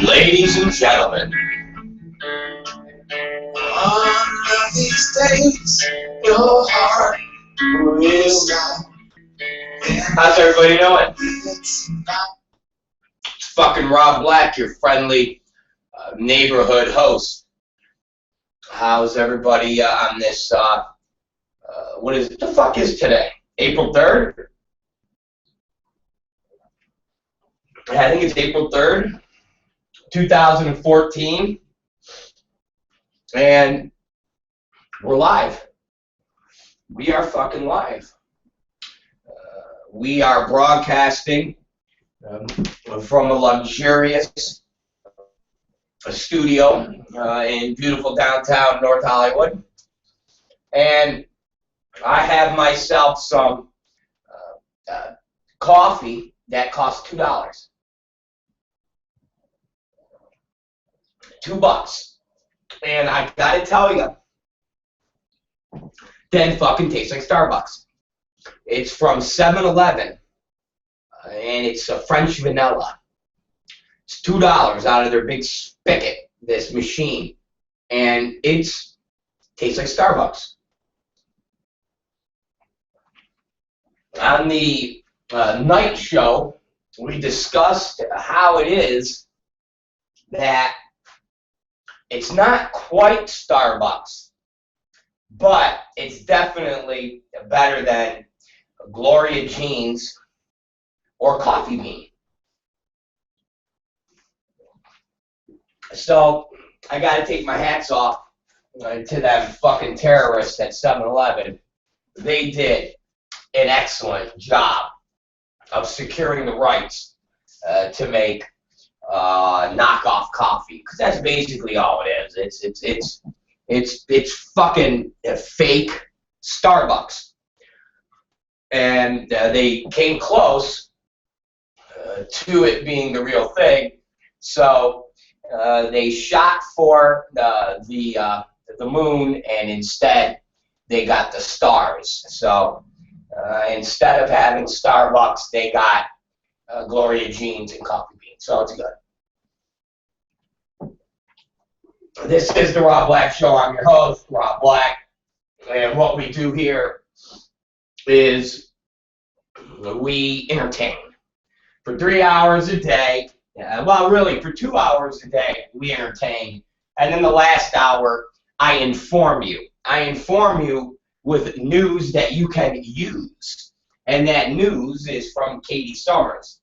Ladies and gentlemen, one of these days, your heart will stop. How's everybody doing? It's fucking Rob Black, your friendly neighborhood host. How's everybody on this, what is it? The fuck is today? April 3rd? I think it's April 3rd, 2014. And we're live. We are fucking live. We are broadcasting from a luxurious studio in beautiful downtown North Hollywood. And I have myself some coffee that costs $2. $2. And I gotta tell you, then fucking tastes like Starbucks. It's from 7-Eleven, and it's a French vanilla. It's $2 out of their big spigot, this machine, and tastes like Starbucks. On the night show, we discussed how it is that it's not quite Starbucks, but it's definitely better than Gloria Jeans or Coffee Bean. So I got to take my hats off to them fucking terrorists at 7-Eleven. They did an excellent job of securing the rights to make knockoff coffee, because that's basically all it is. It's fucking fake Starbucks, and they came close to it being the real thing. So they shot for the moon, and instead they got the stars. So instead of having Starbucks, they got Gloria Jeans and Coffee Bean. So it's good. This is the Rob Black Show. I'm your host, Rob Black. And what we do here is we entertain. For 3 hours a day, well, really, for 2 hours a day, we entertain. And then the last hour, I inform you. I inform you with news that you can use. And that news is from Katie Summers.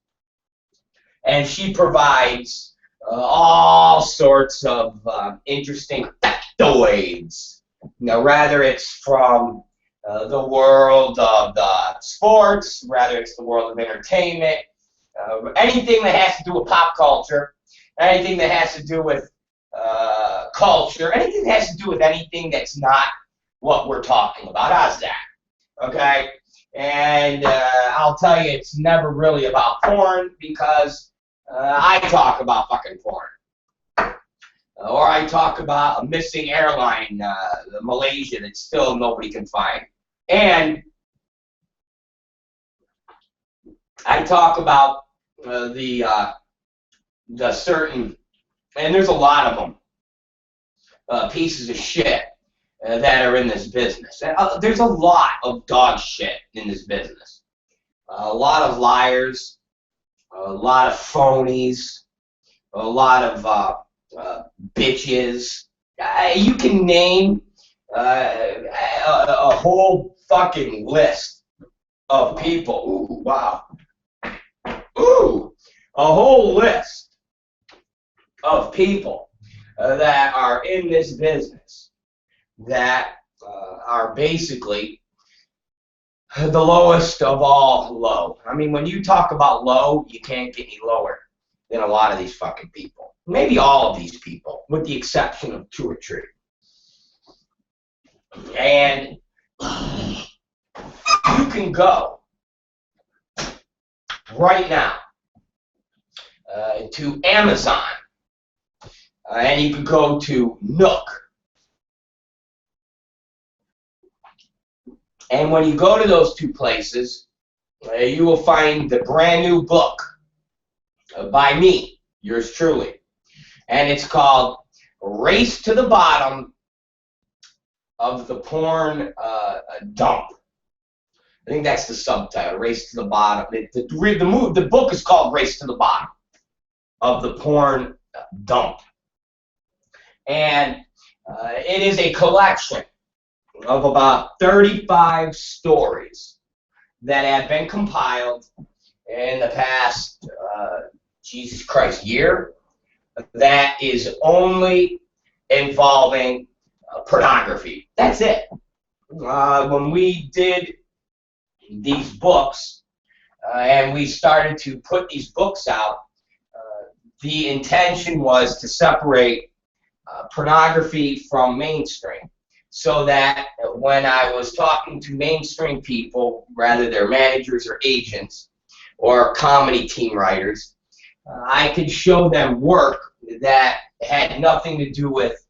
And she provides all sorts of interesting factoids. Now, rather it's from the world of sports, rather it's the world of entertainment, anything that has to do with pop culture, anything that has to do with culture, anything that has to do with anything that's not what we're talking about. How's that? Okay? And I'll tell you, it's never really about porn, because I talk about fucking porn. Or I talk about a missing airline, Malaysia, that still nobody can find. And I talk about the certain, and there's a lot of them, pieces of shit that are in this business. And, there's a lot of dog shit in this business. A lot of liars. A lot of phonies, a lot of bitches. You can name a whole fucking list of people. Ooh, wow. Ooh, a whole list of people that are in this business that are basically the lowest of all low. I mean, when you talk about low, you can't get any lower than a lot of these fucking people. Maybe all of these people, with the exception of 2 or 3. And you can go right now to Amazon, and you can go to Nook. And when you go to those 2 places, you will find the brand new book by me, yours truly. And it's called Race to the Bottom of the Porn Dump. I think that's the subtitle, Race to the Bottom. The book is called Race to the Bottom of the Porn Dump. And it is a collection of about 35 stories that have been compiled in the past, Jesus Christ, year, that is only involving pornography. That's it. When we did these books and we started to put these books out, the intention was to separate pornography from mainstream, so that when I was talking to mainstream people, rather their managers or agents or comedy team writers, I could show them work that had nothing to do with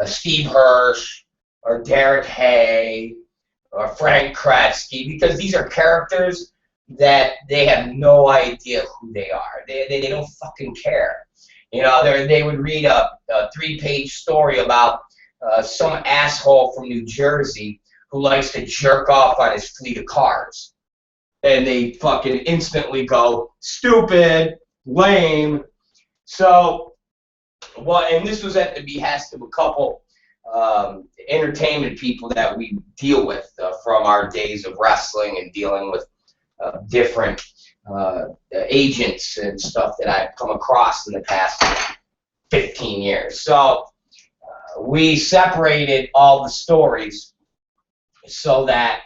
Steve Hirsch or Derek Hay or Frank Kresge, because these are characters that they have no idea who they are. They don't fucking care. You know, they would read a 3-page story about some asshole from New Jersey who likes to jerk off on his fleet of cars. And they fucking instantly go, stupid, lame. So, and this was at the behest of a couple entertainment people that we deal with from our days of wrestling and dealing with different agents and stuff that I've come across in the past 15 years. So we separated all the stories so that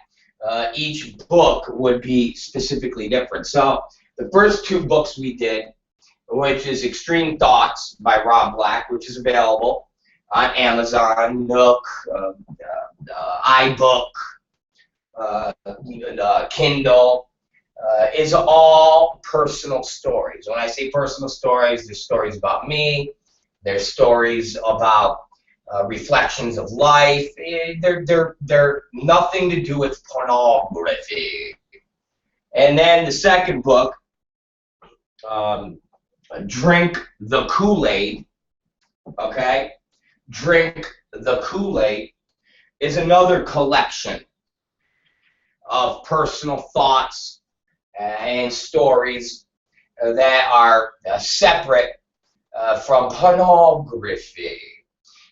each book would be specifically different. So the first 2 books we did, which is Extreme Thoughts by Rob Black, which is available on Amazon, Nook, iBook, Kindle, is all personal stories. When I say personal stories, there's stories about me, there's stories about reflections of life. They're nothing to do with pornography. And then the second book, Drink the Kool-Aid, okay? Drink the Kool-Aid is another collection of personal thoughts and stories that are separate from pornography.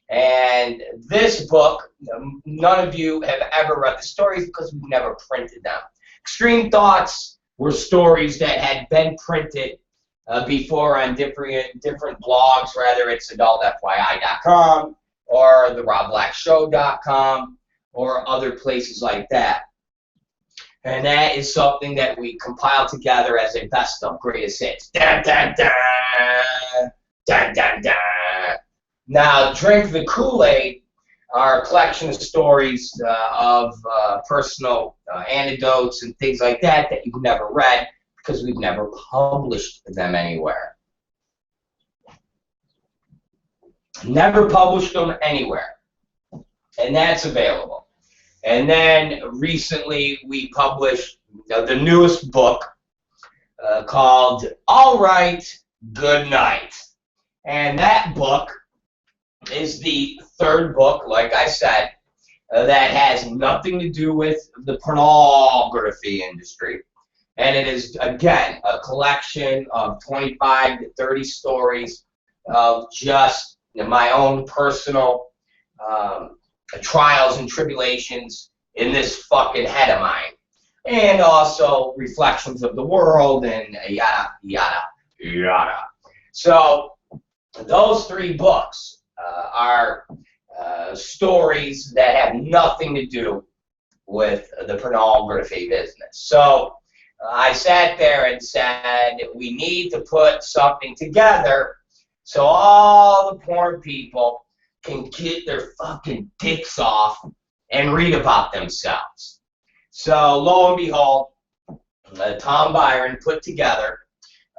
And this book, none of you have ever read the stories because we've never printed them. Extreme Thoughts were stories that had been printed before on different blogs, whether it's adultfyi.com or therobblackshow.com or other places like that. And that is something that we compiled together as a best of greatest hits. Dun, dun, dun, dun, dun, dun. Now, Drink the Kool-Aid are a collection of stories of personal anecdotes and things like that that you've never read because we've never published them anywhere. Never published them anywhere. And that's available. And then recently we published the newest book called All Right, Good Night. And that book is the third book, like I said, that has nothing to do with the pornography industry. And it is, again, a collection of 25 to 30 stories of just my own personal trials and tribulations in this fucking head of mine. And also reflections of the world and yada, yada, yada. So those 3 books are stories that have nothing to do with the pornography business. So I sat there and said, we need to put something together so all the porn people can get their fucking dicks off and read about themselves. So lo and behold, Tom Byron put together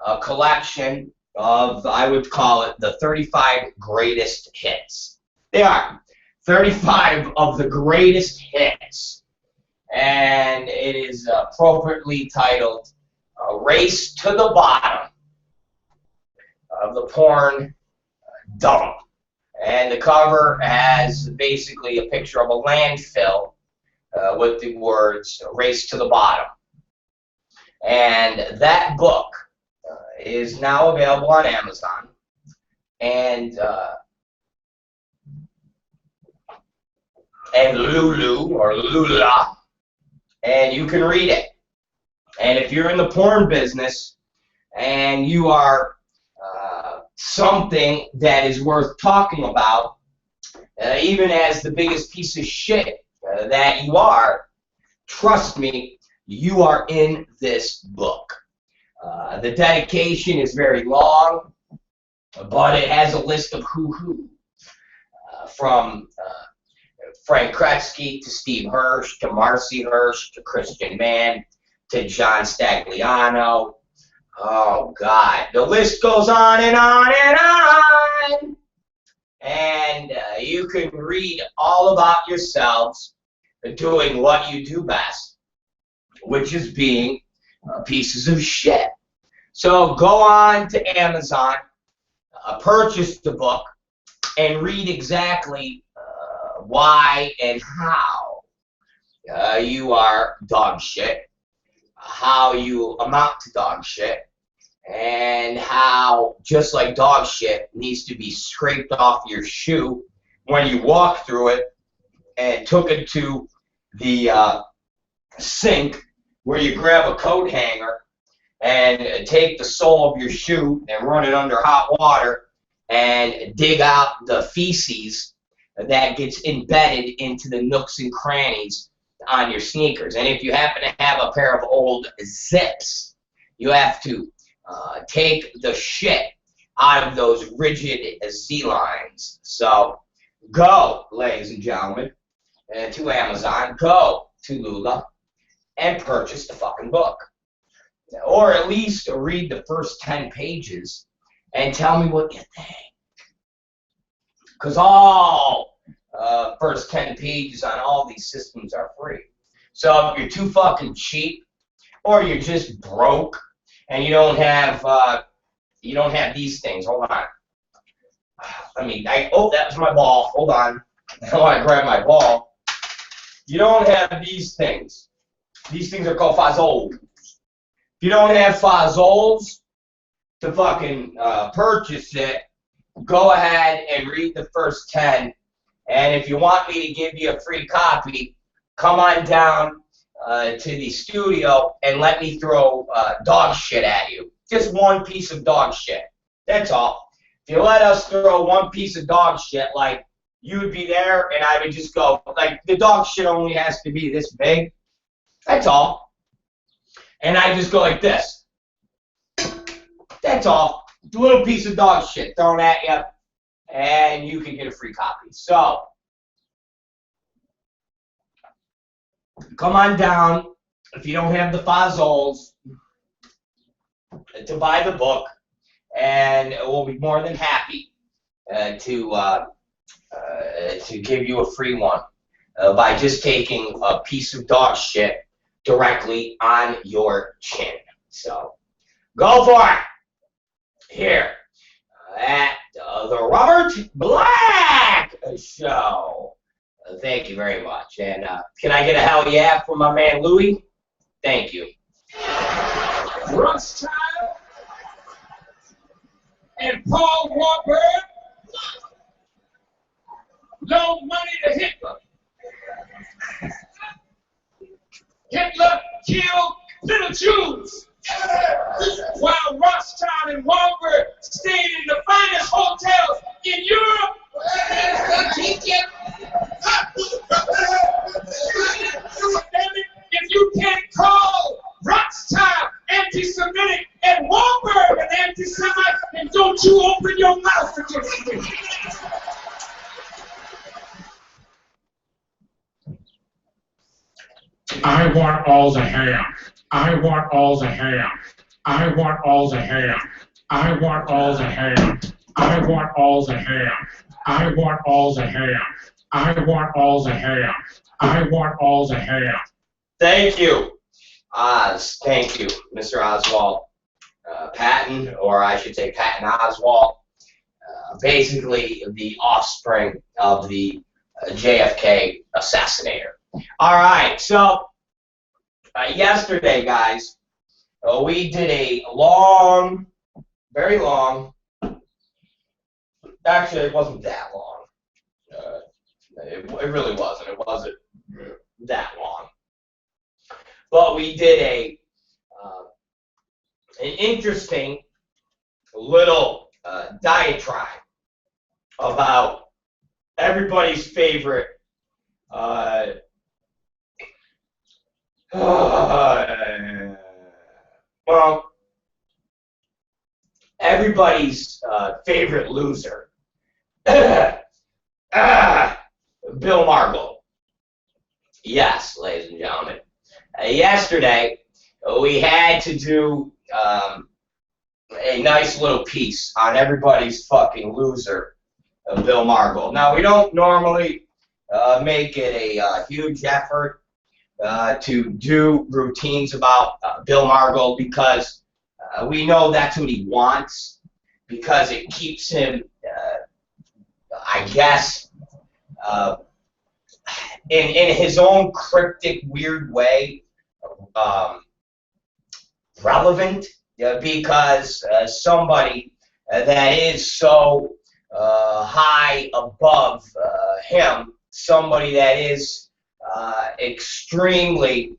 a collection of, I would call it, the 35 greatest hits. They are 35 of the greatest hits. And it is appropriately titled Race to the Bottom of the porn dump. And the cover has basically a picture of a landfill with the words "Race to the Bottom." And that book is now available on Amazon. And Lulu or Lula, and you can read it. And if you're in the porn business and you are something that is worth talking about, even as the biggest piece of shit that you are, trust me, you are in this book. The dedication is very long, but it has a list of who, from Frank Kresge to Steve Hirsch to Marcy Hirsch to Christian Mann to John Stagliano. Oh, God. The list goes on and on and on. And you can read all about yourselves doing what you do best, which is being pieces of shit. So go on to Amazon, purchase the book, and read exactly why and how you are dog shit, how you amount to dog shit, and how, just like dog shit, needs to be scraped off your shoe when you walk through it and took it to the sink where you grab a coat hanger and take the sole of your shoe and run it under hot water and dig out the feces that gets embedded into the nooks and crannies on your sneakers. And if you happen to have a pair of old zips, you have to take the shit out of those rigid Z-lines. So go, ladies and gentlemen, to Amazon, go to Lula, and purchase the fucking book. Or at least read the first 10 pages and tell me what you think. Because all first 10 pages on all these systems are free. So if you're too fucking cheap, or you're just broke, and you don't have these things. Hold on. Oh, that was my ball. Hold on. I want to grab my ball. You don't have these things. These things are called fazoles. If you don't have fazoles to fucking purchase it, go ahead and read the first 10. And if you want me to give you a free copy, come on down to the studio and let me throw dog shit at you. Just one piece of dog shit. That's all. If you let us throw one piece of dog shit, like, you would be there and I would just go, like, the dog shit only has to be this big. That's all. And I just go like this. That's all. A little piece of dog shit thrown at you, and you can get a free copy. So, come on down, if you don't have the fazoles, to buy the book, and we'll be more than happy to give you a free one by just taking a piece of dog shit directly on your chin. So, go for it! Here at the Robert Black Show. Thank you very much. And can I get a hell yeah from my man Louie? Thank you. Rothschild and Paul Warburg loaned money to Hitler. Hitler killed little Jews, while Rothschild and Warburg stayed in the finest hotels in Europe. If you can't call Rothschild anti-Semitic and Warburg an anti-Semite, then don't you open your mouth against me. I want all the ham. I want all the ham. I want all the ham. I want all the ham. I want all the ham. I want all the ham. I want all the ham. I want all the ham. Thank you, Oz. Thank you, Mr. Oswald. Patton, or I should say Patton Oswalt, basically the offspring of the JFK assassinator. All right, so yesterday, guys, we did a long, very long, actually it wasn't that long. It really wasn't. It wasn't that long. But we did an interesting little diatribe about everybody's favorite well, everybody's favorite loser, Bill Margold. Yes, ladies and gentlemen. Yesterday, we had to do a nice little piece on everybody's fucking loser, Bill Margold. Now, we don't normally make it a huge effort to do routines about Bill Margold because we know that's what he wants, because it keeps him, I guess, in his own cryptic, weird way, relevant, because somebody that is so high above him, somebody that is extremely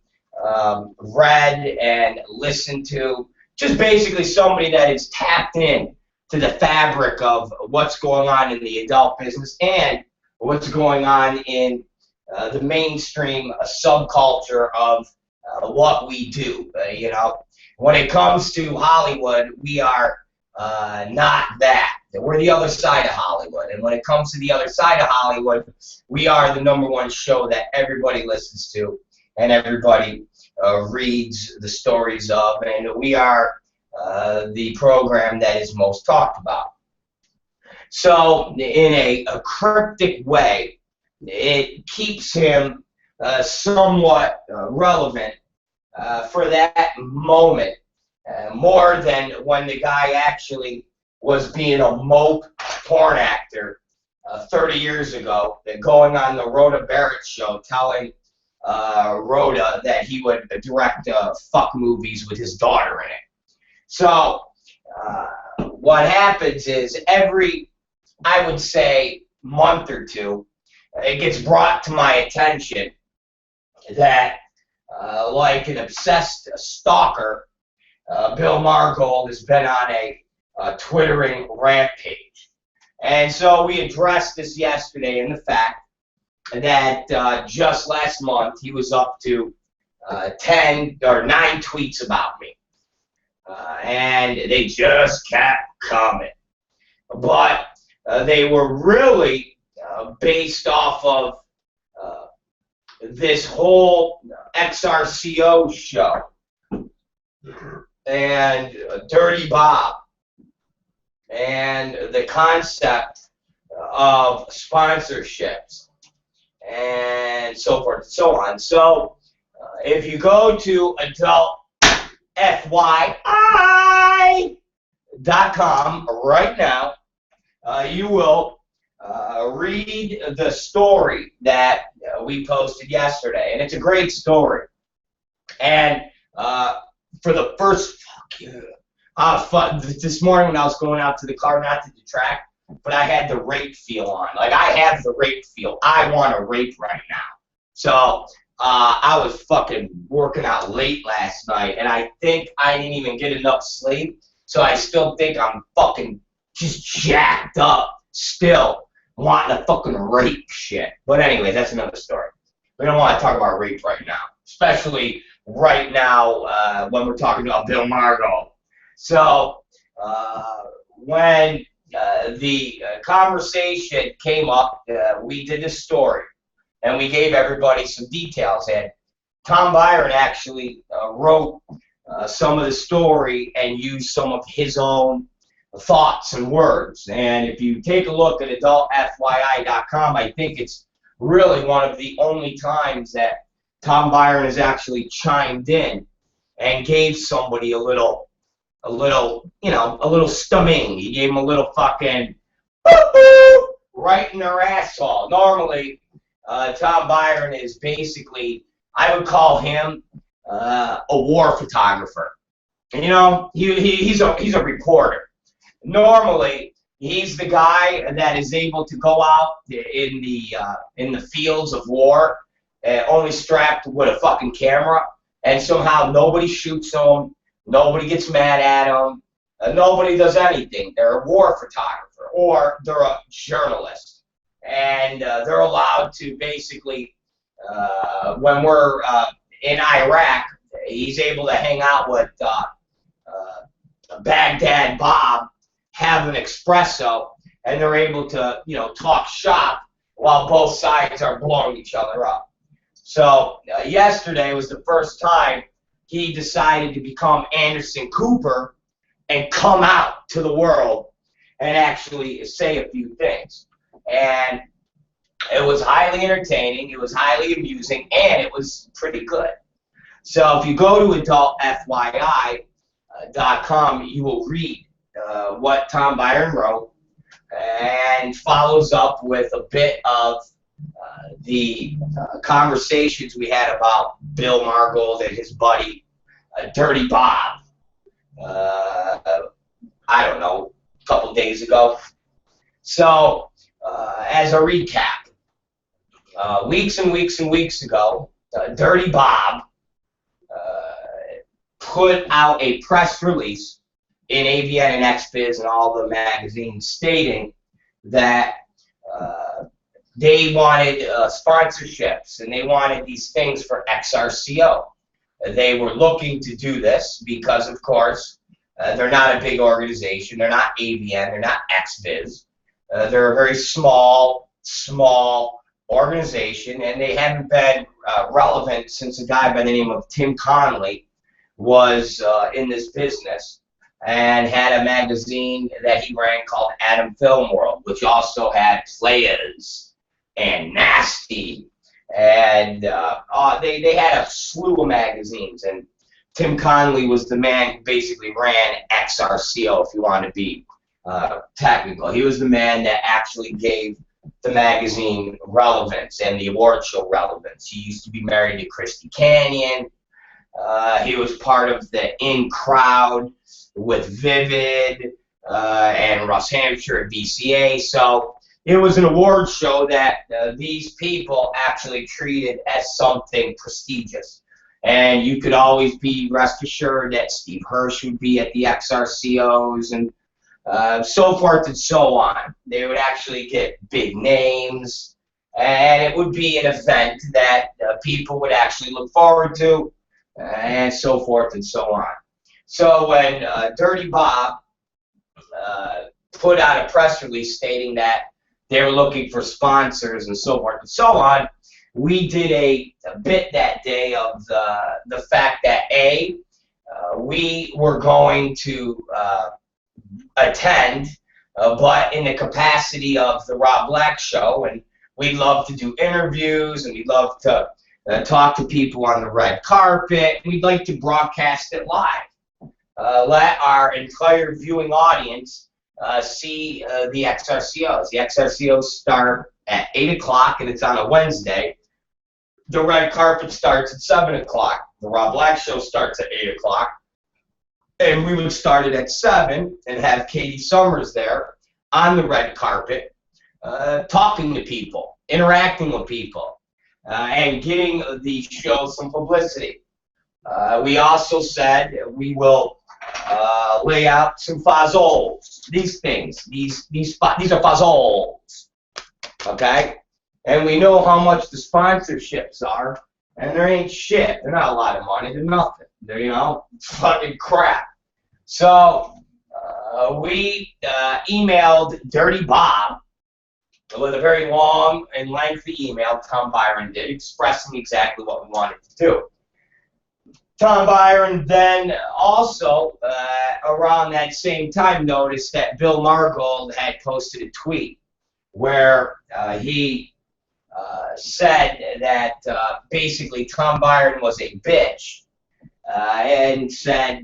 read and listened to, just basically somebody that is tapped in to the fabric of what's going on in the adult business and what's going on in the mainstream subculture of what we do. You know, when it comes to Hollywood, we are not that. We're the other side of Hollywood. And when it comes to the other side of Hollywood, we are the #1 show that everybody listens to and everybody reads the stories of. And we are the program that is most talked about. So in a cryptic way, it keeps him somewhat relevant for that moment, more than when the guy actually was being a mope porn actor 30 years ago, going on the Rhoda Barrett show telling Rhoda that he would direct fuck movies with his daughter in it. So what happens is every, I would say, month or two, it gets brought to my attention that like an obsessed stalker, Bill Margold has been on a Twittering rampage. And so we addressed this yesterday in the fact that just last month he was up to 10 or 9 tweets about me. And they just kept coming. But they were really based off of this whole XRCO show and Dirty Bob and the concept of sponsorships and so forth and so on. So if you go to adultfyi.com right now, you will read the story that we posted yesterday, and it's a great story. And for the first this morning when I was going out to the car, not to detract, but I had the rape feel on. Like, I have the rape feel. I want to rape right now. So I was fucking working out late last night, and I think I didn't even get enough sleep. So I still think I'm fucking just jacked up still, wanting to fucking rape shit. But anyway, that's another story. We don't want to talk about rape right now, especially right now when we're talking about Bill Margold. So when the conversation came up, we did a story, and we gave everybody some details. And Tom Byron actually wrote some of the story and used some of his own thoughts and words. And if you take a look at adultfyi.com, I think it's really one of the only times that Tom Byron has actually chimed in and gave somebody a little a little, a little stumming. He gave him a little fucking boop, boop, right in their asshole. Normally, Tom Byron is basically, I would call him a war photographer. And, he's a reporter. Normally, he's the guy that is able to go out in the fields of war, only strapped with a fucking camera, and somehow nobody shoots him, nobody gets mad at him, nobody does anything. They're a war photographer, or they're a journalist, and they're allowed to basically, when we're in Iraq, he's able to hang out with Baghdad Bob, have an espresso, and they're able to, talk shop while both sides are blowing each other up. So yesterday was the first time he decided to become Anderson Cooper and come out to the world and actually say a few things. And it was highly entertaining, it was highly amusing, and it was pretty good. So if you go to adultfyi.com, you will read what Tom Byron wrote, and follows up with a bit of the conversations we had about Bill Margold and his buddy Dirty Bob, I don't know, a couple days ago. So as a recap, weeks and weeks and weeks ago, Dirty Bob put out a press release in AVN and XBiz and all the magazines stating that they wanted sponsorships and they wanted these things for XRCO. They were looking to do this because, of course, they're not a big organization. They're not AVN. They're not XBiz. They're a very small organization, and they haven't been relevant since a guy by the name of Tim Connolly was in this business and had a magazine that he ran called Adam Film World, which also had Players and Nasty, and they had a slew of magazines, and Tim Connolly was the man who basically ran XRCO, if you want to be technical. He was the man that actually gave the magazine relevance and the award show relevance. He used to be married to Christy Canyon. He was part of the in crowd with Vivid and Russ Hampshire at VCA. So it was an award show that these people actually treated as something prestigious. And you could always be rest assured that Steve Hirsch would be at the XRCOs and so forth and so on. They would actually get big names, and it would be an event that people would actually look forward to, and so forth and so on. So when Dirty Bob put out a press release stating that they were looking for sponsors and so forth and so on, we did a bit that day of the fact that we were going to attend, but in the capacity of the Rob Black Show, and we'd love to do interviews, and we'd love to talk to people on the red carpet. We'd like to broadcast it live. Let our entire viewing audience see the XRCOs. The XRCOs start at 8 o'clock, and it's on a Wednesday. The red carpet starts at 7 o'clock. The Rob Black Show starts at 8 o'clock. And we would start it at 7 and have Katie Summers there on the red carpet, talking to people, interacting with people, and getting the show some publicity. We also said we will lay out some fazols. These things, these are fazols, okay? And we know how much the sponsorships are, and there ain't shit. They're not a lot of money. They're nothing. They're, fucking crap. So we emailed Dirty Bob with a very long and lengthy email. Tom Byron did, expressing exactly what we wanted to do. Tom Byron then also, around that same time, noticed that Bill Margold had posted a tweet where he said that basically Tom Byron was a bitch, and said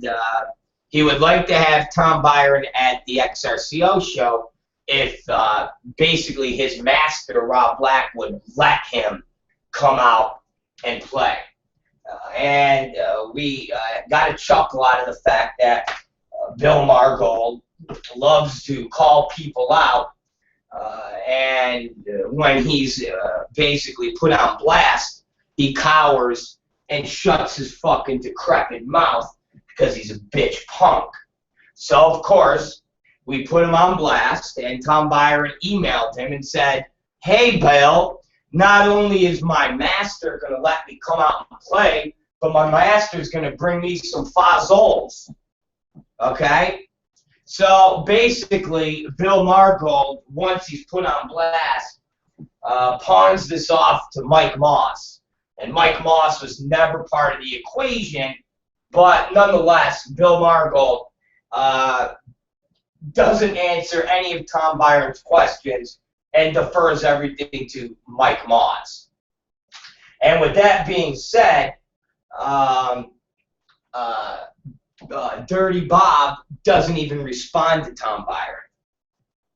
he would like to have Tom Byron at the XRCO show if basically his master, Rob Black, would let him come out and play. And we got a chuckle out of the fact that Bill Margold loves to call people out, and when he's basically put on blast, he cowers and shuts his fucking decrepit mouth because he's a bitch punk. So, of course, we put him on blast, and Tom Byron emailed him and said, "Hey, Bill, not only is my master going to let me come out and play, but my master's going to bring me some fazzoles." Okay? So, basically, Bill Margold, once he's put on blast, pawns this off to Mike Moss. And Mike Moss was never part of the equation, but nonetheless, Bill Margold doesn't answer any of Tom Byron's questions and defers everything to Mike Moss. And with that being said, Dirty Bob doesn't even respond to Tom Byron.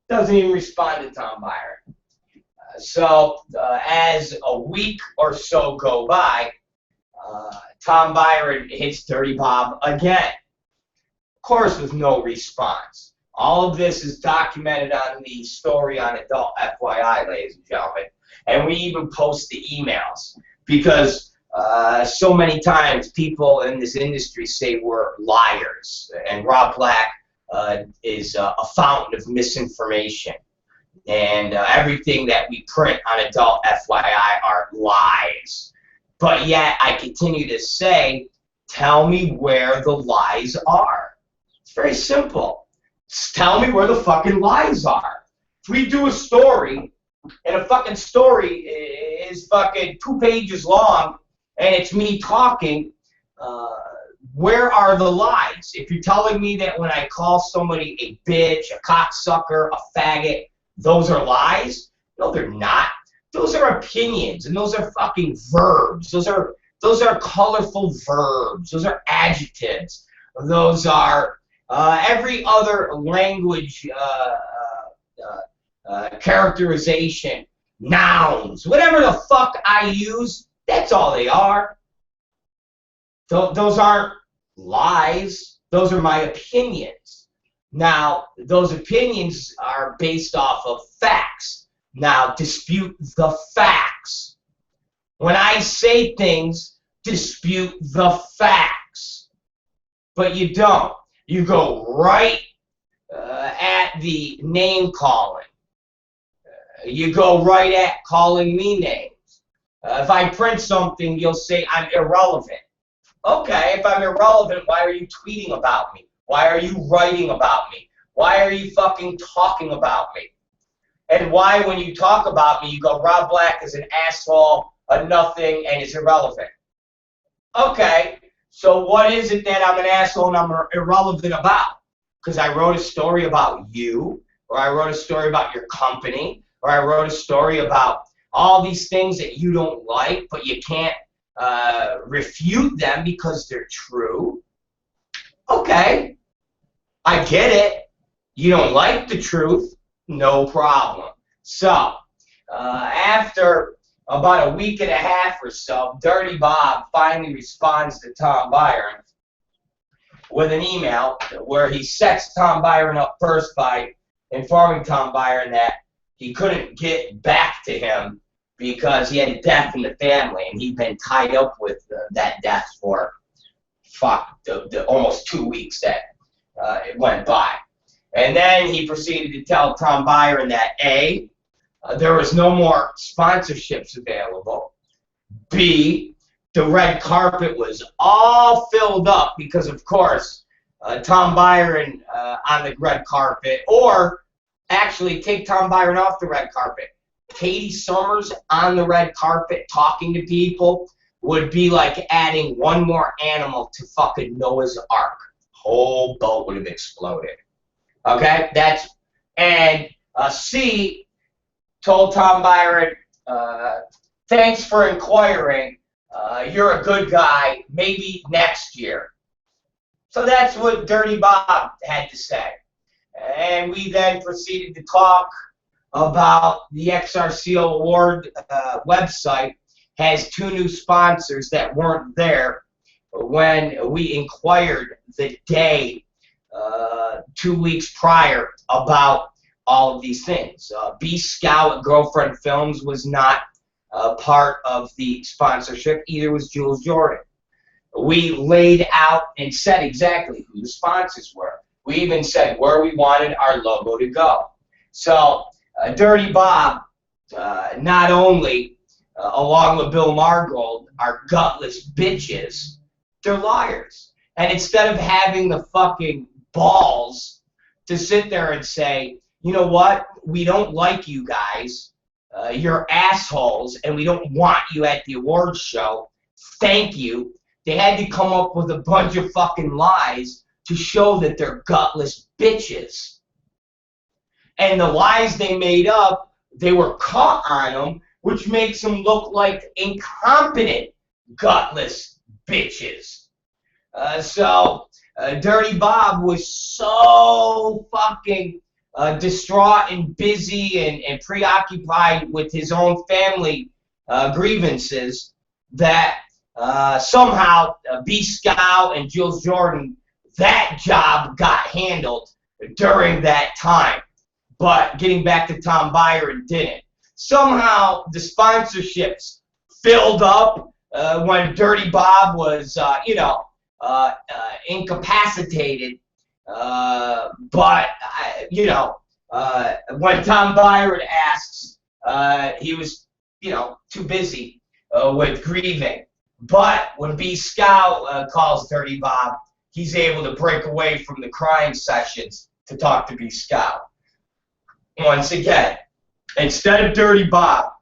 Doesn't even respond to Tom Byron. So as a week or so go by, Tom Byron hits Dirty Bob again. Of course, with no response. All of this is documented on the story on Adult FYI, ladies and gentlemen. And we even post the emails because so many times people in this industry say we're liars. And Rob Black is a fountain of misinformation. And everything that we print on Adult FYI are lies. But yet I continue to say, tell me where the lies are. It's very simple. Just tell me where the fucking lies are. If we do a story, and a fucking story is fucking 2 pages long, and it's me talking, where are the lies? If you're telling me that when I call somebody a bitch, a cocksucker, a faggot, those are lies? No, they're not. Those are opinions, and those are fucking verbs. Those are colorful verbs. Those are adjectives. Those are every other language characterization, nouns, whatever the fuck I use, that's all they are. Those aren't lies. Those are my opinions. Now, those opinions are based off of facts. Now, dispute the facts. When I say things, dispute the facts. But you don't. You go right at the name calling. You go right at calling me names. If I print something, you'll say I'm irrelevant. Okay, if I'm irrelevant, why are you tweeting about me? Why are you writing about me? Why are you fucking talking about me? And why, when you talk about me, you go, Rob Black is an asshole, a nothing, and is irrelevant. Okay, so what is it that I'm an asshole and I'm irrelevant about? Because I wrote a story about you, or I wrote a story about your company, or I wrote a story about all these things that you don't like, but you can't refute them because they're true. Okay, I get it. You don't like the truth, no problem. So, after about a week and a half or so, Dirty Bob finally responds to Tom Byron with an email where he sets Tom Byron up first by informing Tom Byron that he couldn't get back to him because he had a death in the family, and he'd been tied up with that death for almost 2 weeks that it went by. And then he proceeded to tell Tom Byron that A, there was no more sponsorships available. B, the red carpet was all filled up because, of course, Tom Byron on the red carpet, or actually take Tom Byron off the red carpet. Katie Summers on the red carpet talking to people would be like adding one more animal to fucking Noah's Ark. Whole boat would have exploded. Okay, C told Tom Byron, thanks for inquiring. You're a good guy. Maybe next year. So that's what Dirty Bob had to say. And we then proceeded to talk about the XRCO Award website has 2 new sponsors that weren't there when we inquired the day 2 weeks prior about all of these things. B Scout Girlfriend Films was not part of the sponsorship, either was Jules Jordan. We laid out and said exactly who the sponsors were. We even said where we wanted our logo to go. So Dirty Bob, not only, along with Bill Margold, are gutless bitches, they're liars. And instead of having the fucking balls to sit there and say, you know what, we don't like you guys, you're assholes, and we don't want you at the awards show, thank you, they had to come up with a bunch of fucking lies to show that they're gutless bitches. And the lies they made up, they were caught on them, which makes them look like incompetent, gutless bitches. So Dirty Bob was so fucking distraught and busy and preoccupied with his own family grievances that somehow B Scout and Jules Jordan, that job got handled during that time. But getting back to Tom Byron didn't. Somehow the sponsorships filled up when Dirty Bob was, incapacitated. But when Tom Byron asks, he was, too busy with grieving. But when B Scout calls Dirty Bob, he's able to break away from the crying sessions to talk to B Scout. Once again, instead of Dirty Bob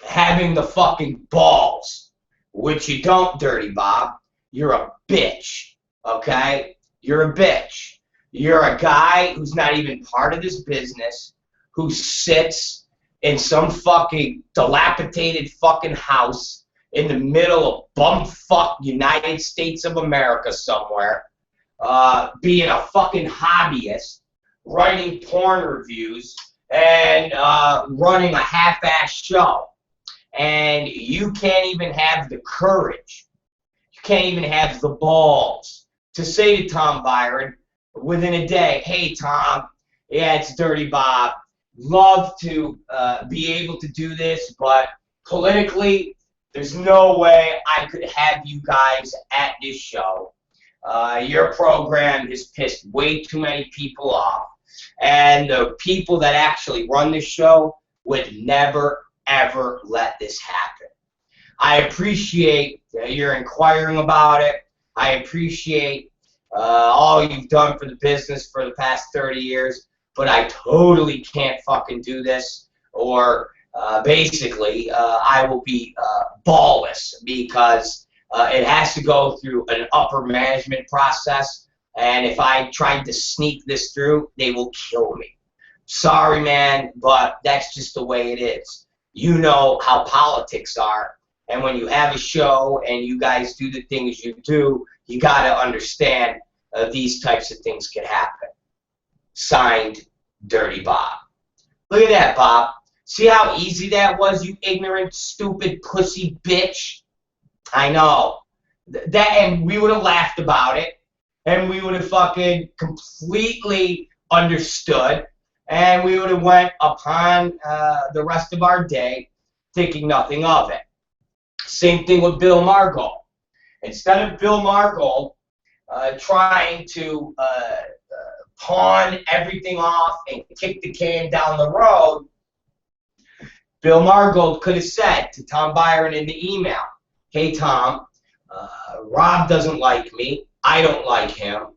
having the fucking balls, which you don't, Dirty Bob, you're a bitch, okay? You're a bitch. You're a guy who's not even part of this business, who sits in some fucking dilapidated fucking house in the middle of bumfuck United States of America somewhere, being a fucking hobbyist, writing porn reviews, and running a half-ass show. And you can't even have the courage, you can't even have the balls to say to Tom Byron within a day, hey Tom, yeah, it's Dirty Bob, love to be able to do this, but politically, there's no way I could have you guys at this show. Your program has pissed way too many people off. And the people that actually run this show would never, ever let this happen. I appreciate your inquiring about it. I appreciate all you've done for the business for the past 30 years. But I totally can't fucking do this, or basically, I will be ballless because it has to go through an upper management process, and if I tried to sneak this through, they will kill me. Sorry, man, but that's just the way it is. You know how politics are, and when you have a show and you guys do the things you do, you got to understand these types of things can happen. Signed, Dirty Bob. Look at that, Bob. See how easy that was, you ignorant, stupid, pussy bitch? I know. And we would have laughed about it, and we would have fucking completely understood, and we would have went upon the rest of our day thinking nothing of it. Same thing with Bill Margold. Instead of Bill Margold trying to pawn everything off and kick the can down the road, Bill Margold could have said to Tom Byron in the email, hey Tom, Rob doesn't like me, I don't like him,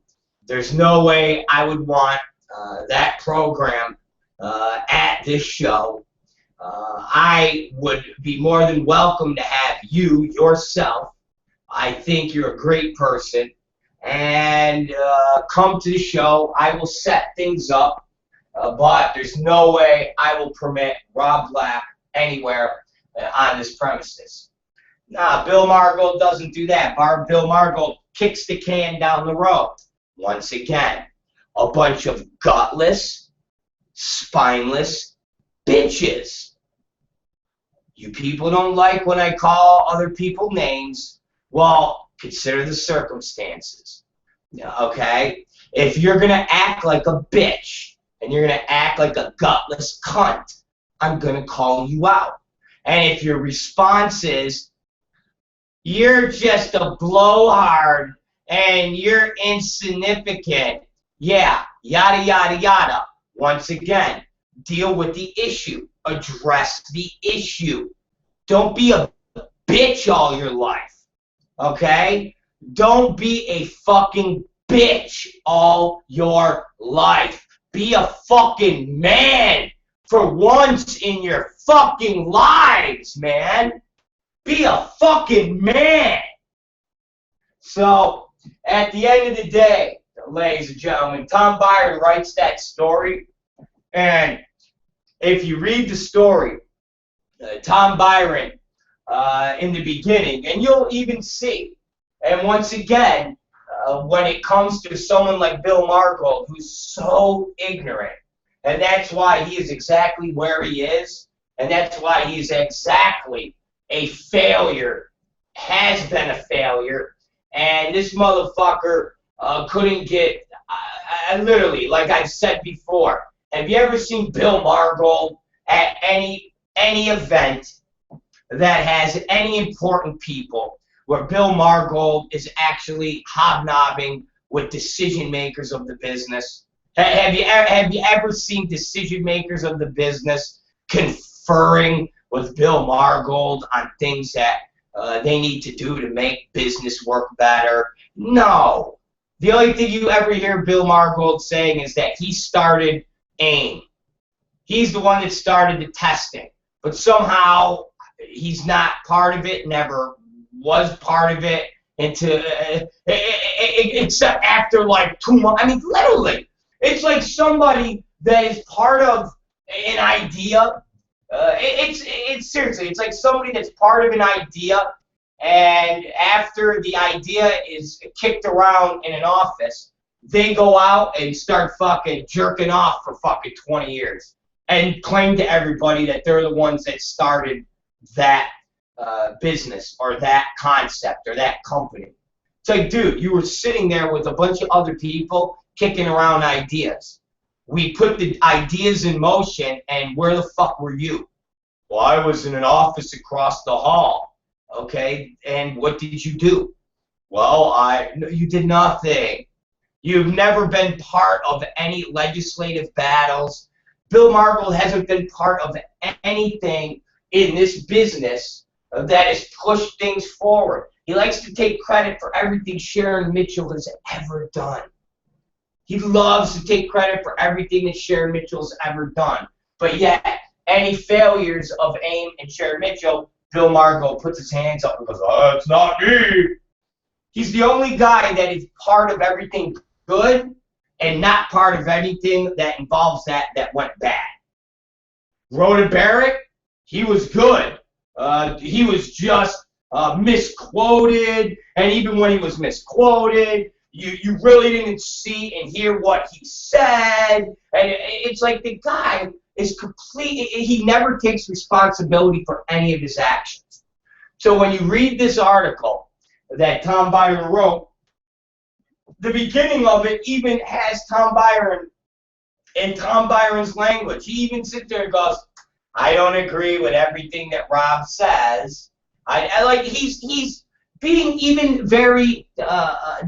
there's no way I would want that program at this show. I would be more than welcome to have you yourself. I think you're a great person, and come to the show. I will set things up, but there's no way I will permit Rob Black anywhere on this premises. Nah, Bill Margold doesn't do that. Bill Margold kicks the can down the road? Once again, a bunch of gutless, spineless bitches. You people don't like when I call other people names. Well, consider the circumstances. Okay? If you're going to act like a bitch and you're going to act like a gutless cunt, I'm going to call you out. And if your response is, you're just a blowhard and you're insignificant, yeah, yada, yada, yada. Once again, deal with the issue. Address the issue. Don't be a bitch all your life. Okay? Don't be a fucking bitch all your life. Be a fucking man for once in your fucking lives, man. Be a fucking man. So, at the end of the day, ladies and gentlemen, Tom Byron writes that story, and if you read the story, Tom Byron, in the beginning, and you'll even see, and once again, when it comes to someone like Bill Margold, who's so ignorant, and that's why he is exactly where he is, and that's why he's exactly a failure, has been a failure, and this motherfucker couldn't get, I literally, like I've said before, have you ever seen Bill Margold at any event that has any important people where Bill Margold is actually hobnobbing with decision makers of the business? Have you ever seen decision makers of the business conferring with Bill Margold on things that they need to do to make business work better? No. The only thing you ever hear Bill Margold saying is that he started AIM. He's the one that started the testing. But somehow he's not part of it, never was part of it, except after like 2 months. I mean, literally. It's like somebody that is part of an idea. It's seriously, it's like somebody that's part of an idea, and after the idea is kicked around in an office, they go out and start fucking jerking off for fucking 20 years and claim to everybody that they're the ones that started that business or that concept or that company. It's like, dude, you were sitting there with a bunch of other people kicking around ideas. We put the ideas in motion, and where the fuck were you? Well, I was in an office across the hall. Okay, and what did you do? Well, you did nothing. You've never been part of any legislative battles. Bill Margold hasn't been part of anything in this business that has pushed things forward. He likes to take credit for everything Sharon Mitchell has ever done. He loves to take credit for everything that Sharon Mitchell's ever done. But yet, any failures of AIM and Sharon Mitchell, Bill Margold puts his hands up and goes, oh, it's not me. He's the only guy that is part of everything good and not part of anything that involves that went bad. Rhoda Barrett, he was good. He was just misquoted, and even when he was misquoted, you really didn't see and hear what he said, and it's like the guy is he never takes responsibility for any of his actions. So when you read this article that Tom Byron wrote, the beginning of it even has Tom Byron in Tom Byron's language. He even sits there and goes, I don't agree with everything that Rob says. I like he's being even very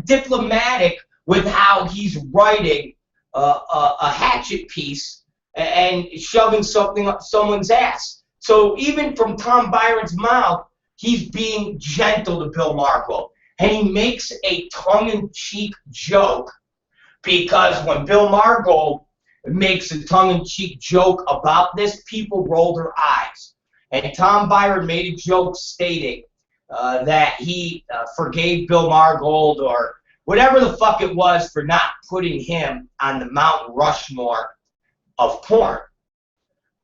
diplomatic with how he's writing a hatchet piece and shoving something up someone's ass. So even from Tom Byron's mouth, he's being gentle to Bill Margold. And he makes a tongue-in-cheek joke, because when Bill Margold makes a tongue-in-cheek joke about this, people roll their eyes. And Tom Byron made a joke stating that he forgave Bill Margold or whatever the fuck it was for not putting him on the Mount Rushmore of porn.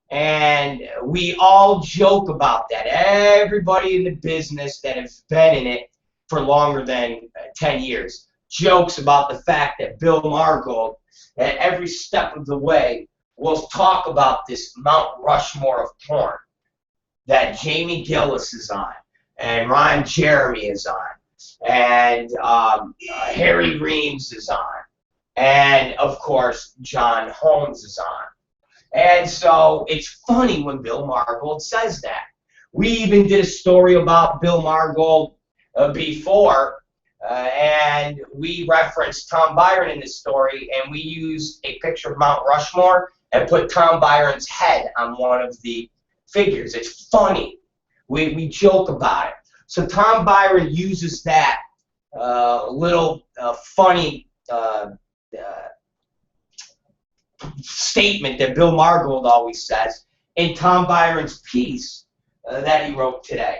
And we all joke about that. Everybody in the business that has been in it for longer than 10 years. Jokes about the fact that Bill Margold, at every step of the way, will talk about this Mount Rushmore of porn that Jamie Gillis is on, and Ron Jeremy is on, and Harry Reams is on, and of course John Holmes is on. And so it's funny when Bill Margold says that. We even did a story about Bill Margold before, and we referenced Tom Byron in this story, and we used a picture of Mount Rushmore and put Tom Byron's head on one of the figures. It's funny. We joke about it. So Tom Byron uses that little funny statement that Bill Margold always says in Tom Byron's piece that he wrote today.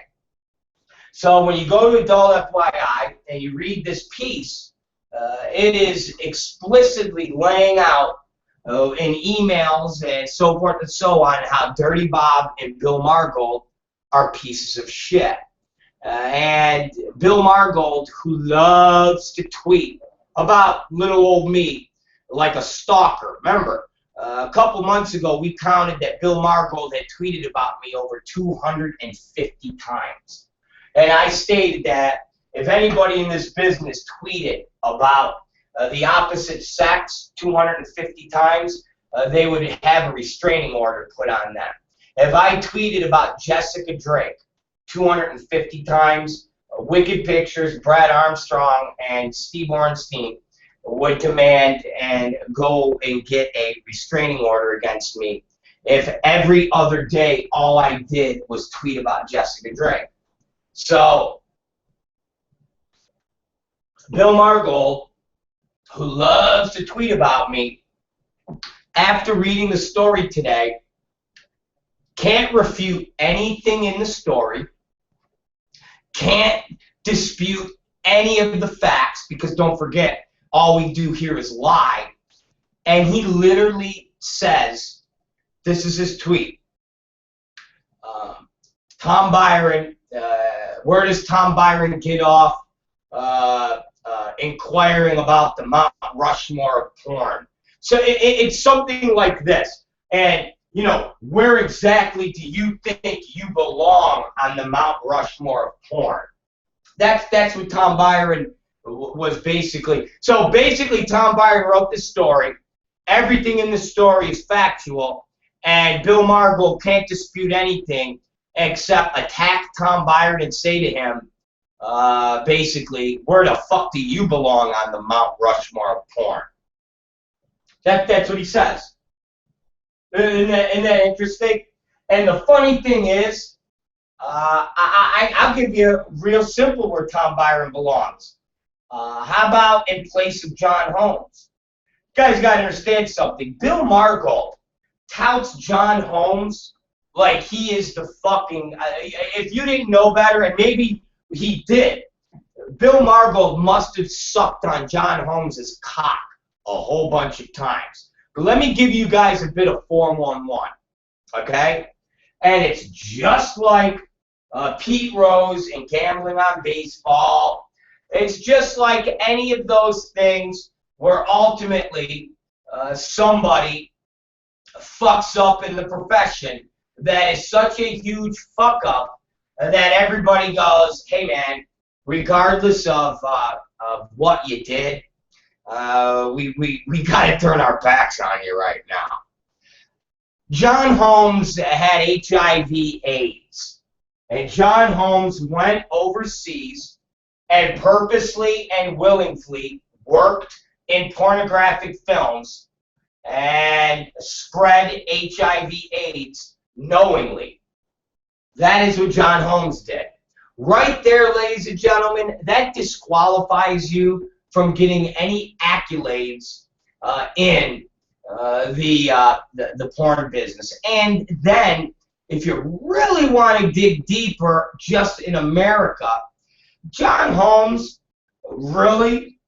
So when you go to Adult FYI and you read this piece, it is explicitly laying out in emails and so forth and so on how Dirty Bob and Bill Margold are pieces of shit. And Bill Margold, who loves to tweet about little old me like a stalker. Remember, a couple months ago we counted that Bill Margold had tweeted about me over 250 times. And I stated that if anybody in this business tweeted about the opposite sex 250 times, they would have a restraining order put on them. If I tweeted about Jessica Drake 250 times, Wicked Pictures, Brad Armstrong, and Steve Ornstein would demand and go and get a restraining order against me if every other day all I did was tweet about Jessica Drake. So, Bill Margold, who loves to tweet about me, after reading the story today, can't refute anything in the story, can't dispute any of the facts, because don't forget, all we do here is lie. And he literally says, this is his tweet, Tom Byron, where does Tom Byron get off inquiring about the Mount Rushmore of porn? So it's something like this. And, you know, where exactly do you think you belong on the Mount Rushmore of porn? That's what Tom Byron was basically. So basically Tom Byron wrote this story. Everything in the story is factual. And Bill Margold can't dispute anything except attack Tom Byron and say to him, basically, where the fuck do you belong on the Mount Rushmore of porn? That's what he says. Isn't that interesting? And the funny thing is, I'll give you a real simple where Tom Byron belongs. How about in place of John Holmes? You guys got to understand something. Bill Margold touts John Holmes like he is the fucking, if you didn't know better, and maybe he did, Bill Margold must have sucked on John Holmes' cock a whole bunch of times. But let me give you guys a bit of 411, okay? And it's just like Pete Rose and gambling on baseball. It's just like any of those things where ultimately somebody fucks up in the profession that is such a huge fuck up that everybody goes, hey man, regardless of what you did, we got to turn our backs on you right now. John Holmes had HIV/AIDS, and John Holmes went overseas and purposely and willingly worked in pornographic films and spread HIV/AIDS knowingly. That is what John Holmes did. Right there, ladies and gentlemen, that disqualifies you from getting any accolades in the porn business. And then, if you really want to dig deeper, just in America, John Holmes really,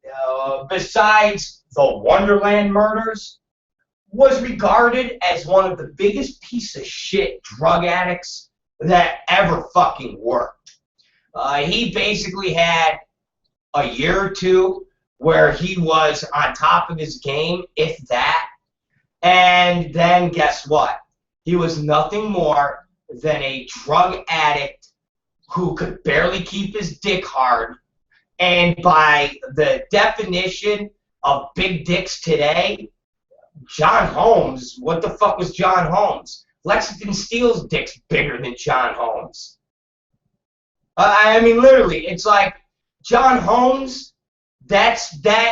besides the Wonderland murders, was regarded as one of the biggest piece of shit drug addicts that ever fucking worked. He basically had a year or two where he was on top of his game, if that. And then guess what? He was nothing more than a drug addict who could barely keep his dick hard. And by the definition of big dicks today, John Holmes, what the fuck was John Holmes? Lexington Steele's dick's bigger than John Holmes. I mean, literally, it's like John Holmes, that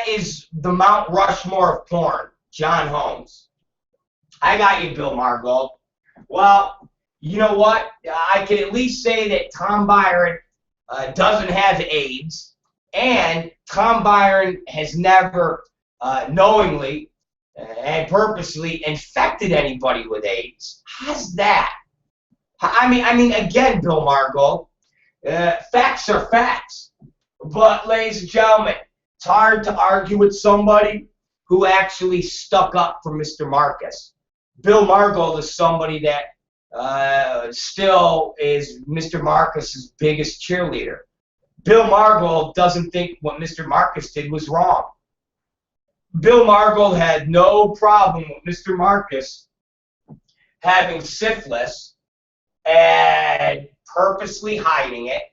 is the Mount Rushmore of porn. John Holmes. I got you, Bill Margold. Well, you know what? I can at least say that Tom Byron doesn't have AIDS, and Tom Byron has never knowingly and purposely infected anybody with AIDS. How's that? I mean, again, Bill Margold, facts are facts. But, ladies and gentlemen, it's hard to argue with somebody who actually stuck up for Mr. Marcus. Bill Margold is somebody that still is Mr. Marcus's biggest cheerleader. Bill Margold doesn't think what Mr. Marcus did was wrong. Bill Margold had no problem with Mr. Marcus having syphilis and purposely hiding it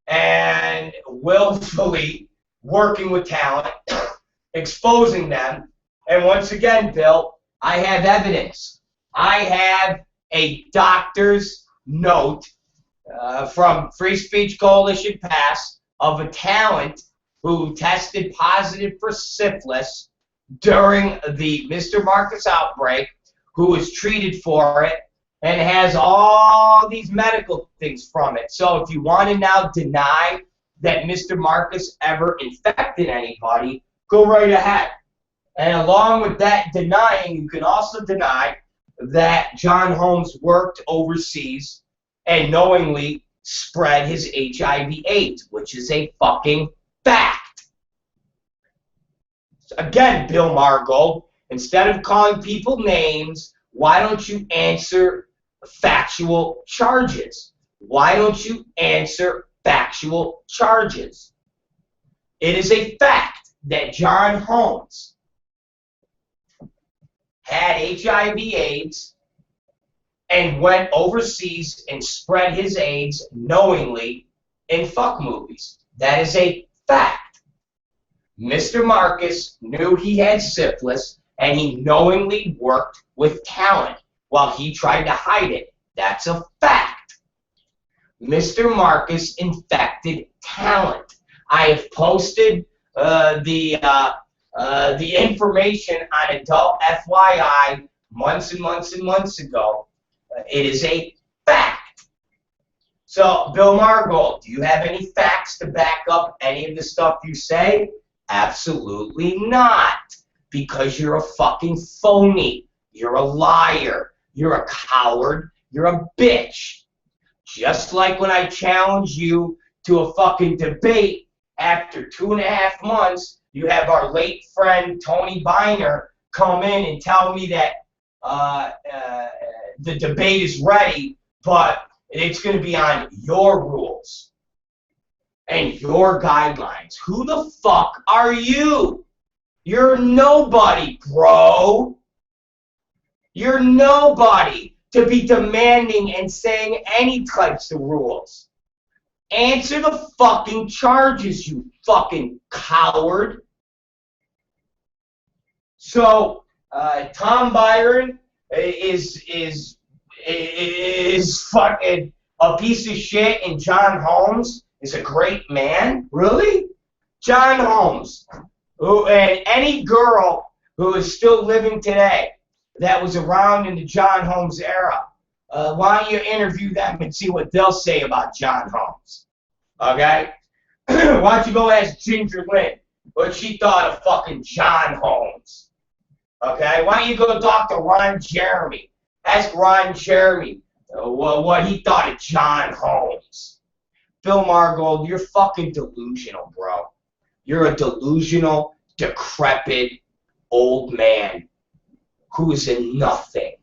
and willfully working with talent, exposing them. And once again, Bill, I have evidence. I have a doctor's note from Free Speech Coalition Pass of a talent who tested positive for syphilis during the Mr. Marcus outbreak, who was treated for it and has all these medical things from it. So if you want to now deny that Mr. Marcus ever infected anybody, go right ahead. And along with that denying, you can also deny that John Holmes worked overseas and knowingly spread his HIV/AIDS, which is a fucking fact. Again, Bill Margold, instead of calling people names, why don't you answer factual charges? Why don't you answer factual charges? It is a fact that John Holmes had HIV/AIDS and went overseas and spread his AIDS knowingly in fuck movies. That is a fact. Mr. Marcus knew he had syphilis, and he knowingly worked with talent while he tried to hide it. That's a fact. Mr. Marcus infected talent. I have posted the information on Adult FYI months and months and months ago. It is a fact. So, Bill Margold, do you have any facts to back up any of the stuff you say? Absolutely not. Because you're a fucking phony. You're a liar. You're a coward. You're a bitch. Just like when I challenge you to a fucking debate after 2.5 months, you have our late friend Tony Biner come in and tell me that the debate is ready, but it's going to be on your rules and your guidelines. Who the fuck are you? You're nobody, bro. You're nobody to be demanding and saying any types of rules. Answer the fucking charges, you fucking coward. So, Tom Byron is fucking a piece of shit, and John Holmes is a great man? Really? John Holmes, and any girl who is still living today that was around in the John Holmes era, why don't you interview them and see what they'll say about John Holmes? Okay? Why don't you go ask Ginger Lynn what she thought of fucking John Holmes? Okay? Why don't you go talk to Ron Jeremy? Ask Ron Jeremy what he thought of John Holmes. Bill Margold, you're fucking delusional, bro. You're a delusional, decrepit old man who is in nothing.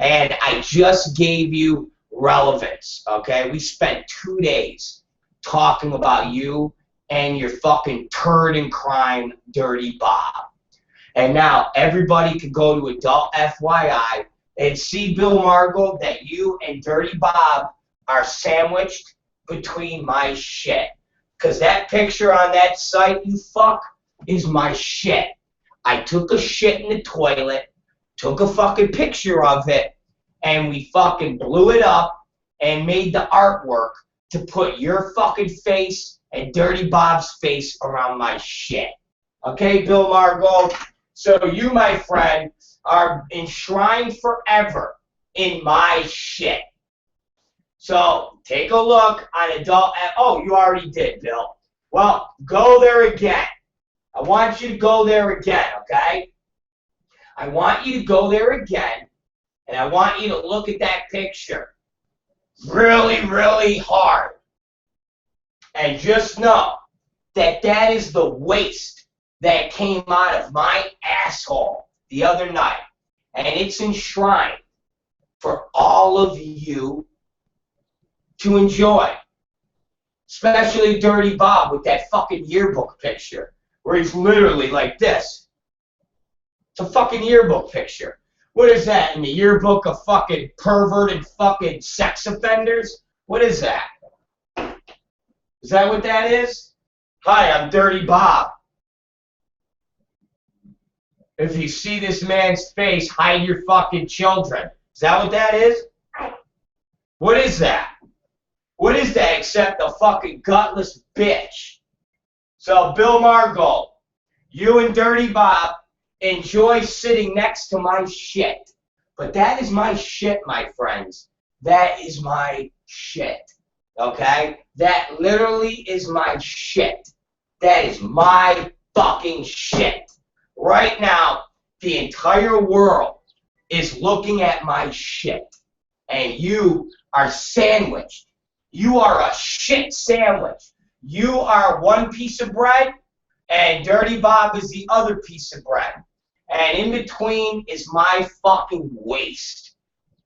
And I just gave you relevance, okay? We spent 2 days talking about you and your fucking turd and crime Dirty Bob. And now everybody can go to Adult FYI and see, Bill Margold, that you and Dirty Bob are sandwiched between my shit. Because that picture on that site, you fuck, is my shit. I took a shit in the toilet, took a fucking picture of it, and we fucking blew it up and made the artwork to put your fucking face and Dirty Bob's face around my shit. Okay, Bill Margold? So you, my friend, are enshrined forever in my shit. So take a look on Adult. Oh, you already did, Bill. Well, go there again. I want you to go there again, okay? I want you to go there again, and I want you to look at that picture really, really hard. And just know that that is the waste that came out of my asshole the other night. And it's enshrined for all of you to enjoy. Especially Dirty Bob with that fucking yearbook picture where he's literally like this. It's a fucking yearbook picture. What is that, in the yearbook of fucking perverted fucking sex offenders? What is that? Is that what that is? Hi, I'm Dirty Bob. If you see this man's face, hide your fucking children. Is that what that is? What is that? What is that except a fucking gutless bitch? So, Bill Margold, you and Dirty Bob enjoy sitting next to my shit. But that is my shit, my friends. That is my shit. Okay? That literally is my shit. That is my fucking shit. Right now, the entire world is looking at my shit. And you are sandwiched. You are a shit sandwich. You are one piece of bread, and Dirty Bob is the other piece of bread. And in between is my fucking waste.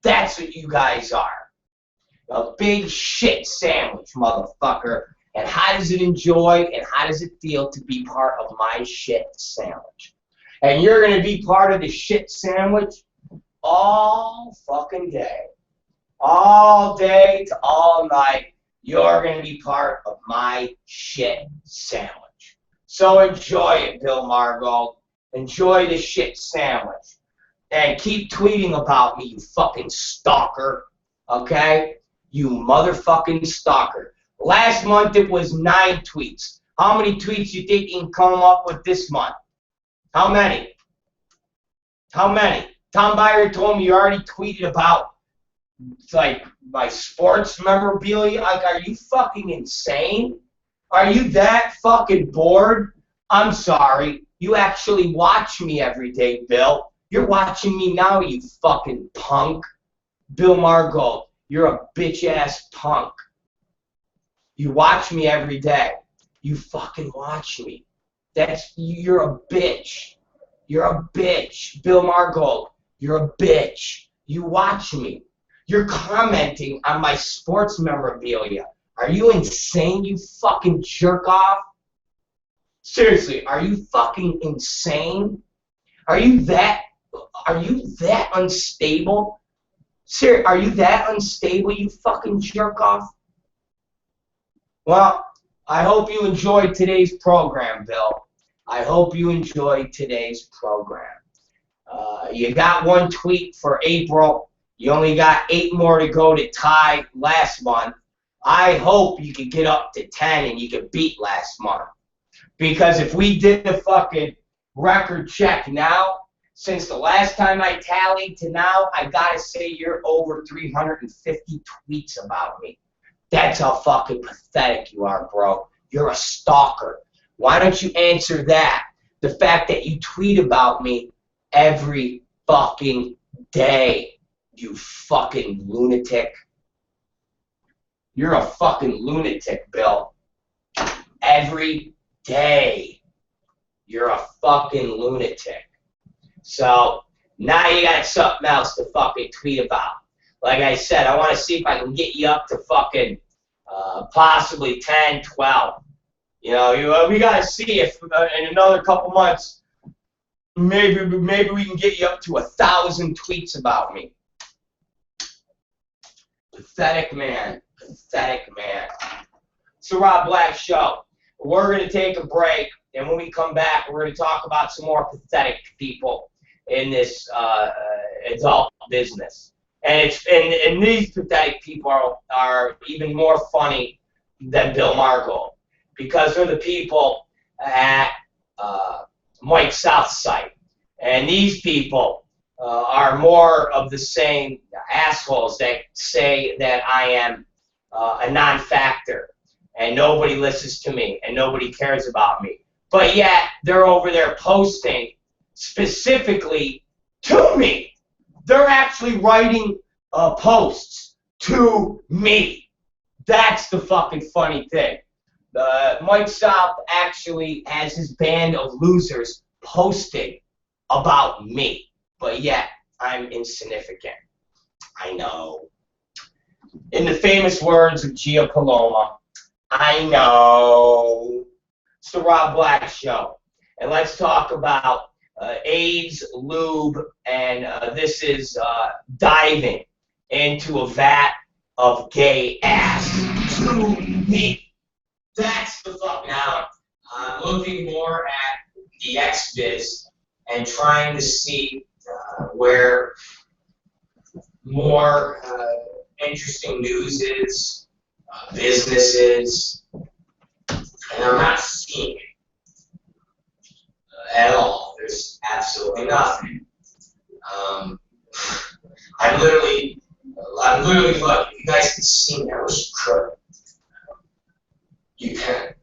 That's what you guys are. A big shit sandwich, motherfucker. And how does it enjoy and how does it feel to be part of my shit sandwich? And you're going to be part of the shit sandwich all fucking day. All day to all night, you're going to be part of my shit sandwich. So enjoy it, Bill Margold. Enjoy the shit sandwich. And keep tweeting about me, you fucking stalker. Okay? You motherfucking stalker. Last month it was 9 tweets. How many tweets you think you can come up with this month? How many? How many? Tom Byer told me you already tweeted about, like, my sports memorabilia. Like, are you fucking insane? Are you that fucking bored? I'm sorry. You actually watch me every day, Bill. You're watching me now, you fucking punk. Bill Margold, you're a bitch-ass punk. You watch me every day. You fucking watch me. You're a bitch. You're a bitch. Bill Margold, you're a bitch. You watch me. You're commenting on my sports memorabilia. Are you insane, you fucking jerk off? Seriously, are you fucking insane? Are you that unstable? Seriously, are you that unstable, you fucking jerk off? Well, I hope you enjoyed today's program, Bill. I hope you enjoyed today's program. You got 1 tweet for April. You only got 8 more to go to tie last month. I hope you can get up to 10 and you can beat last month. Because if we did the fucking record check now, since the last time I tallied to now, I gotta say you're over 350 tweets about me. That's how fucking pathetic you are, bro. You're a stalker. Why don't you answer that? The fact that you tweet about me every fucking day, you fucking lunatic. You're a fucking lunatic, Bill. Every day. You're a fucking lunatic. So, now you got something else to fucking tweet about. Like I said, I want to see if I can get you up to fucking possibly 10, 12. You know, we gotta see if in another couple months, maybe we can get you up to 1,000 tweets about me. Pathetic man. Pathetic man. It's the Rob Black Show. We're going to take a break, and when we come back, we're going to talk about some more pathetic people in this adult business. And these pathetic people are even more funny than Bill Margold, because they're the people at Mike South's site. And these people are more of the same assholes that say that I am a non-factor and nobody listens to me and nobody cares about me. But yet they're over there posting specifically to me. They're actually writing posts to me. That's the fucking funny thing. Mike South actually has his band of losers posting about me, but yet I'm insignificant. I know. In the famous words of Gia Paloma, I know. It's the Rob Black Show. And let's talk about AIDS, lube, and this is diving into a vat of gay ass to me. That's the fuck. Now, I'm looking more at the X-Biz and trying to see where more interesting news is, businesses, and I'm not seeing it at all. There's absolutely nothing. I'm literally looking. You guys can see me. I wish you could. You can.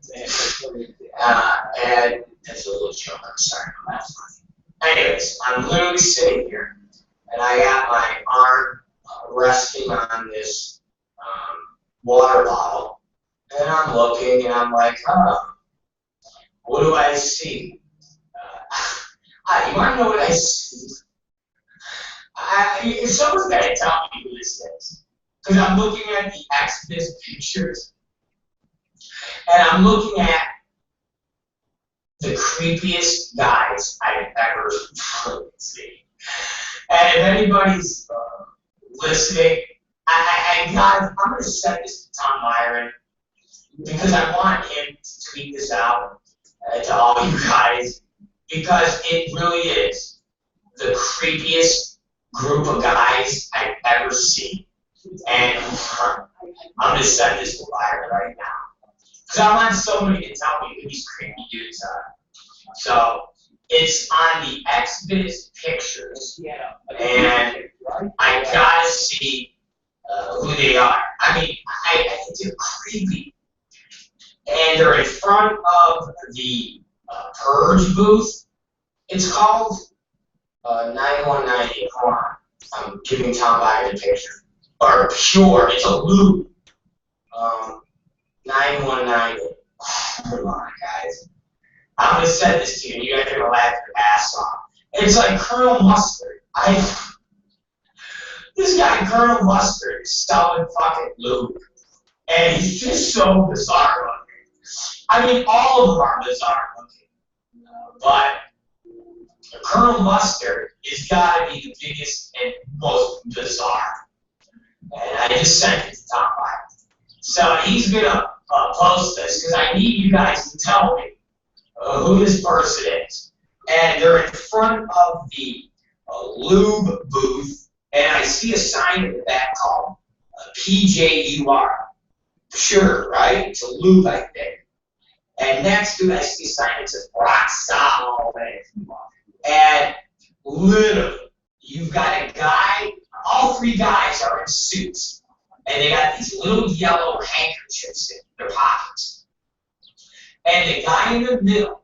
And that's a little joke. I'm sorry. I'm not funny. Anyways, I'm literally sitting here, and I got my arm resting on this water bottle, and I'm looking, and I'm like, what do I see? You want to know what I see? If someone's got to tell me who this is, because I'm looking at the X-Biz pictures, and I'm looking at the creepiest guys I've ever seen. And if anybody's listening, I'm going to send this to Tom Myron, because I want him to tweet this out to all you guys, because it really is the creepiest group of guys I've ever seen. And I'm going to send this to Myron right now, because I want somebody to tell me who these creepy dudes are. So it's on the X-Biz pictures, and I gotta see who they are. I mean, I think they're creepy. And they're in front of the Purge booth. It's called 9190. Hold on. I'm giving Tom Byron a picture. Or Pure. It's a lube. 9190. Come on, guys. I'm going to send this to you, and you guys are going to laugh your ass off. It's like Colonel Mustard. This guy, Colonel Mustard, is selling fucking lube. And he's just so bizarre looking. I mean, all of them are bizarre looking. But Colonel Mustard has got to be the biggest and most bizarre. And I just sent it to Tom Byron. So he's going to post this, because I need you guys to tell me who this person is. And they're in front of the lube booth, and I see a sign in the back called PJUR. Sure, right? It's a lube, I think. And next to it, I see a sign that says rock solid. And literally, you've got a guy, all three guys are in suits, and they got these little yellow handkerchiefs in their pockets. And the guy in the middle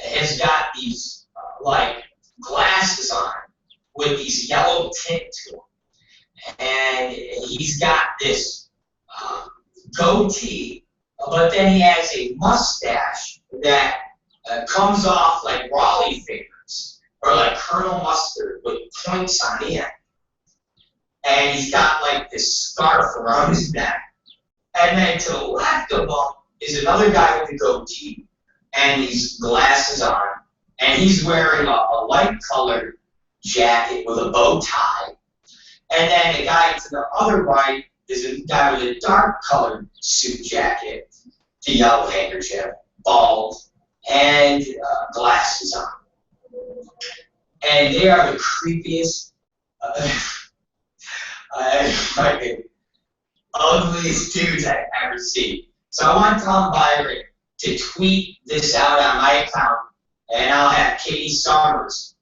has got these, like, glasses on with these yellow tint to them. And he's got this goatee, but then he has a mustache that comes off like Raleigh fingers, or like Colonel Mustard with points on the end. And he's got, like, this scarf around his neck. And then to the left of him is another guy with a goatee and these glasses on, and he's wearing a light-colored jacket with a bow tie. And then the guy to the other right is a guy with a dark-colored suit jacket, the yellow handkerchief, bald, and glasses on. And they are the creepiest, fucking ugliest dudes I've ever seen. So I want Tom Byron to tweet this out on my account, and I'll have Katie Summers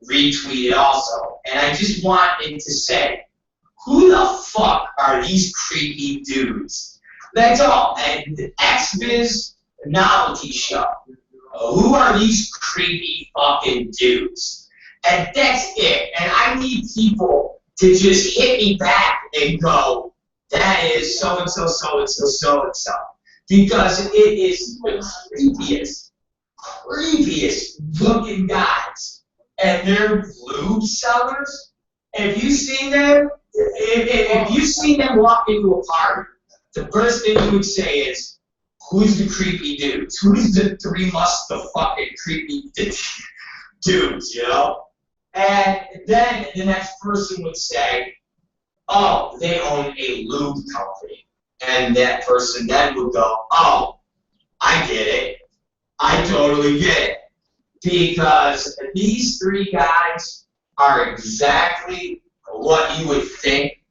retweet it also. And I just wanted to say, who the fuck are these creepy dudes? That's all. And the X-Biz novelty show. Who are these creepy fucking dudes? And that's it. And I need people to just hit me back and go, that is so-and-so, so-and-so, so-and-so. Because it is the creepiest looking guys. And they're lube sellers. If you've seen them, if you've seen them walk into a party, the first thing you would say is, who's the creepy dudes? Who's the the fucking creepy dudes, you know? And then the next person would say, oh, they own a lube company. And that person then would go, oh, I get it. I totally get it. Because these three guys are exactly what you would think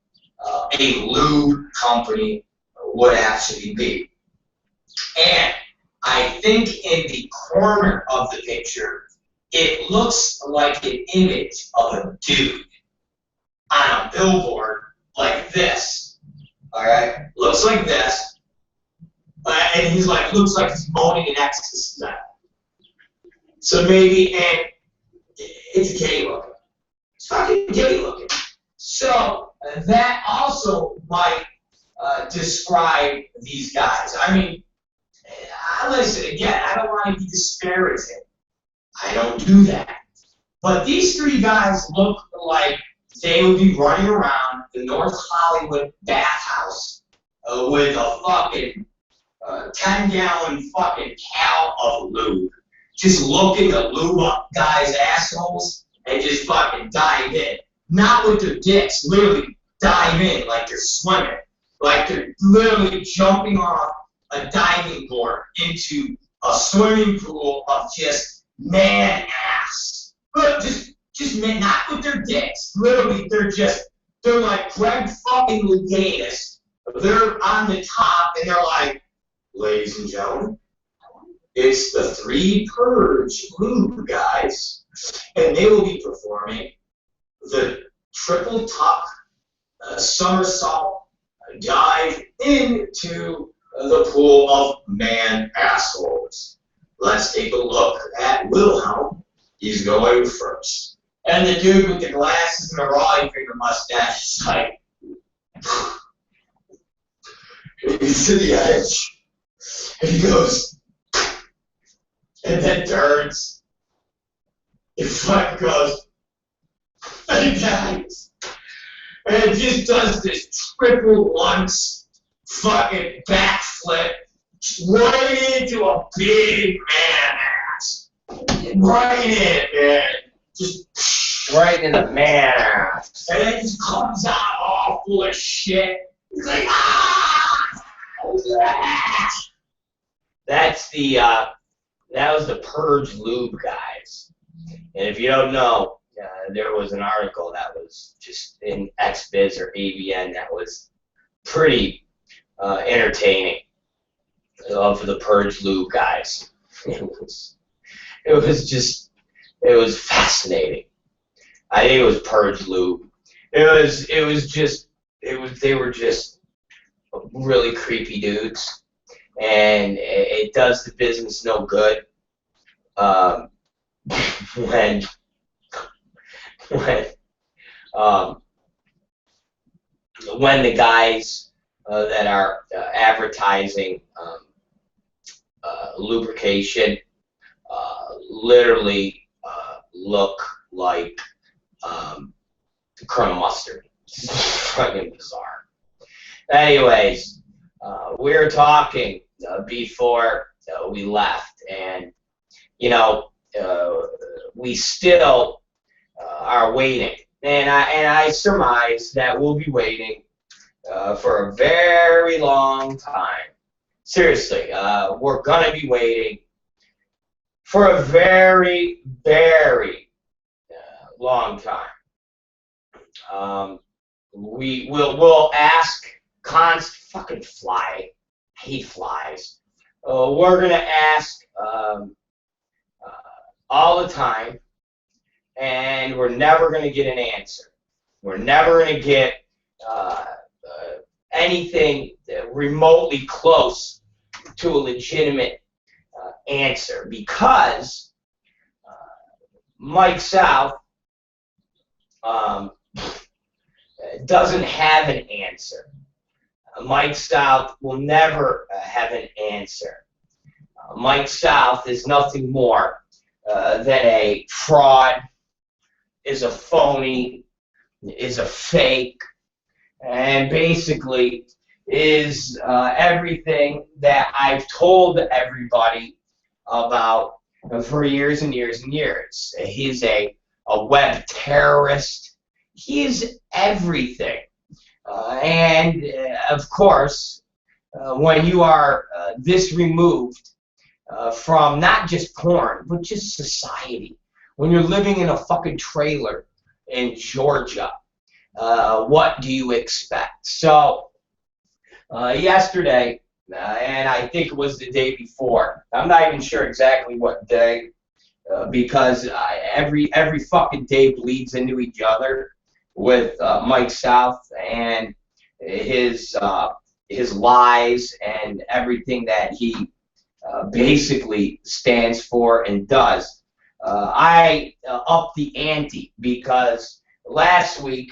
a lube company would actually be. And I think in the corner of the picture, it looks like an image of a dude on a billboard like this. All right? Looks like this. And he's like, looks like he's moaning in ecstasy. So maybe, and it's gay looking. It's fucking gay looking. So that also might describe these guys. I mean, listen, again, I don't want to be disparaging. I don't do that. But these three guys look like they would be running around the North Hollywood bathhouse with a fucking 10-gallon fucking cow of lube. Just looking to lube up guys' assholes and just fucking dive in. Not with their dicks, literally dive in like they're swimming. Like they're literally jumping off a diving board into a swimming pool of just man ass. But just men, not with their dicks. Literally, they're like Greg fucking Louganis. They're on the top and they're like, ladies and gentlemen, it's the 3 Purge lube guys, and they will be performing the triple tuck somersault dive into the pool of man assholes. Let's take a look at Wilhelm. He's going first. And the dude with the glasses and the Raleigh finger mustache is like, he's to the edge. And he goes, and then turns. It fucking goes, and he dies. And it just does this triple lunge fucking backflip right into a big man ass. Right in, man. Just right in the man ass. And then it just comes out all full of shit. He's like, ah! That's the that was the Purge lube guys. And if you don't know, there was an article that was just in XBiz or AVN that was pretty entertaining of the Purge lube guys. It was fascinating. I think it was Purge lube. They were just really creepy dudes, and it does the business no good when the guys that are advertising lubrication literally look like Colonel Mustard. It's fucking bizarre. Anyways, we're talking before we left, and you know, we still are waiting, and I surmise that we'll be waiting for a very long time. Seriously, we're gonna be waiting for a very, very long time. We'll ask fucking fly. I hate flies. We're gonna ask all the time, and we're never gonna get an answer. We're never gonna get anything remotely close to a legitimate answer, because Mike South doesn't have an answer. Mike South will never have an answer. Mike South is nothing more than a fraud, is a phony, is a fake, and basically is everything that I've told everybody about for years and years and years. He's a web terrorist. He is everything. And of course, when you are this removed from not just porn, but just society, when you're living in a fucking trailer in Georgia, what do you expect? So, yesterday, and I think it was the day before, I'm not even sure exactly what day, because every fucking day bleeds into each other with Mike South and his lies and everything that he basically stands for and does. I upped the ante because last week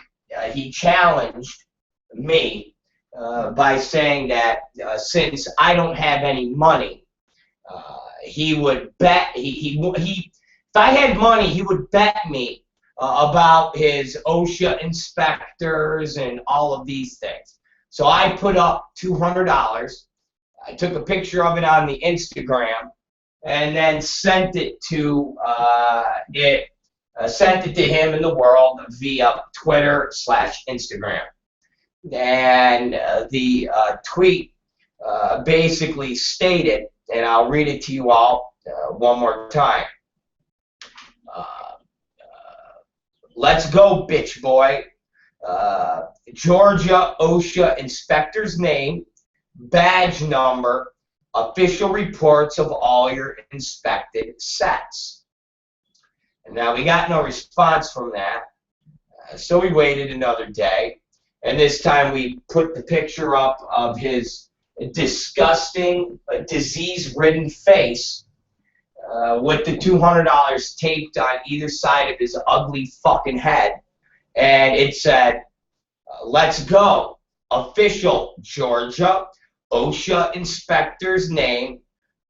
he challenged me by saying that since I don't have any money, he would bet if I had money, he would bet me about his OSHA inspectors and all of these things. So I put up $200. I took a picture of it on the Instagram and then sent it to him in the world via Twitter/Instagram. And the tweet basically stated, and I'll read it to you all one more time. Let's go, bitch boy. Georgia OSHA inspector's name, badge number, official reports of all your inspected sets. And now we got no response from that, so we waited another day, and this time we put the picture up of his disgusting, disease-ridden face with the $200 taped on either side of his ugly fucking head, and it said, let's go, official Georgia OSHA inspector's name,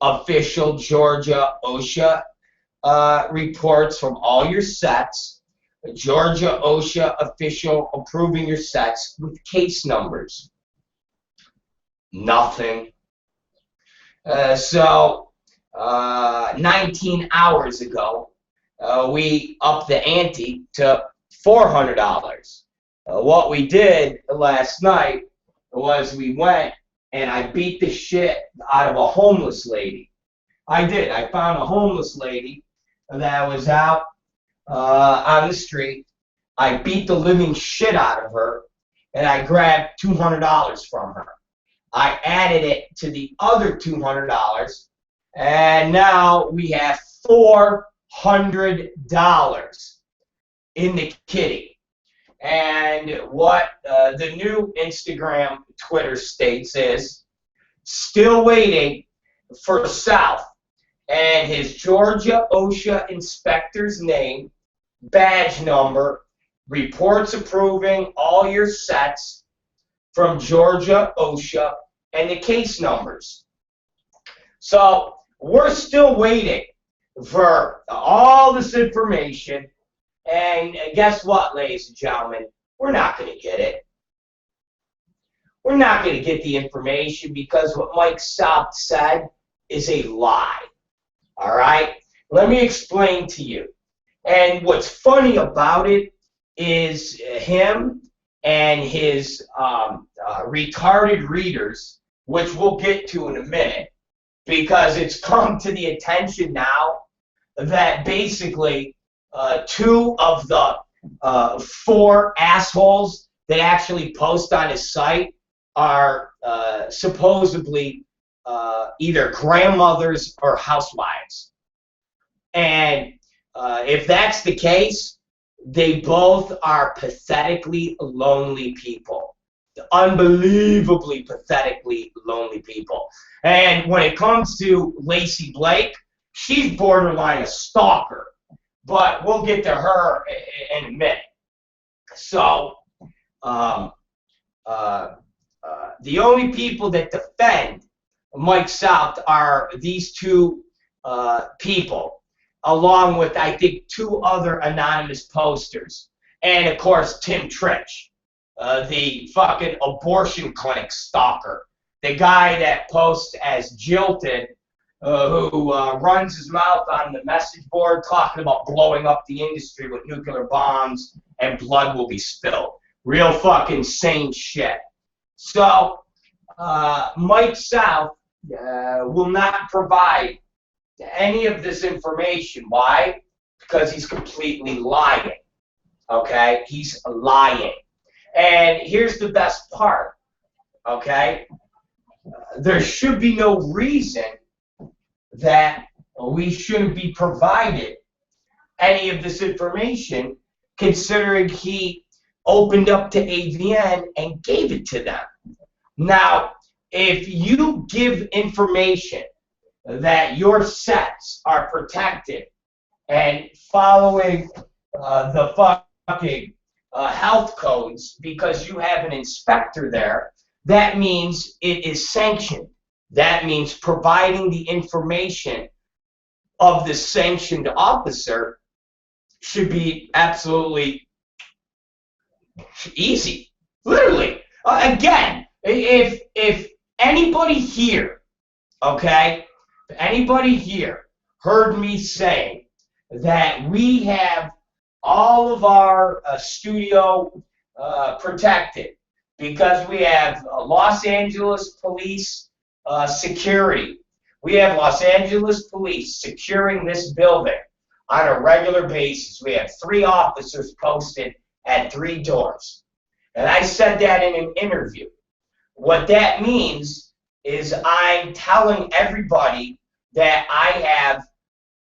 official Georgia OSHA reports from all your sets, Georgia OSHA official approving your sets with case numbers. Nothing. So 19 hours ago, we upped the ante to $400. What we did last night was we went and I beat the shit out of a homeless lady. I did. I found a homeless lady that was out on the street. I beat the living shit out of her, and I grabbed $200 from her. I added it to the other $200, and now we have $400 in the kitty. And what the new Instagram Twitter states is, still waiting for South and his Georgia OSHA inspector's name, badge number, reports approving all your sets from Georgia OSHA, and the case numbers. So we're still waiting for all this information, and guess what, ladies and gentlemen? We're not going to get it. we're not going to get the information because what Mike South said is a lie. All right? Let me explain to you. And what's funny about it is him and his retarded readers, which we'll get to in a minute, because it's come to the attention now that basically two of the four assholes that actually post on his site are supposedly either grandmothers or housewives. And if that's the case, they both are pathetically lonely people. Unbelievably pathetically lonely people. And when it comes to Lacey Blake, she's borderline a stalker. But we'll get to her in a minute. So, the only people that defend Mike South are these two people, along with, I think, two other anonymous posters. And, of course, Tim Tritch, the fucking abortion clinic stalker. The guy that posts as Jilted, who runs his mouth on the message board talking about blowing up the industry with nuclear bombs and blood will be spilled. Real fucking sane shit. So, Mike South will not provide any of this information. Why? Because he's completely lying. Okay? He's lying. And here's the best part. Okay? There should be no reason that we shouldn't be provided any of this information, considering he opened up to AVN and gave it to them. Now, if you give information that your sets are protected and following the fucking health codes because you have an inspector there, that means it is sanctioned. That means providing the information of the sanctioned officer should be absolutely easy. Literally. Again, if anybody here, okay, if anybody here heard me say that we have all of our studio protected because we have Los Angeles police security. We have Los Angeles police securing this building on a regular basis. We have 3 officers posted at 3 doors. And I said that in an interview. What that means is I'm telling everybody that I have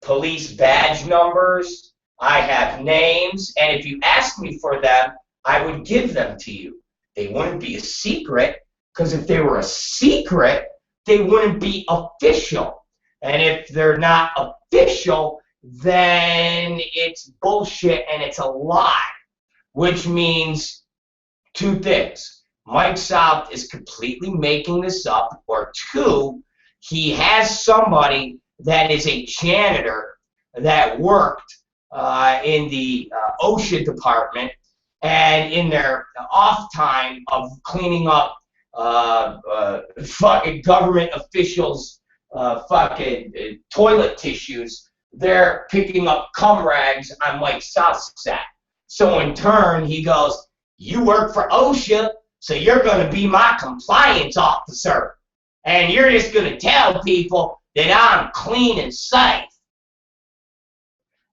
police badge numbers, I have names, and if you ask me for them, I would give them to you. They wouldn't be a secret, because if they were a secret, they wouldn't be official. And if they're not official, then it's bullshit and it's a lie, which means 2 things. Mike South is completely making this up, or 2, he has somebody that is a janitor that worked in the OSHA department, and in their off time of cleaning up fucking government officials' fucking toilet tissues, they're picking up cum rags on Mike South's set. So in turn, he goes, "You work for OSHA, so you're going to be my compliance officer. And you're just going to tell people that I'm clean and safe."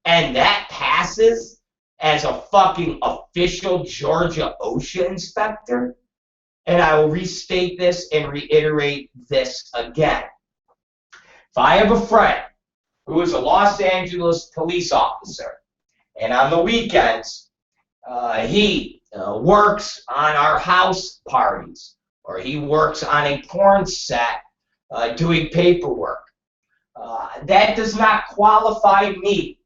And that passes as a fucking official Georgia OSHA inspector. And I will restate this and reiterate this again. If I have a friend who is a Los Angeles police officer, and on the weekends he works on our house parties, or he works on a porn set doing paperwork, that does not qualify me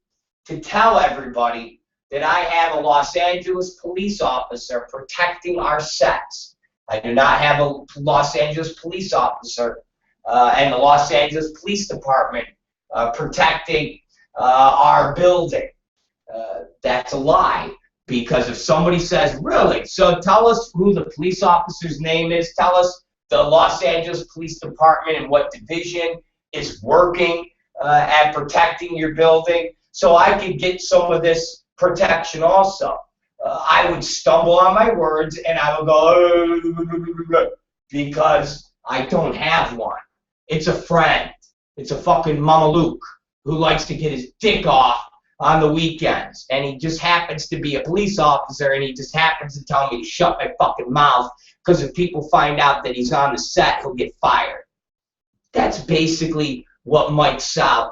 to tell everybody that I have a Los Angeles police officer protecting our sets. I do not have a Los Angeles police officer and the Los Angeles Police Department protecting our building. That's a lie. Because if somebody says, really, so tell us who the police officer's name is, tell us the Los Angeles Police Department and what division is working at protecting your building, so I could get some of this protection also. I would stumble on my words and I would go, because I don't have one. It's a friend. It's a fucking Mama Luke who likes to get his dick off on the weekends, and he just happens to be a police officer, and he just happens to tell me to shut my fucking mouth, because if people find out that he's on the set, he'll get fired. That's basically what Mike South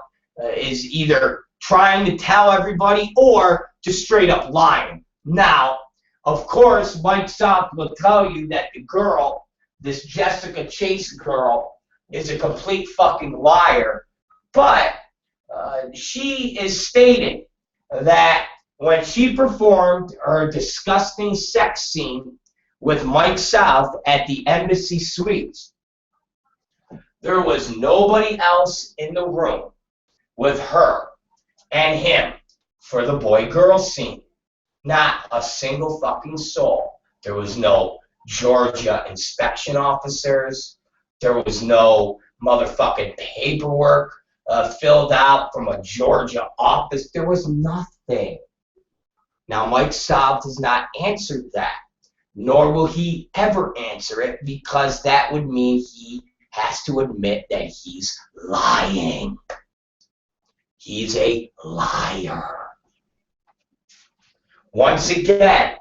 is either trying to tell everybody or just straight up lying. Now, of course, Mike South will tell you that the girl, this Jessica Chase girl, is a complete fucking liar, but she is stating that when she performed her disgusting sex scene with Mike South at the Embassy Suites, there was nobody else in the room with her and him for the boy-girl scene. Not a single fucking soul. There was no Georgia inspection officers. There was no motherfucking paperwork filled out from a Georgia office. There was nothing. Now, Mike South has not answered that, nor will he ever answer it, because that would mean he has to admit that he's lying. He's a liar. Once again,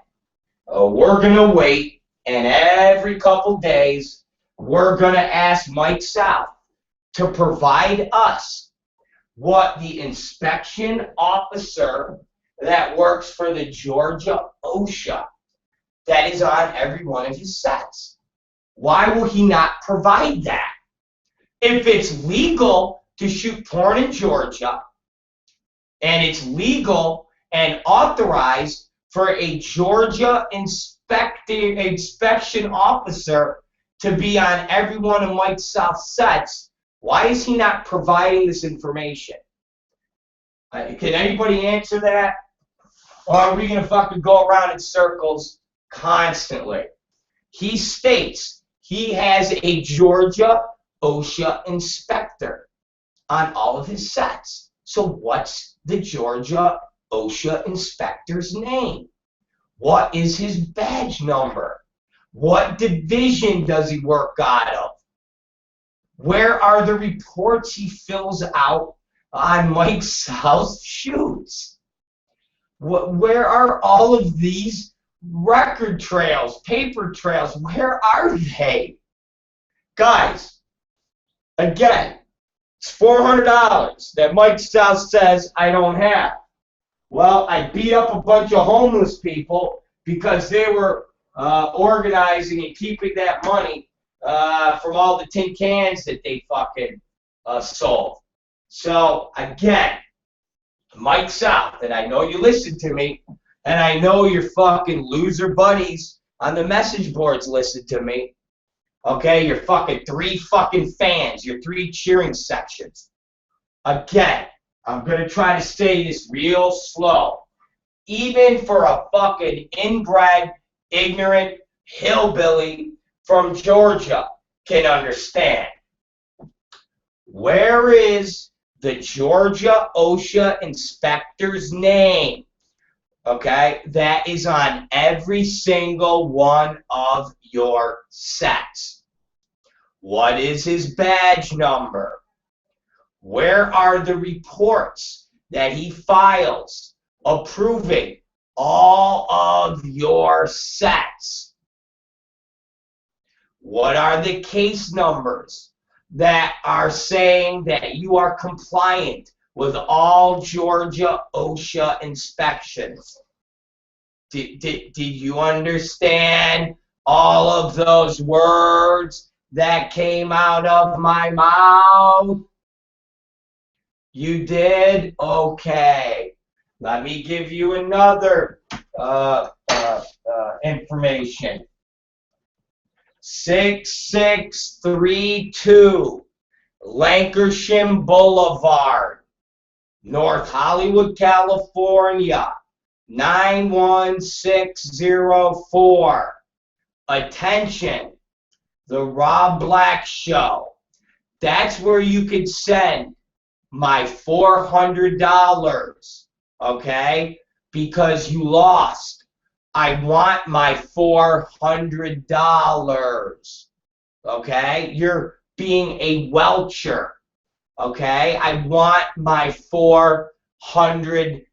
we're going to wait, and every couple days, we're going to ask Mike South to provide us what the inspection officer that works for the Georgia OSHA that is on every one of his sets. Why will he not provide that? If it's legal to shoot porn in Georgia, and it's legal and authorized for a Georgia inspection officer to be on every one of Mike South's sets, why is he not providing this information? Can anybody answer that? Or are we going to fucking go around in circles constantly? He states he has a Georgia OSHA inspector on all of his sets. So what's the Georgia OSHA inspector's name? What is his badge number? What division does he work out of? Where are the reports he fills out on Mike South's shoots? Where are all of these record trails, paper trails? Where are they? Guys, again, it's $400 that Mike South says I don't have. Well, I beat up a bunch of homeless people because they were organizing and keeping that money from all the tin cans that they fucking sold. So, again, Mike South, and I know you listen to me, and I know your fucking loser buddies on the message boards listen to me. Okay, your fucking 3 fucking fans, your 3 cheering sections. Again, I'm going to try to say this real slow. Even for a fucking inbred, ignorant hillbilly from Georgia can understand. Where is the Georgia OSHA inspector's name? Okay, that is on every single one of your sets. What is his badge number? Where are the reports that he files approving all of your sets? What are the case numbers that are saying that you are compliant with all Georgia OSHA inspections? Did you understand all of those words that came out of my mouth? You did? Okay. Let me give you another information. 6632 Lancashire Boulevard, North Hollywood, California, 91604. Attention, the Rob Black Show. That's where you could send my $400, okay? Because you lost. I want my $400, okay? You're being a welcher, okay? I want my $400.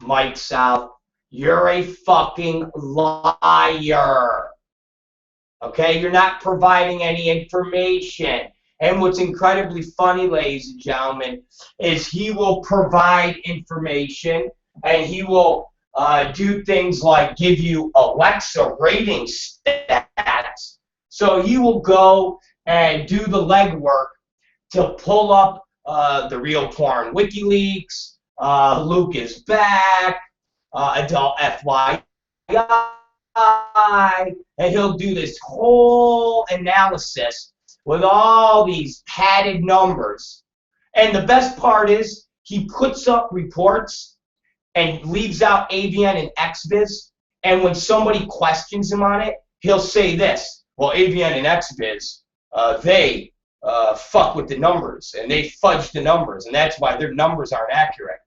Mike South, you're a fucking liar. Okay, you're not providing any information. And what's incredibly funny, ladies and gentlemen, is he will provide information and he will do things like give you Alexa rating stats. So he will go and do the legwork to pull up the real porn WikiLeaks, Luke is back, adult FYI, and he'll do this whole analysis with all these padded numbers. And the best part is he puts up reports and leaves out AVN and XBiz, and when somebody questions him on it, he'll say this: well, AVN and XBiz, they fuck with the numbers, and they fudge the numbers, and that's why their numbers aren't accurate.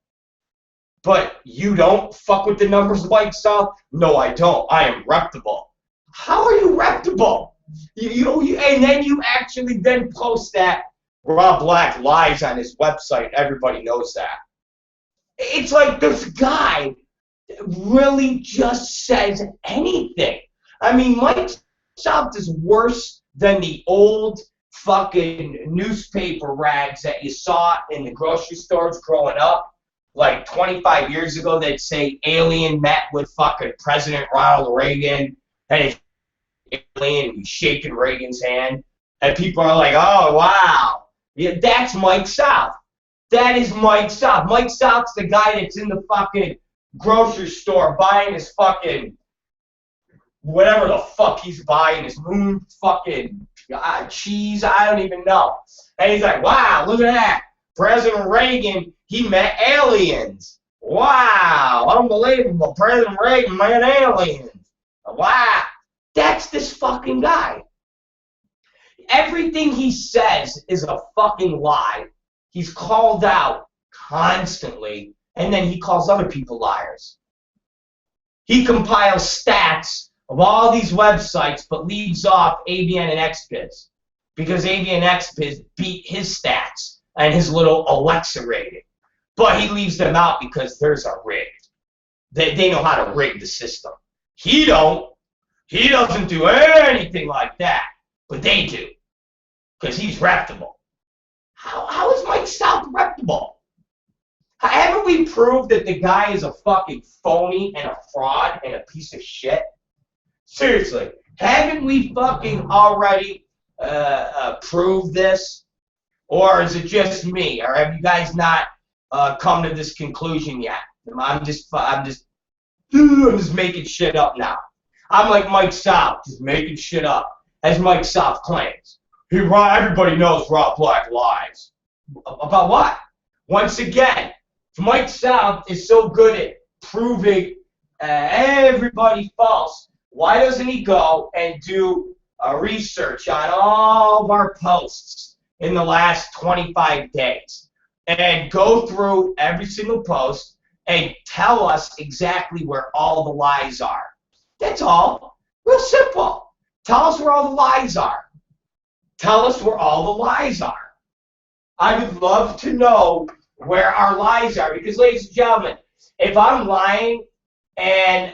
But you don't fuck with the numbers, Mike South? No, I don't. I am reputable. How are you reputable? And then you actually then post that Rob Black lies on his website. Everybody knows that. It's like this guy really just says anything. I mean, Mike South is worse than the old fucking newspaper rags that you saw in the grocery stores growing up. Like 25 years ago, they'd say alien met with fucking President Ronald Reagan, and alien, he's shaking Reagan's hand, and people are like, oh, wow. Yeah, that's Mike South. That is Mike South. Mike South's the guy that's in the fucking grocery store buying his fucking whatever the fuck he's buying, his moon fucking cheese, I don't even know. And he's like, wow, look at that. President Reagan, he met aliens. Wow, unbelievable. President Reagan met aliens. Wow. That's this fucking guy. Everything he says is a fucking lie. He's called out constantly, and then he calls other people liars. He compiles stats of all these websites, but leaves off AVN and XBiz, because AVN and XBiz beat his stats and his little Alexa rating. But he leaves them out because theirs are rigged. They know how to rig the system. He don't. He doesn't do anything like that, but they do, because he's reputable. How is Mike South reputable? Haven't we proved that the guy is a fucking phony and a fraud and a piece of shit? Seriously, haven't we fucking already proved this? Or is it just me? Or have you guys not come to this conclusion yet? I'm just making shit up now. I'm like Mike South, just making shit up, as Mike South claims. Everybody knows Rob Black lies. About what? Once again, Mike South is so good at proving everybody false. Why doesn't he go and do research on all of our posts in the last 25 days and go through every single post and tell us exactly where all the lies are? That's all. Real simple. Tell us where all the lies are. Tell us where all the lies are. I would love to know where our lies are, because, ladies and gentlemen, if I'm lying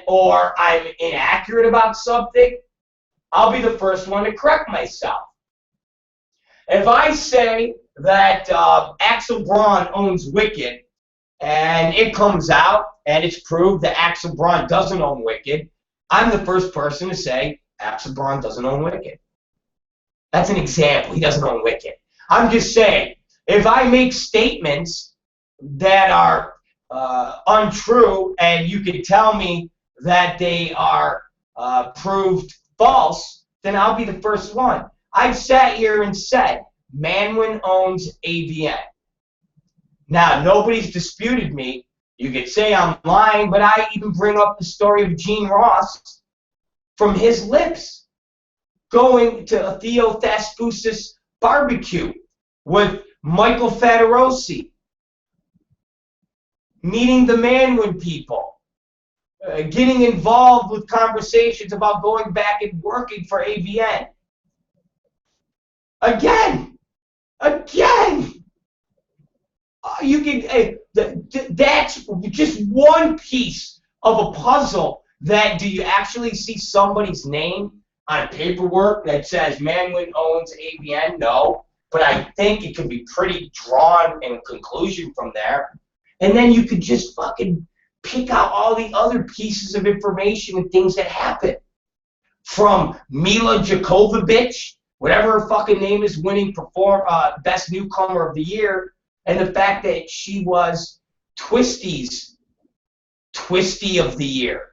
or I'm inaccurate about something, I'll be the first one to correct myself. If I say that Axel Braun owns Wicked, and it comes out and it's proved that Axel Braun doesn't own Wicked, I'm the first person to say Axel Braun doesn't own Wicked. That's an example. He doesn't own Wicked. I'm just saying, if I make statements that are untrue and you can tell me that they are proved false, then I'll be the first one. I've sat here and said Manwin owns AVN. Now, nobody's disputed me. You could say I'm lying, but I even bring up the story of Gene Ross from his lips going to a Theo Thaspoussis barbecue with Michael Federosi, meeting the Manwin people, getting involved with conversations about going back and working for AVN. Again. You can. That's just one piece of a puzzle. That do you actually see somebody's name on paperwork that says Manwin owns AVN? No, but I think it could be pretty drawn in conclusion from there. And then you could just fucking pick out all the other pieces of information and things that happen. From Mila Jovovich, whatever her fucking name is, winning Best Newcomer of the Year, and the fact that she was Twisty's Twisty of the Year.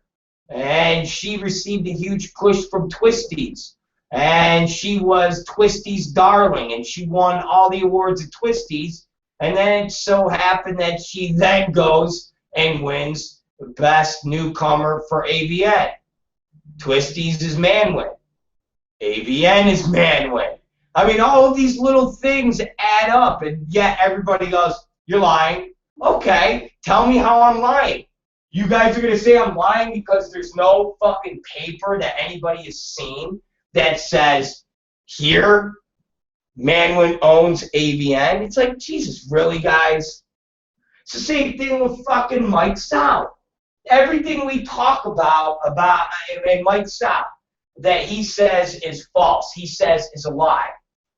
And she received a huge push from Twisties. And she was Twisty's darling, and she won all the awards at Twisties. And then it so happened that she then goes and wins Best Newcomer for AVN. Twisties is Manwin. AVN is Manwin. I mean, all of these little things add up, and yet everybody goes, you're lying. Okay, tell me how I'm lying. You guys are going to say I'm lying because there's no fucking paper that anybody has seen that says, here, Manwin owns AVN. It's like, Jesus, really, guys? It's the same thing with fucking Mike South. Everything we talk about and Mike South that he says is false, he says is a lie.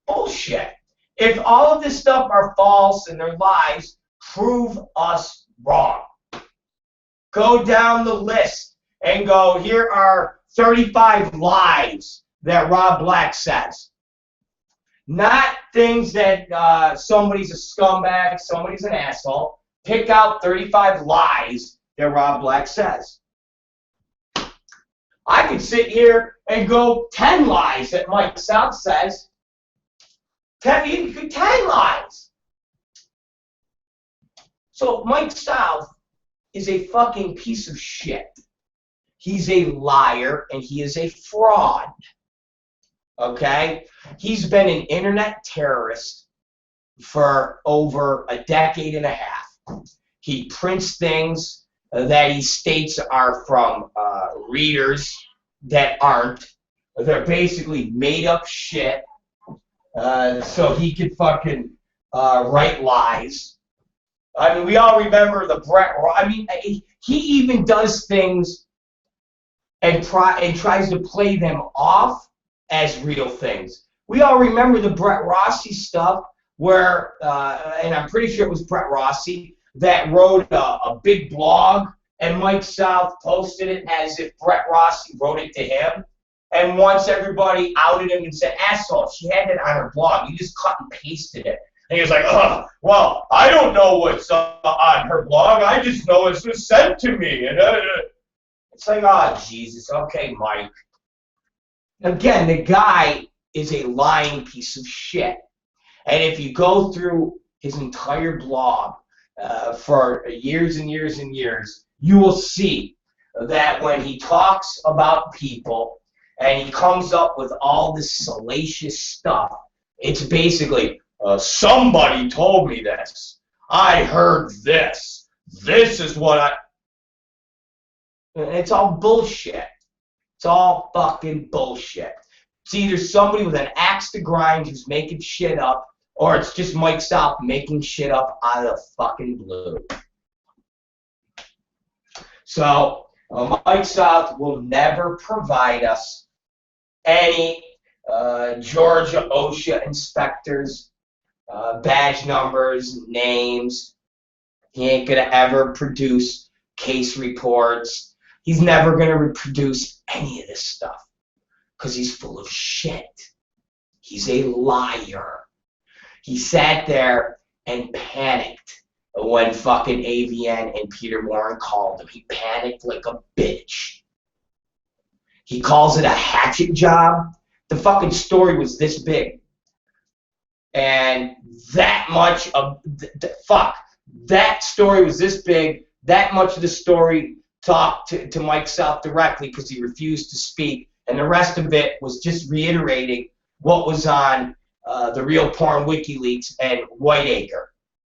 Bullshit. If all of this stuff are false and they're lies, prove us wrong. Go down the list and go, here are 35 lies that Rob Black says. Not things that somebody's a scumbag, somebody's an asshole. Pick out 35 lies that Rob Black says. I could sit here and go 10 lies that Mike South says. 10 lies. So Mike South is a fucking piece of shit. He's a liar and he is a fraud. Okay? He's been an internet terrorist for over a decade and a half. He prints things that he states are from readers that aren't. They're basically made up shit so he could fucking write lies. I mean, we all remember the Brett. I mean, he even does things and tries to play them off as real things. We all remember the Brett Rossi stuff where, and I'm pretty sure it was Brett Rossi that wrote a big blog, and Mike South posted it as if Brett Rossi wrote it to him. And once everybody outed him and said, asshole, she had it on her blog. You just cut and pasted it. And he was like, oh, well, I don't know what's on her blog. I just know it was sent to me. And it's like, oh, Jesus. Okay, Mike. Again, the guy is a lying piece of shit. And if you go through his entire blog for years and years and years, you will see that when he talks about people and he comes up with all this salacious stuff, it's basically, somebody told me this. I heard this. This is what I... It's all bullshit. It's all fucking bullshit. It's either somebody with an axe to grind who's making shit up, or it's just Mike South making shit up out of the fucking blue. So, Mike South will never provide us any Georgia OSHA inspectors, badge numbers, names. He ain't going to ever produce case reports. He's never going to reproduce any of this stuff because he's full of shit. He's a liar. He sat there and panicked when fucking AVN and Peter Warren called him. He panicked like a bitch. He calls it a hatchet job. The fucking story was this big. And that much of, fuck, that story was this big that much of the story talked to Mike South directly because he refused to speak, and the rest of it was just reiterating what was on the Real Porn WikiLeaks and Whiteacre.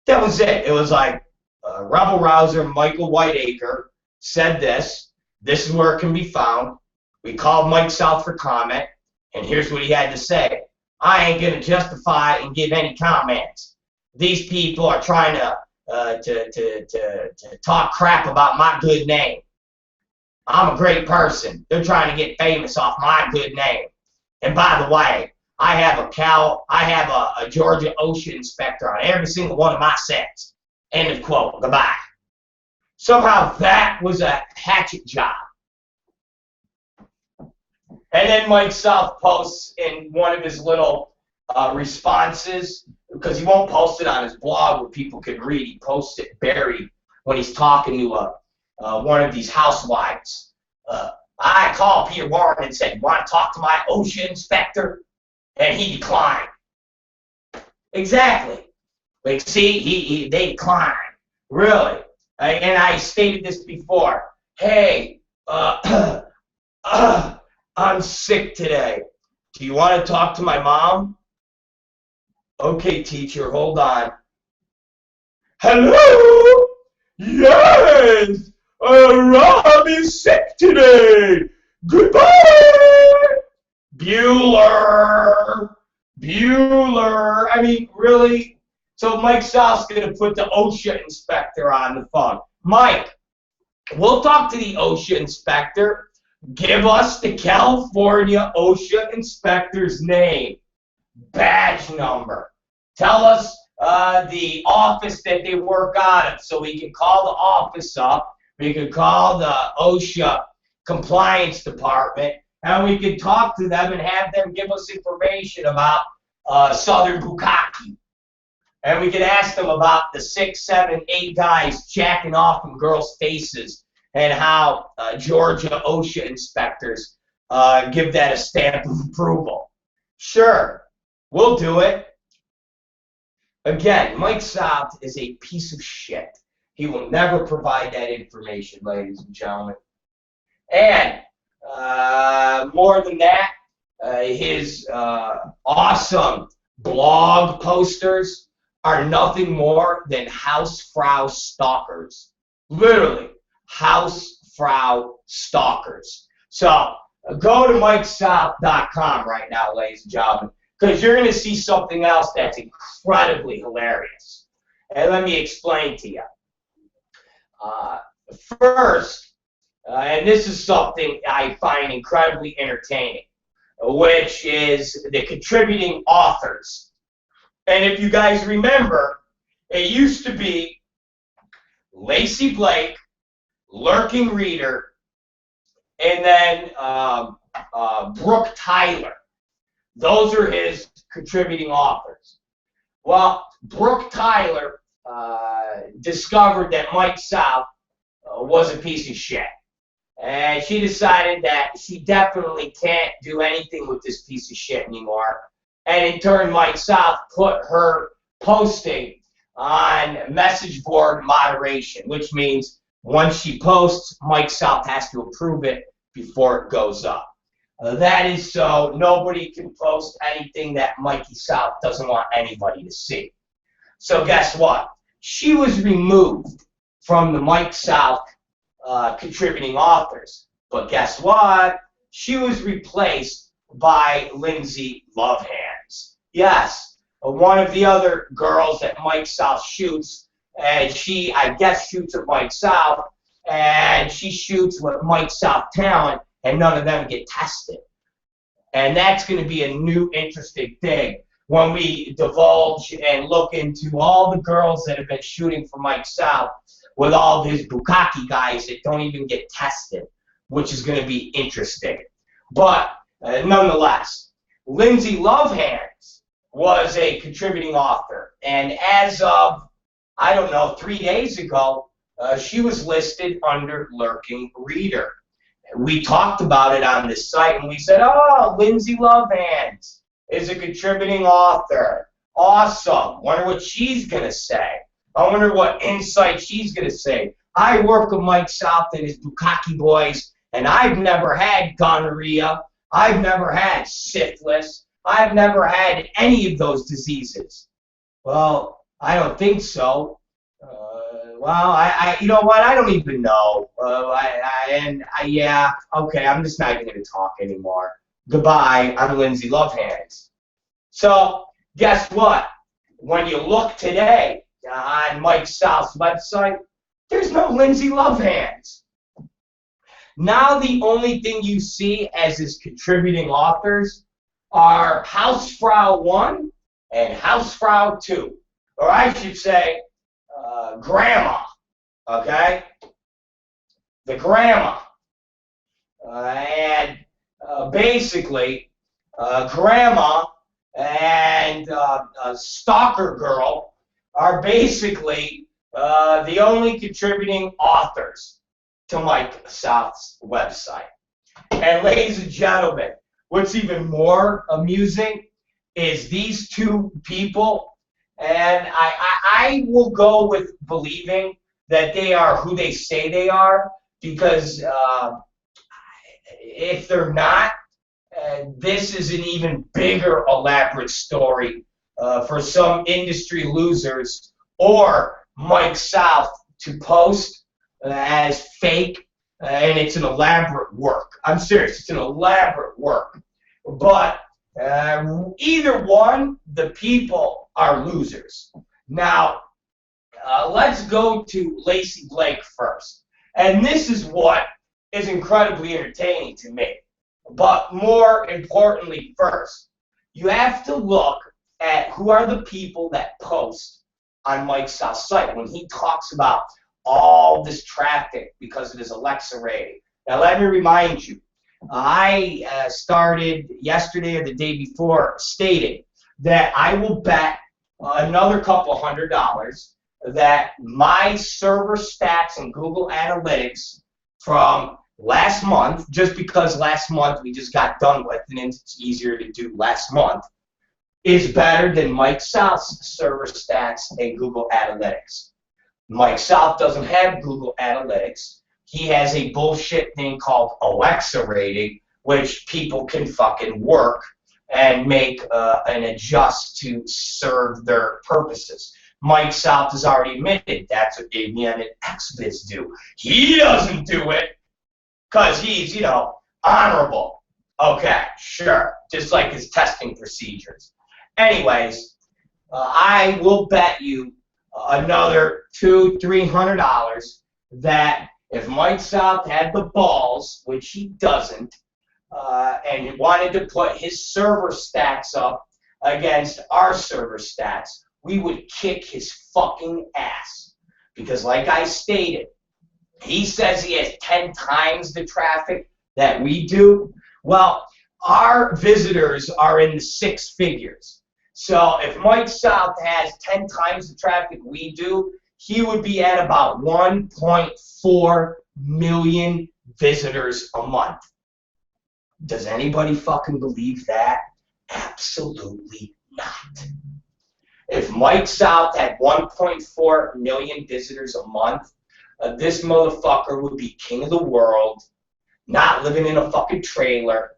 That was it. It was like Rebel Rouser Michael Whiteacre said this. This is where it can be found. We called Mike South for comment, and here's what he had to say. I ain't going to justify and give any comments. These people are trying to talk crap about my good name. I'm a great person. They're trying to get famous off my good name. And by the way, I have a Georgia OSHA inspector on every single one of my sets. End of quote. Goodbye. Somehow that was a hatchet job. And then Mike South posts in one of his little responses, because he won't post it on his blog where people can read. He posts it buried when he's talking to one of these housewives. I called Peter Warren and said, "You want to talk to my OSHA inspector?" And he declined. Exactly. Like, see, they declined. Really. And I stated this before. Hey, I'm sick today. Do you want to talk to my mom? Okay, teacher, hold on. Hello? Yes! Rob is sick today. Goodbye! Bueller. I mean, really? So Mike South's going to put the OSHA inspector on the phone. Mike, we'll talk to the OSHA inspector. Give us the California OSHA inspector's name, badge number. Tell us the office that they work out of, so we can call the office up. We can call the OSHA compliance department, and we can talk to them and have them give us information about Southern Bukkake. And we could ask them about the 6, 7, 8 guys jacking off in girls' faces, and how Georgia OSHA inspectors give that a stamp of approval. Sure, we'll do it. Again, Mike South is a piece of shit. He will never provide that information, ladies and gentlemen. And more than that, his awesome blog posters are nothing more than Hausfrau stalkers. Literally, Hausfrau stalkers. So go to MikeSouth.com right now, ladies and gentlemen, because you're going to see something else that's incredibly hilarious. And let me explain to you. First, and this is something I find incredibly entertaining, which is the contributing authors. And if you guys remember, it used to be Lacey Blake, Lurking Reader, and then Brooke Tyler. Those are his contributing authors. Well, Brooke Tyler discovered that Mike South was a piece of shit. And she decided that she definitely can't do anything with this piece of shit anymore. And in turn, Mike South put her posting on message board moderation, which means once she posts, Mike South has to approve it before it goes up. That is so nobody can post anything that Mikey South doesn't want anybody to see. So guess what? She was removed from the Mike South contributing authors. But guess what? She was replaced by Lindsay Lovehands. Yes, one of the other girls that Mike South shoots, and she, I guess, shoots at Mike South, and she shoots with Mike South talent, and none of them get tested. And that's going to be a new interesting thing when we divulge and look into all the girls that have been shooting for Mike South with all his Bukkake guys that don't even get tested, which is going to be interesting. But nonetheless, Lindsay Lovehands was a contributing author. And as of, I don't know, 3 days ago, she was listed under Lurking Reader. We talked about it on this site, and we said, oh, Lindsay Lovehands is a contributing author. Awesome. Wonder what she's going to say. I wonder what insight she's going to say. I work with Mike South and his Bukkake boys, and I've never had gonorrhea. I've never had syphilis. I've never had any of those diseases. Well, I don't think so. You know what? I don't even know. Yeah, okay, I'm just not even going to talk anymore. Goodbye. I'm Lindsay Lovehands. So, guess what? When you look today on Mike South's website, there's no Lindsay Lovehands. Now the only thing you see as his contributing authors are Hausfrau 1 and Hausfrau 2. Or I should say, Grandma. Okay? The Grandma. Basically, Grandma and Stalker Girl are basically the only contributing authors to Mike South's website. And ladies and gentlemen, what's even more amusing is these two people, and I will go with believing that they are who they say they are, because if they're not, this is an even bigger elaborate story for some industry losers or Mike South to post as fake, and it's an elaborate work. I'm serious, it's an elaborate work. But either one, the people are losers. Now, let's go to Lacey Blake first. And this is what is incredibly entertaining to me. But more importantly first, you have to look at who are the people that post on Mike South's site when he talks about all this traffic because of his Alexa rating. Now let me remind you, I started yesterday or the day before stating that I will bet another couple $100 that my server stats and Google Analytics from last month, just because last month we just got done with and it's easier to do last month, is better than Mike South's server stats and Google Analytics. Mike South doesn't have Google Analytics. He has a bullshit thing called Alexa rating, which people can fucking work and make and adjust to serve their purposes. Mike South has already admitted that's what ABN and XBiz do. He doesn't do it because he's, you know, honorable. Okay, sure, just like his testing procedures. Anyways, I will bet you another $200-300 that if Mike South had the balls, which he doesn't, and he wanted to put his server stats up against our server stats, we would kick his fucking ass. Because like I stated, he says he has 10 times the traffic that we do. Well, our visitors are in the 6 figures. So if Mike South has 10 times the traffic we do, he would be at about 1.4 million visitors a month. Does anybody fucking believe that? Absolutely not. If Mike South had 1.4 million visitors a month, this motherfucker would be king of the world, not living in a fucking trailer,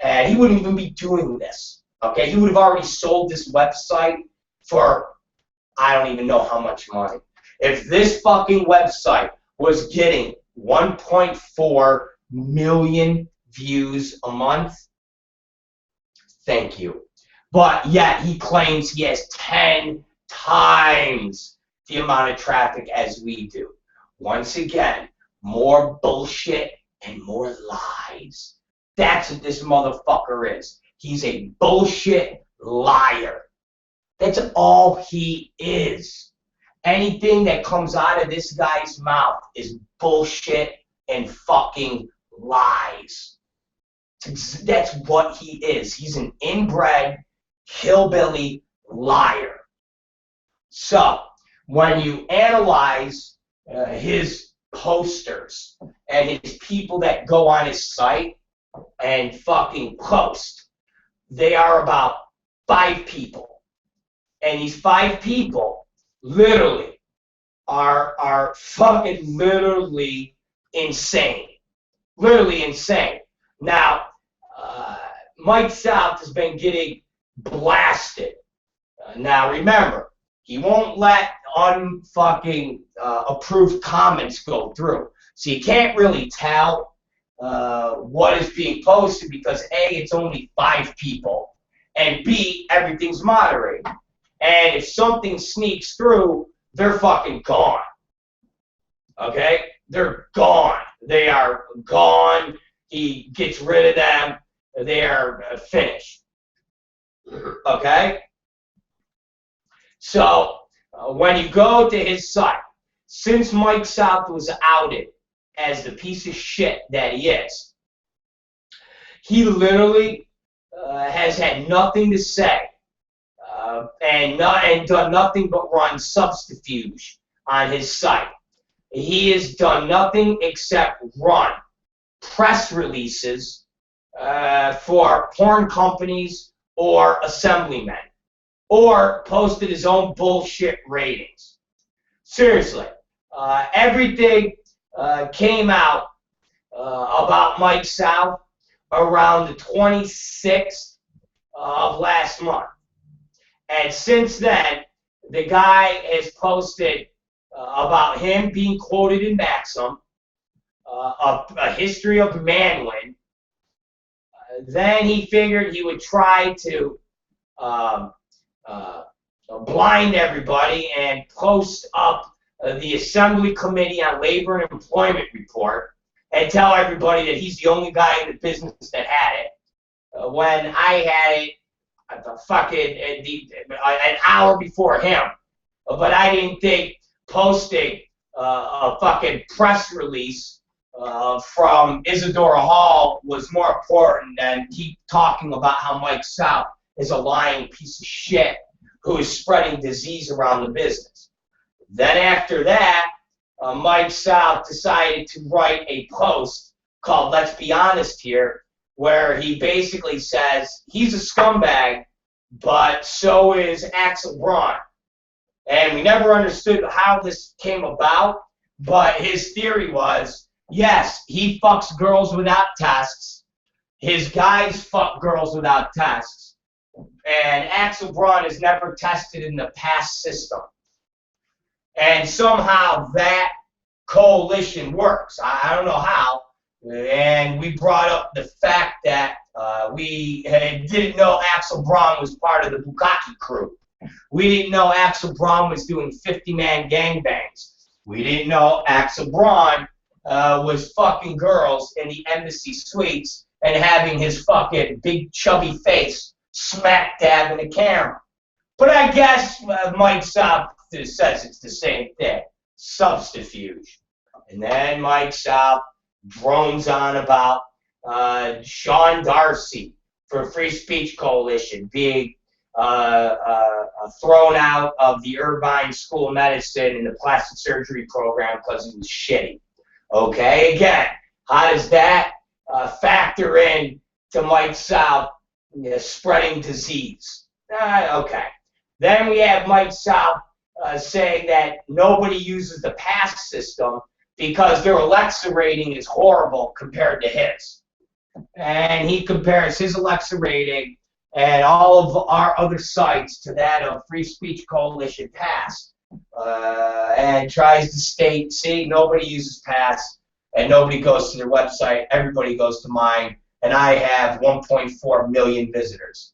and he wouldn't even be doing this. Okay, he would have already sold this website for I don't even know how much money. If this fucking website was getting 1.4 million views a month, thank you. But yet he claims he has 10 times the amount of traffic as we do. Once again, more bullshit and more lies. That's what this motherfucker is. He's a bullshit liar. That's all he is. Anything that comes out of this guy's mouth is bullshit and fucking lies. That's what he is. He's an inbred, hillbilly liar. So, when you analyze his posters and his people that go on his site and fucking post, they are about 5 people. And these 5 people, literally, are fucking literally insane. Literally insane. Now, Mike South has been getting blasted. Now, remember, he won't let unfucking approved comments go through. So you can't really tell what is being posted because A, it's only 5 people, and B, everything's moderated. And if something sneaks through, they're fucking gone. Okay? They're gone. They are gone. He gets rid of them. They are finished. Okay? So, when you go to his site, since Mike South was outed as the piece of shit that he is, he literally has had nothing to say and done nothing but run subterfuge on his site. He has done nothing except run press releases for porn companies or assemblymen, or posted his own bullshit ratings. Seriously, everything came out about Mike South around the 26th of last month. And since then, the guy has posted about him being quoted in Maxim, a history of Manwin. Then he figured he would try to blind everybody and post up the Assembly Committee on Labor and Employment report and tell everybody that he's the only guy in the business that had it. When I had it an hour before him. But I didn't think posting a fucking press release from Isadora Hall was more important than keep talking about how Mike South is a lying piece of shit who is spreading disease around the business. Then after that, Mike South decided to write a post called Let's Be Honest Here, where he basically says he's a scumbag, but so is Axel Braun. And we never understood how this came about, but his theory was, yes, he fucks girls without tests. His guys fuck girls without tests. And Axel Braun is never tested in the past system. And somehow that coalition works. I don't know how. And we brought up the fact that we didn't know Axel Braun was part of the Bukaki crew. We didn't know Axel Braun was doing 50-man gangbangs. We didn't know Axel Braun was fucking girls in the embassy suites and having his fucking big chubby face smack dab in the camera. But I guess Mike South says it's the same thing. Subterfuge. And then Mike South drones on about Sean Darcy for Free Speech Coalition being thrown out of the Irvine School of Medicine and the plastic surgery program because he was shitty. Okay, again, how does that factor in to Mike South spreading disease? Okay. Then we have Mike South saying that nobody uses the PASS system because their Alexa rating is horrible compared to his. And he compares his Alexa rating and all of our other sites to that of Free Speech Coalition PASS. And tries to state, see, nobody uses PASS and nobody goes to their website. Everybody goes to mine. And I have 1.4 million visitors.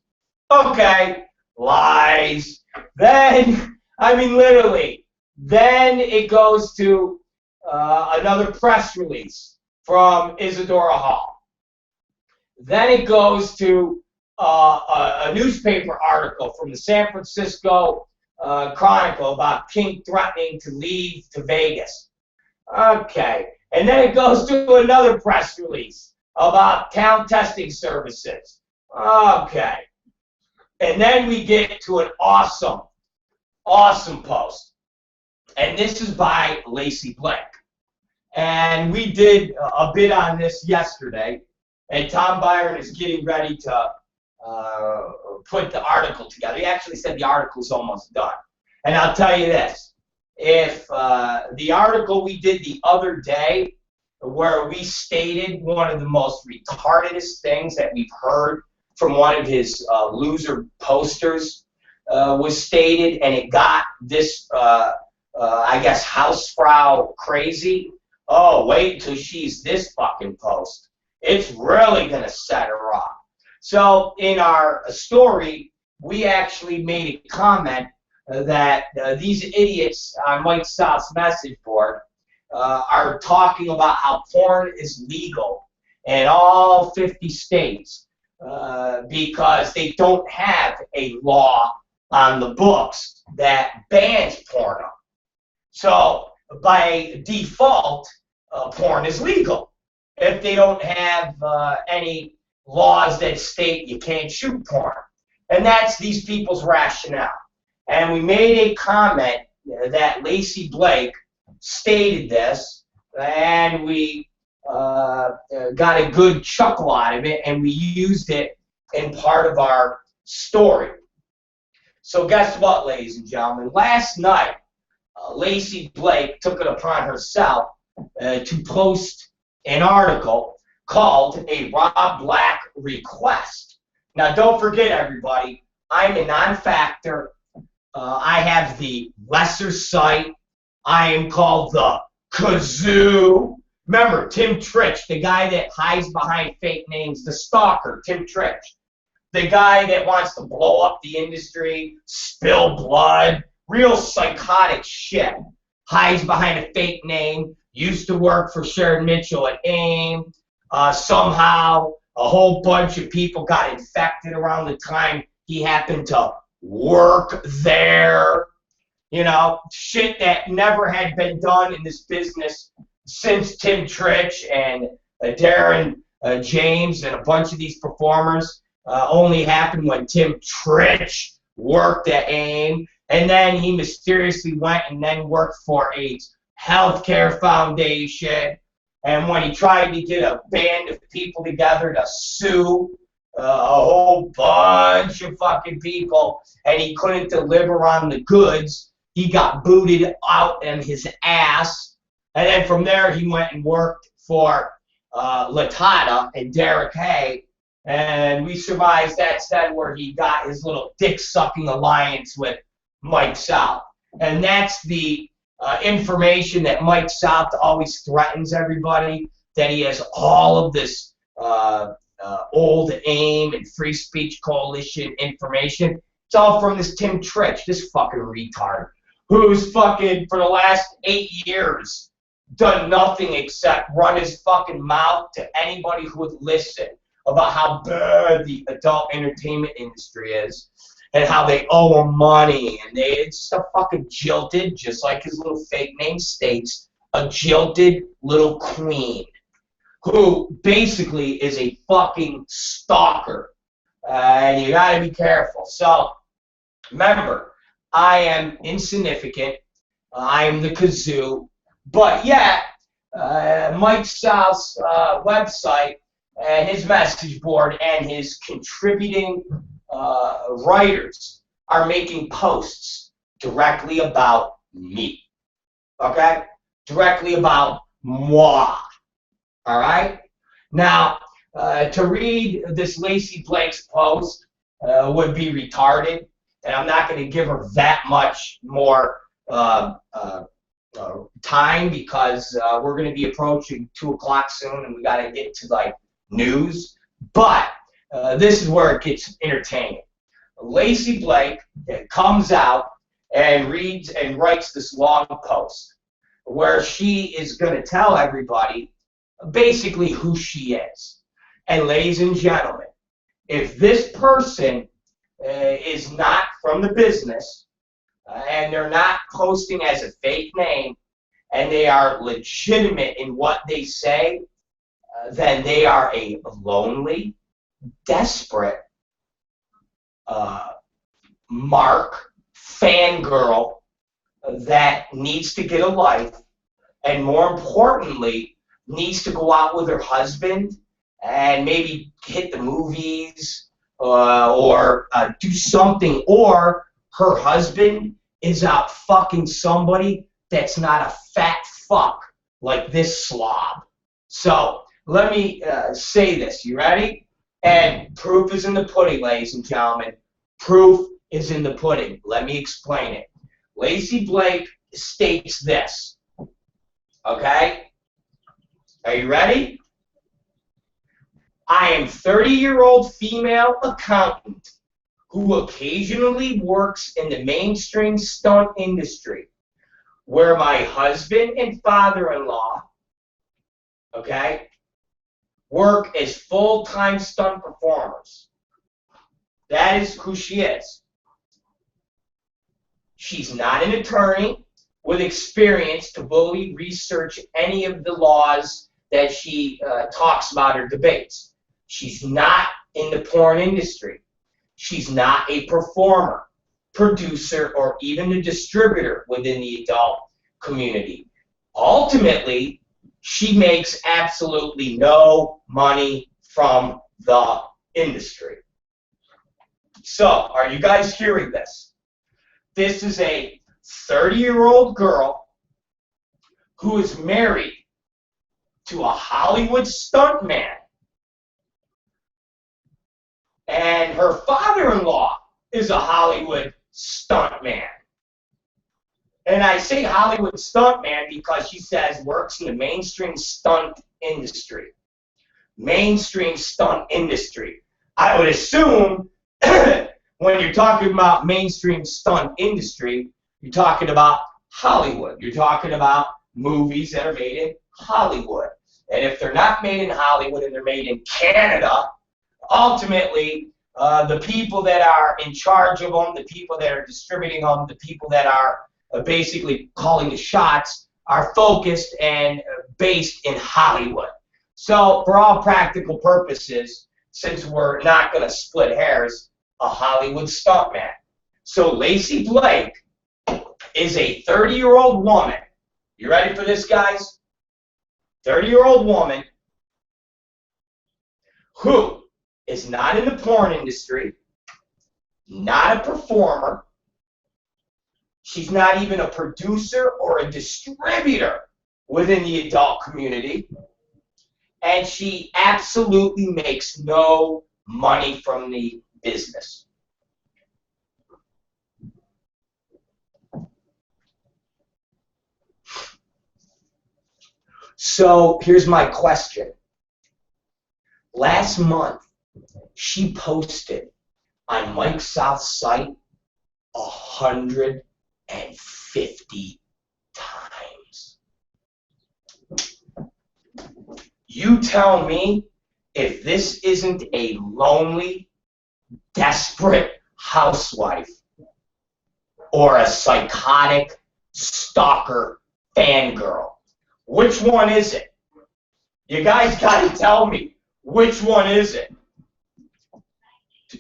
Okay, lies. Then, I mean, literally, then it goes to another press release from Isadora Hall. Then it goes to a newspaper article from the San Francisco Chronicle about King threatening to leave to Vegas. Okay, and then it goes to another press release about town testing services. Okay, and then we get to an awesome post. And this is by Lacey Blake. And we did a bit on this yesterday. And Tom Byron is getting ready to put the article together. He actually said the article is almost done. And I'll tell you this. if the article we did the other day, where we stated one of the most retardedest things that we've heard from one of his loser posters, was stated, and it got this, I guess, housefrau crazy. Oh, wait until she's this fucking post. It's really going to set her off. So in our story, we actually made a comment that these idiots on Mike South's message board are talking about how porn is legal in all 50 states because they don't have a law on the books that bans porno. So by default, porn is legal if they don't have any laws that state you can't shoot porn. And that's these people's rationale. And we made a comment that Lacey Blake stated this, and we got a good chuckle out of it, and we used it in part of our story. So guess what, ladies and gentlemen? Last night, Lacey Blake took it upon herself to post an article called A Rob Black Request. Now, don't forget, everybody, I'm a non-factor. I have the lesser sight. I am called the Kazoo. Remember, Tim Trich, the guy that hides behind fake names, the stalker, Tim Trich. The guy that wants to blow up the industry, spill blood, real psychotic shit. Hides behind a fake name, used to work for Sharon Mitchell at AIM. Somehow, a whole bunch of people got infected around the time he happened to work there. You know, shit that never had been done in this business since Tim Trich and Darren James and a bunch of these performers. Only happened when Tim Trich worked at AIM, and then he mysteriously went and then worked for a healthcare foundation. And when he tried to get a band of people together to sue a whole bunch of fucking people, and he couldn't deliver on the goods, he got booted out in his ass. And then from there, he went and worked for Latata and Derek Hay. And we surmised that's then where he got his little dick-sucking alliance with Mike South. And that's the information that Mike South always threatens everybody, that he has all of this old AIM and Free Speech Coalition information. It's all from this Tim Trich, this fucking retard, who's fucking, for the last 8 years, done nothing except run his fucking mouth to anybody who would listen about how bad the adult entertainment industry is and how they owe him money, and it's just a fucking jilted, just like his little fake name states, a jilted little queen who basically is a fucking stalker, and you gotta be careful. So remember, I am insignificant, I am the Kazoo, but yet Mike South's website and his message board and his contributing writers are making posts directly about me, okay? Directly about moi, all right? Now, to read this Lacey Blake's post would be retarded, and I'm not going to give her that much more time because we're going to be approaching 2 o'clock soon, and we got to get to, like, news. But this is where it gets entertaining. Lacey Blake comes out and reads and writes this long post where she is going to tell everybody basically who she is. And ladies and gentlemen, if this person is not from the business and they're not posting as a fake name and they are legitimate in what they say, then they are a lonely, desperate, mark fangirl that needs to get a life, and more importantly, needs to go out with her husband and maybe hit the movies or do something, or her husband is out fucking somebody that's not a fat fuck like this slob. So let me say this. You ready? And proof is in the pudding, ladies and gentlemen. Proof is in the pudding. Let me explain it. Lacey Blake states this. Okay? Are you ready? I am 30-year-old female accountant who occasionally works in the mainstream stunt industry, where my husband and father-in-law, okay, work as full-time stunt performers. That is who she is. She's not an attorney with experience to fully research any of the laws that she talks about or debates. She's not in the porn industry. She's not a performer, producer, or even a distributor within the adult community. Ultimately, she makes absolutely no money from the industry. So, are you guys hearing this? This is a 30-year-old girl who is married to a Hollywood stuntman. And her father-in-law is a Hollywood stuntman. And I say Hollywood stuntman because she says works in the mainstream stunt industry. Mainstream stunt industry. I would assume when you're talking about mainstream stunt industry, you're talking about Hollywood. You're talking about movies that are made in Hollywood. And if they're not made in Hollywood and they're made in Canada, ultimately, the people that are in charge of them, the people that are distributing them, the people that are basically calling the shots are focused and based in Hollywood. So for all practical purposes, since we're not going to split hairs, a Hollywood stuntman. So Lacey Blake is a 30-year-old woman. You ready for this, guys? 30-year-old woman who is not in the porn industry, not a performer. She's not even a producer or a distributor within the adult community. And she absolutely makes no money from the business. So here's my question. Last month, she posted on Mike South's site 150 times. You tell me if this isn't a lonely, desperate housewife or a psychotic stalker fangirl. Which one is it? You guys got to tell me, which one is it?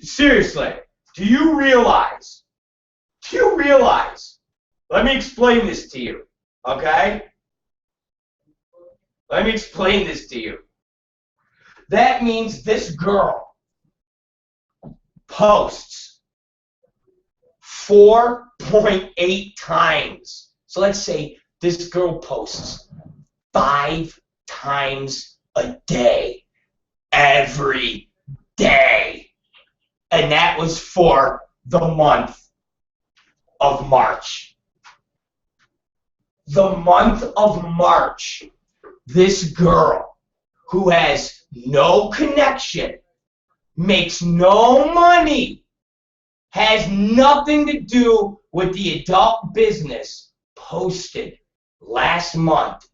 Seriously, do you realize? Let me explain this to you, okay? Let me explain this to you. That means this girl posts 4.8 times. So let's say this girl posts 5 times a day, every day. And that was for the month of March. The month of March, this girl who has no connection, makes no money, has nothing to do with the adult business, posted last month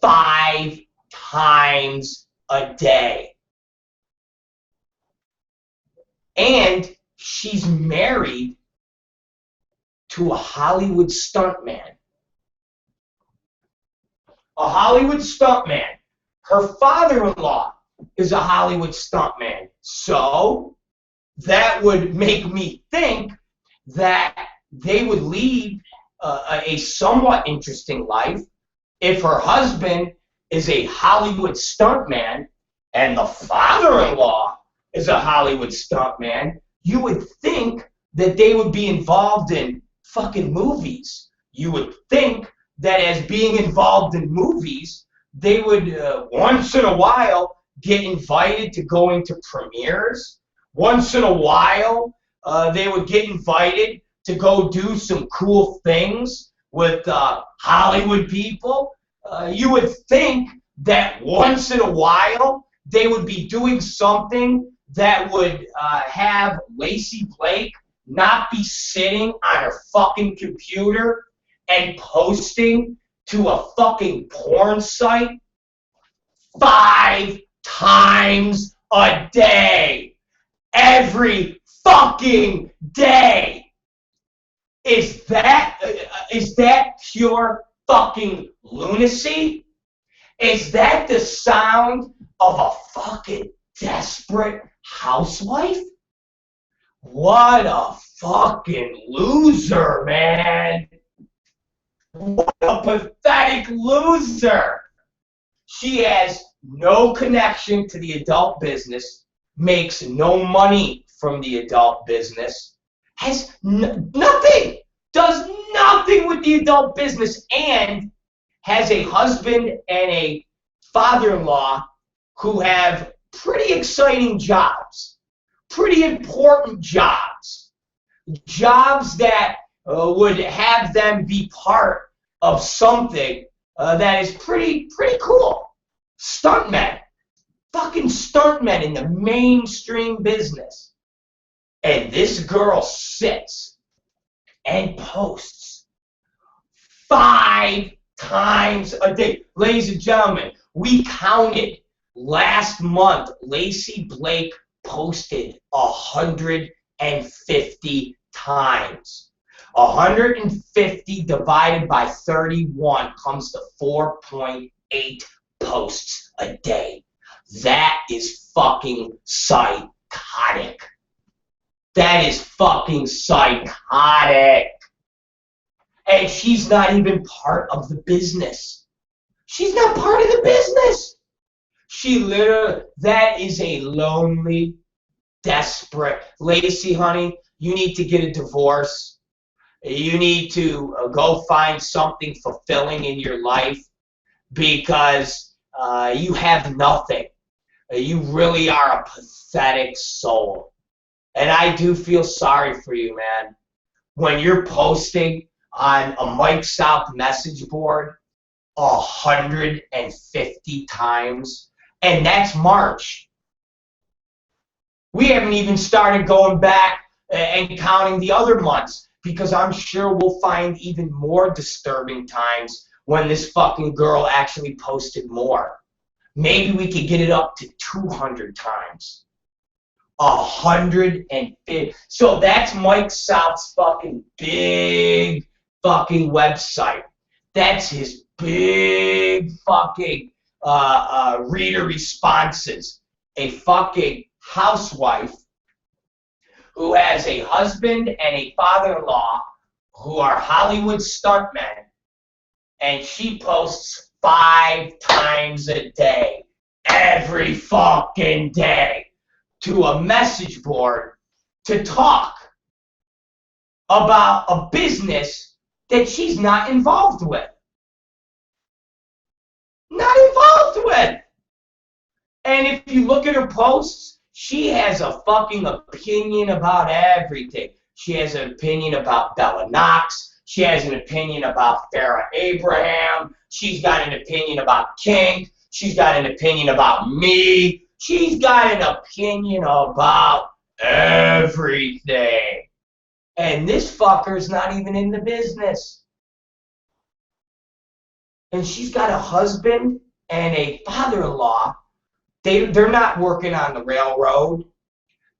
5 times a day. And she's married to a Hollywood stuntman. A Hollywood stuntman. Her father-in-law is a Hollywood stuntman. So that would make me think that they would lead a somewhat interesting life if her husband is a Hollywood stuntman and the father-in-law is a Hollywood stuntman. You would think that they would be involved in fucking movies. You would think that as being involved in movies, they would once in a while get invited to going to premieres. Once in a while, they would get invited to go do some cool things with Hollywood people. You would think that once in a while they would be doing something that would have Lacey Blake not be sitting on her fucking computer and posting to a fucking porn site 5 times a day. Every fucking day. Is that pure fucking lunacy? Is that the sound of a fucking desperate housewife? What a fucking loser, man. What a pathetic loser. She has no connection to the adult business, makes no money from the adult business, has nothing, does nothing with the adult business, and has a husband and a father-in-law who have pretty exciting jobs, pretty important jobs, jobs that would have them be part of something that is pretty cool. Stuntmen, fucking stuntmen in the mainstream business. And this girl sits and posts 5 times a day. Ladies and gentlemen, we counted last month. Lacey Blake posted 150 times. 150 divided by 31 comes to 4.8 posts a day. That is fucking psychotic. That is fucking psychotic. And she's not even part of the business. She's not part of the business. She literally, that is a lonely, desperate, Lacey, honey, you need to get a divorce. You need to go find something fulfilling in your life because you have nothing. You really are a pathetic soul. And I do feel sorry for you, man. When you're posting on a Mike South message board 150 times, and that's March. We haven't even started going back and counting the other months, because I'm sure we'll find even more disturbing times when this fucking girl actually posted more. Maybe we could get it up to 200 times. 150. So that's Mike South's fucking big fucking website. That's his big fucking reader responses. A fucking housewife who has a husband and a father-in-law who are Hollywood stuntmen, and she posts 5 times a day, every fucking day, to a message board to talk about a business that she's not involved with. Not involved with. And if you look at her posts, she has a fucking opinion about everything. She has an opinion about Bella Knox. She has an opinion about Farrah Abraham. She's got an opinion about kink. She's got an opinion about me. She's got an opinion about everything. And this fucker's not even in the business. And she's got a husband and a father-in-law. They're not working on the railroad.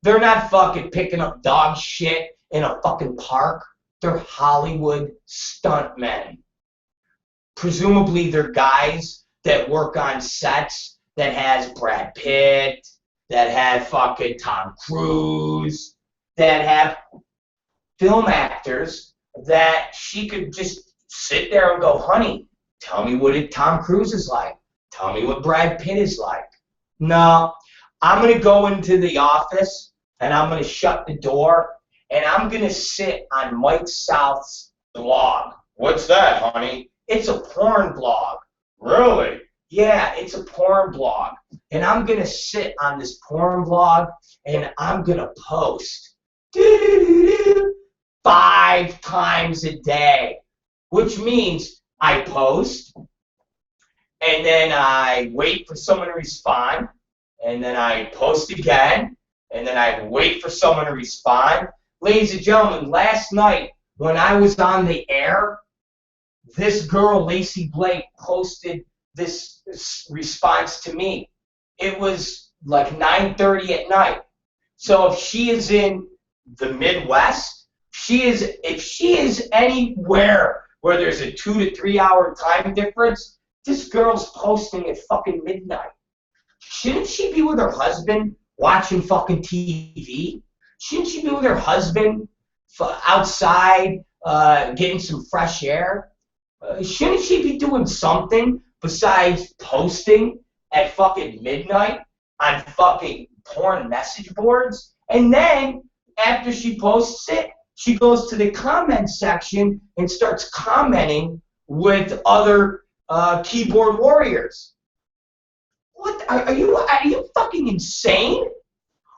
They're not fucking picking up dog shit in a fucking park. They're Hollywood stuntmen. Presumably they're guys that work on sets that has Brad Pitt, that have fucking Tom Cruise, that have film actors that she could just sit there and go, honey, tell me what Tom Cruise is like. Tell me what Brad Pitt is like. No, I'm going to go into the office and I'm going to shut the door and I'm going to sit on Mike South's blog. What's that, honey? It's a porn blog. Really? Yeah, it's a porn blog. And I'm going to sit on this porn blog and I'm going to post 5 times a day, which means I post and then I wait for someone to respond and then I post again and then I wait for someone to respond. Ladies and gentlemen, last night when I was on the air, this girl, Lacey Blake, posted this response to me. It was like 9:30 at night. So if she is in the Midwest, if she is anywhere where there's a 2 to 3 hour time difference, this girl's posting at fucking midnight. Shouldn't she be with her husband watching fucking TV? Shouldn't she be with her husband outside getting some fresh air? Shouldn't she be doing something besides posting at fucking midnight on fucking porn message boards? And then after she posts it, she goes to the comment section and starts commenting with other keyboard warriors. What are you fucking insane?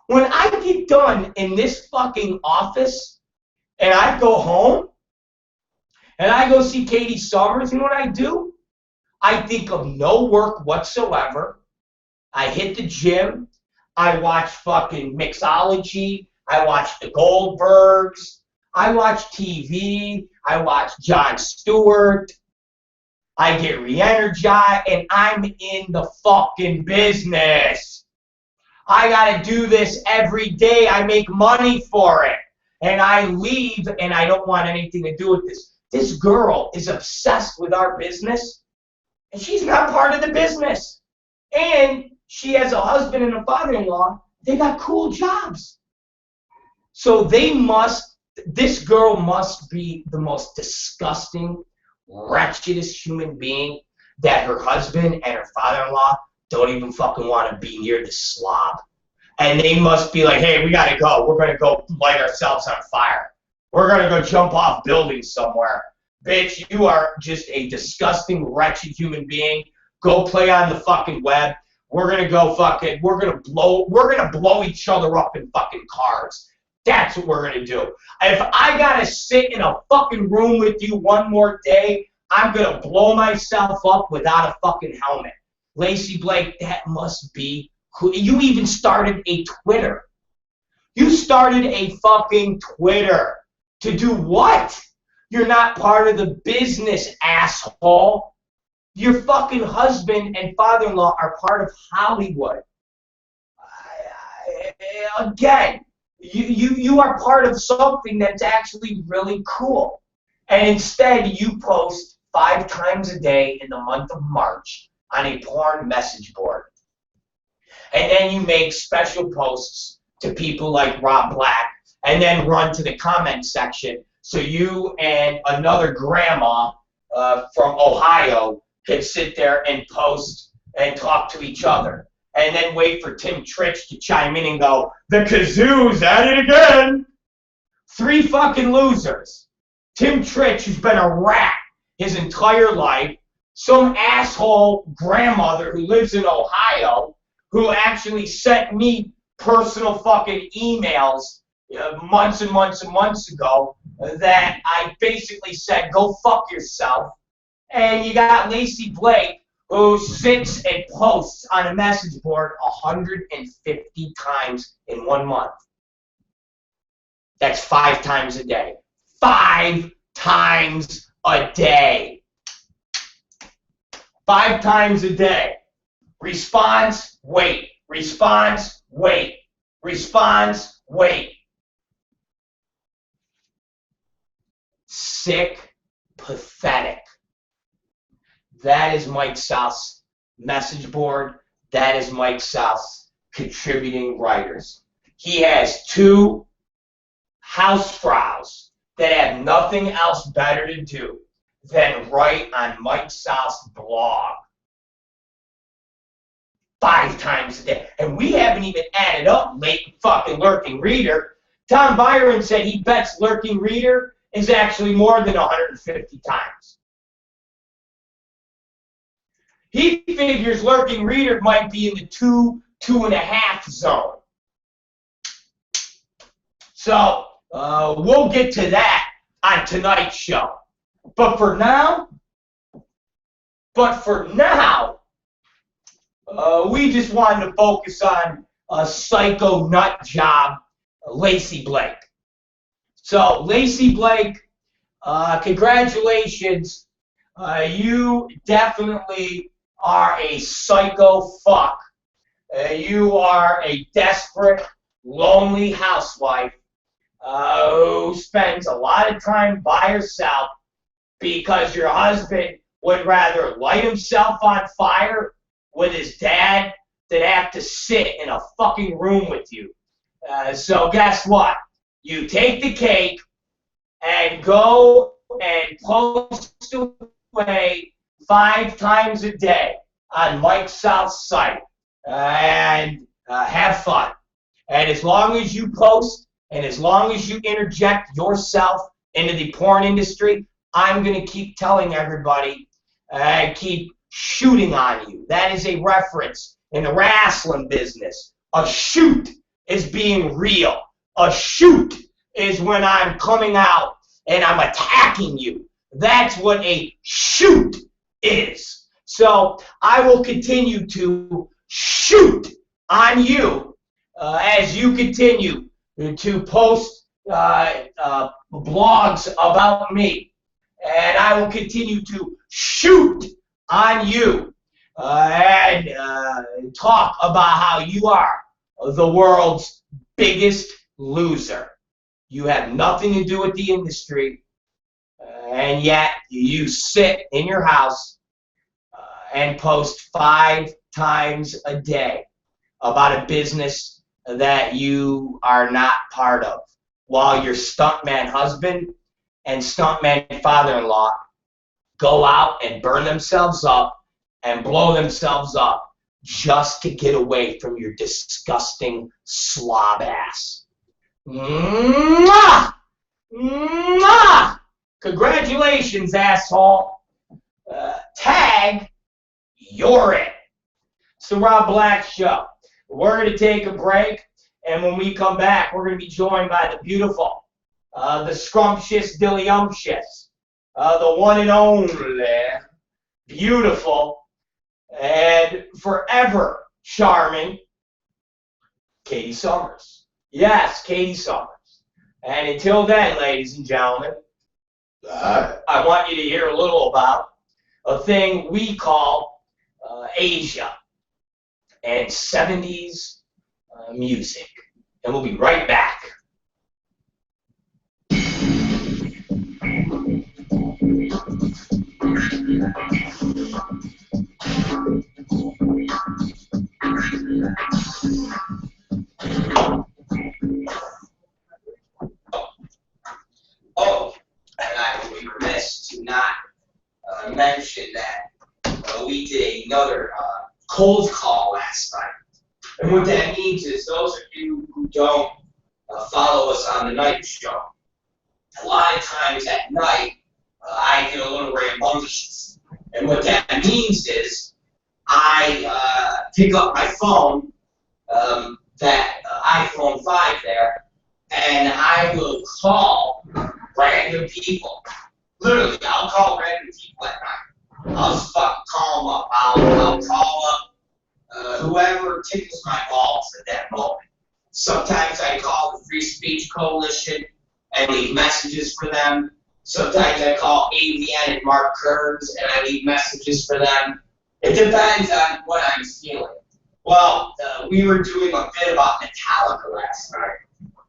When I get done in this fucking office and I go home and I go see Katie Summers, you know what I do? I think of no work whatsoever. I hit the gym. I watch fucking mixology. I watch the Goldbergs. I watch TV. I watch Jon Stewart. I get re-energized, and I'm in the fucking business. I gotta do this every day. I make money for it. And I leave, and I don't want anything to do with this. This girl is obsessed with our business, and she's not part of the business. And she has a husband and a father-in-law. They got cool jobs. So this girl must be the most disgusting, wretchedest human being that her husband and her father-in-law don't even fucking want to be near the slob. And they must be like, hey, we got to go. We're going to go light ourselves on fire. We're going to go jump off buildings somewhere. Bitch, you are just a disgusting, wretched human being. Go play on the fucking web. We're going to go fucking, we're going to blow each other up in fucking cars. That's what we're going to do. If I got to sit in a fucking room with you one more day, I'm going to blow myself up without a fucking helmet. Lacey Blake, that must be cool. You even started a Twitter. You started a fucking Twitter. To do what? You're not part of the business, asshole. Your fucking husband and father-in-law are part of Hollywood. Again, you are part of something that's actually really cool. And instead, you post 5 times a day in the month of March on a porn message board. And then you make special posts to people like Rob Black and then run to the comment section so you and another grandma from Ohio can sit there and post and talk to each other. And then wait for Tim Trich to chime in and go, the kazoo's at it again. 3 fucking losers. Tim Trich, who's been a rat his entire life, some asshole grandmother who lives in Ohio who actually sent me personal fucking emails months and months and months ago that I basically said, go fuck yourself. And you got Lacey Blake, who sits and posts on a message board 150 times in 1 month. That's 5 times a day. 5 times a day. 5 times a day. Response, wait. Response, wait. Response, wait. Sick, pathetic. That is Mike South's message board. That is Mike South's contributing writers. He has 2 housefrows that have nothing else better to do than write on Mike South's blog 5 times a day. And we haven't even added up late fucking Lurking Reader. Tom Byron said he bets Lurking Reader is actually more than 150 times. He figures lurking reader might be in the 2.5 zone. So we'll get to that on tonight's show. But for now, we just wanted to focus on a psycho nut job, Lacey Blake. So, Lacey Blake, congratulations. You definitely are a psycho fuck. You are a desperate, lonely housewife who spends a lot of time by herself because your husband would rather light himself on fire with his dad than have to sit in a fucking room with you. So guess what? You take the cake and go and post away 5 times a day on Mike South's site and have fun. And as long as you post and as long as you interject yourself into the porn industry, I'm going to keep telling everybody and keep shooting on you. That is a reference in the wrestling business. A shoot is being real. A shoot is when I'm coming out and I'm attacking you. That's what a shoot is. So I will continue to shoot on you as you continue to post blogs about me. And I will continue to shoot on you and talk about how you are the world's biggest loser. You have nothing to do with the industry, and yet you sit in your house and post 5 times a day about a business that you are not part of, while your stuntman husband and stuntman father-in-law go out and burn themselves up and blow themselves up just to get away from your disgusting slob ass. Mwah! Mwah! Congratulations, asshole. Tag, you're it. It's the Rob Black Show. We're going to take a break, and when we come back, we're going to be joined by the beautiful, the scrumptious, dillyumptious, the one and only, beautiful, and forever charming, Katie Summers. Yes, Katie Summers. And until then, ladies and gentlemen, I want you to hear a little about a thing we call Asia and 70s music. And we'll be right back. Oh, and I would be remiss to not mention that we did another cold call last night. And what that means is those of you who don't follow us on the night show, a lot of times at night, I get a little rambunctious. And what that means is I pick up my phone, that iPhone 5 there, and I will call random people. Literally, I'll call random people at night. I'll just fucking call them up. I'll call up whoever tickles my balls at that moment. Sometimes I call the Free Speech Coalition and leave messages for them. Sometimes I call AVN and Mark Kearns and I leave messages for them. It depends on what I'm feeling. Well, we were doing a bit about Metallica last night,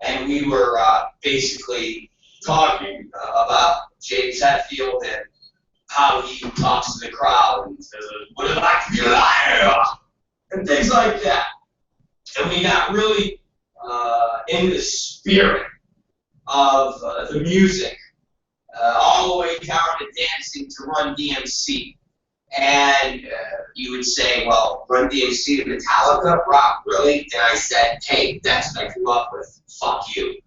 and we were basically talking about James Hetfield and how he talks to the crowd and says, "What did I feel like?" and things like that. And we got really in the spirit of the music, all the way down to dancing to Run DMC. And you would say, well, Run DMC to Metallica? Rock, really? And I said, hey, that's what I grew up with. Fuck you.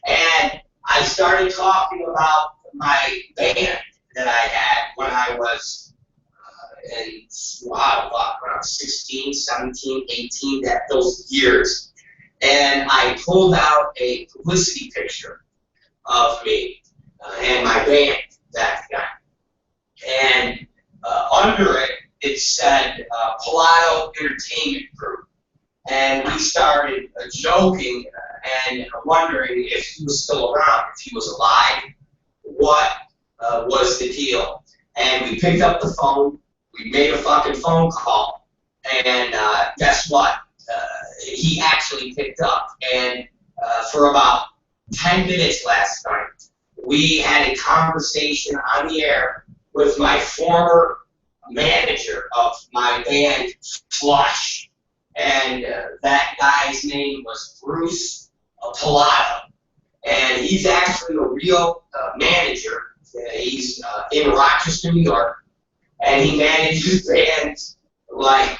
And I started talking about my band that I had when I was and wow, fuck, when I was 16, 17, 18, those years. And I pulled out a publicity picture of me and my band back then. And under it, it said Pilato Entertainment Group. And we started joking and wondering if he was still around, if he was alive, what was the deal. And we picked up the phone, we made a fucking phone call, and guess what? He actually picked up. And for about 10 minutes last night, we had a conversation on the air with my former manager of my band, Flush. And that guy's name was Bruce Pilato. And he's actually a real manager. He's in Rochester, New York. And he manages bands like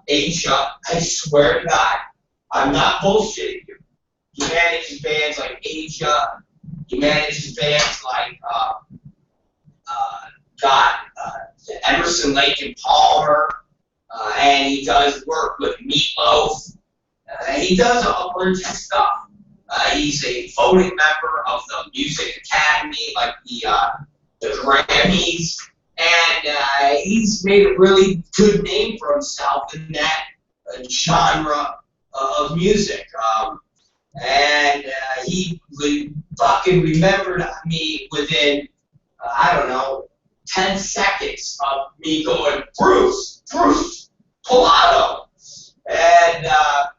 Asia. I swear to God, I'm not bullshitting you. He manages bands like Asia. He manages bands like Emerson, Lake and Palmer. And he does work with Meatloaf. He does a bunch of stuff. He's a voting member of the Music Academy, like the Grammys, and he's made a really good name for himself in that genre of music. And he fucking remembered me within, I don't know, 10 seconds of me going, Bruce Pilato. And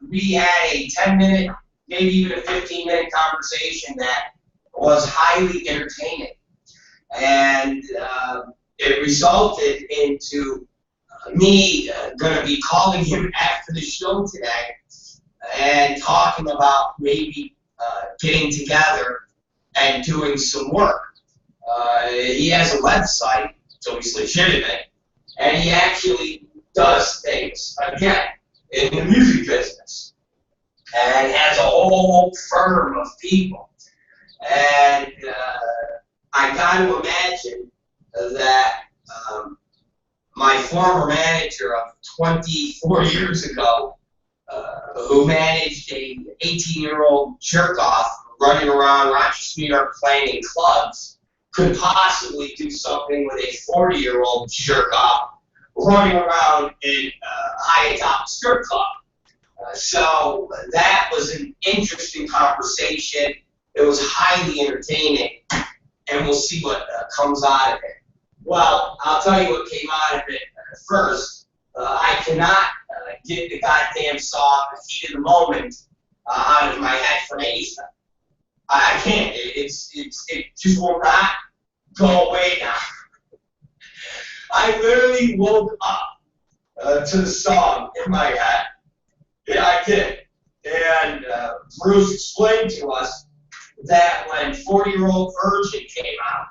we had a 10-minute, maybe even a 15-minute conversation that was highly entertaining. And it resulted into me going to be calling him after the show today and talking about maybe getting together and doing some work. He has a website, so he's legitimate, and he actually does things, again, in the music business, and has a whole firm of people. And I got to imagine that my former manager of 24 years ago, who managed a 18-year-old jerk-off running around Rochester, New York, playing in clubs, could possibly do something with a 40-year-old jerk-off running around in high-top strip club. So that was an interesting conversation. It was highly entertaining, and we'll see what comes out of it. Well, I'll tell you what came out of it first. I cannot get the goddamn song "The Heat of the Moment" out of my head from Asia. I can't. It just will not go away now. I literally woke up to the song in my head. Yeah, I did. And Bruce explained to us that when 40-Year-Old Virgin came out,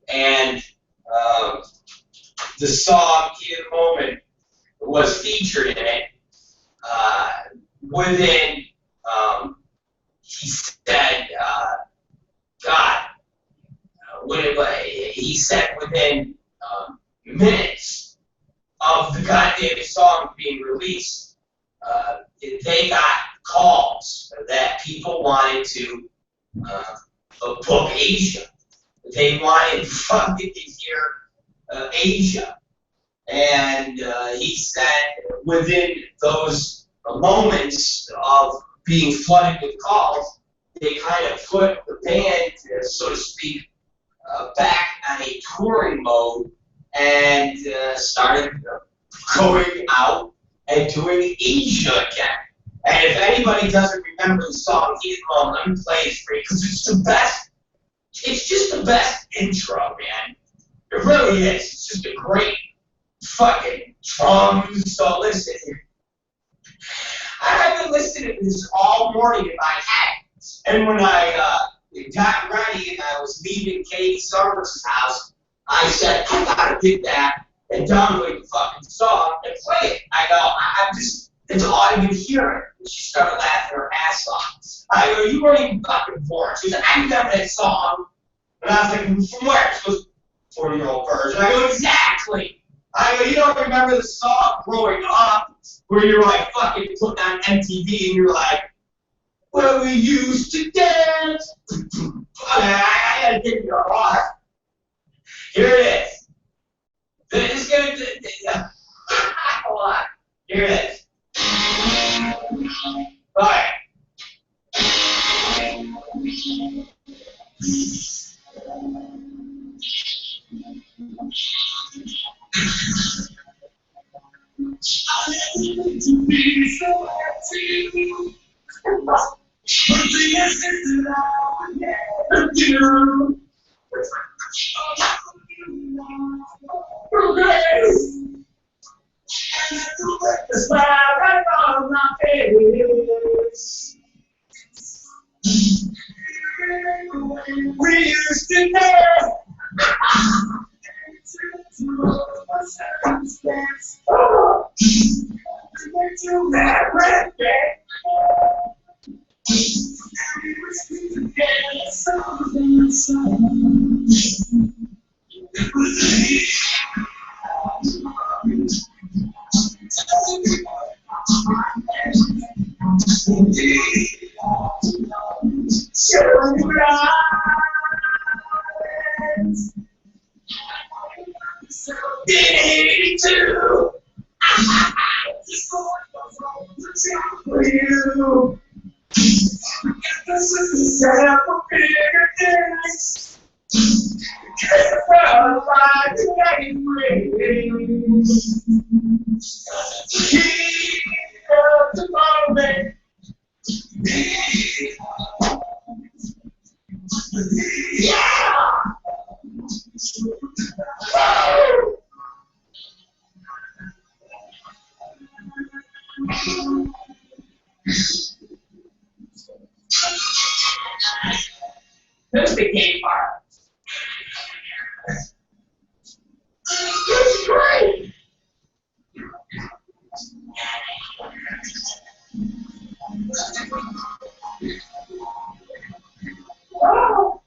and the song "Heat of the Moment" was featured in it, within, he said, he said within minutes of the goddamn song being released, they got calls that people wanted to book Asia. They wanted fucking to hear Asia. And he said within those moments of being flooded with calls, they kind of put the band, so to speak, back on a touring mode and started going out and doing Asia again. And if anybody doesn't remember the song "Heat of the Moment," let me play it for you, because it's the best. It's just the best intro, man. It really is. It's just a great fucking drums. So listen, I've been listening to this all morning in my head. And when I got ready and I was leaving Katie Summers' house, I said, I gotta get that and download the fucking song and play it. I go, I'm just, it's all I can hear. And she started laughing her ass off. I go, you weren't even fucking born. She said, I remember that song. And I was like, from where? She goes, 40-year-old virgin. I go, exactly. I go, you don't remember the song growing up where you're like fucking putting on MTV and you're like, where we used to dance. I gotta give you a rock. Here it is. This is gonna. Hold on. Here it is. All right. To be so empty. One thing I said that I would never do. The smile right on my face. We used to dance. To that birthday. For you. This is the setup for bigger things. It's the world like today brings. Keep up the moment. Yeah! This is the gay part. This is great. Oh.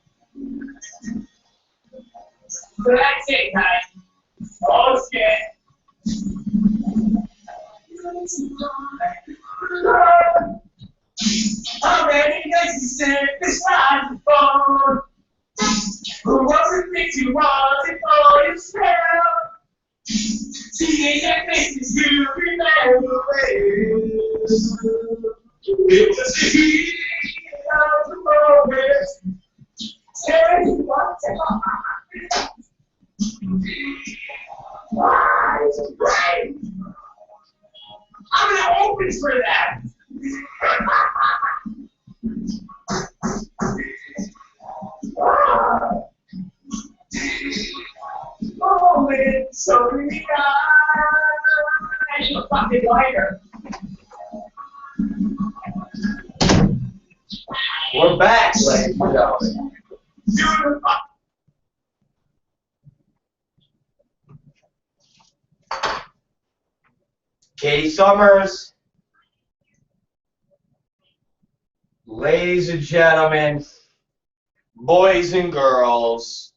So that's it, guys. Oh shit. How many days you said this line before? Who was it that you wanted for yourself? Seeing your faces you remember well. It was the heat of the moment. Tell you what, why is it great? I'm gonna open for that. Oh, it's so really I need a fucking lighter. We're back, ladies and gentlemen. Katie Summers, ladies and gentlemen, boys and girls,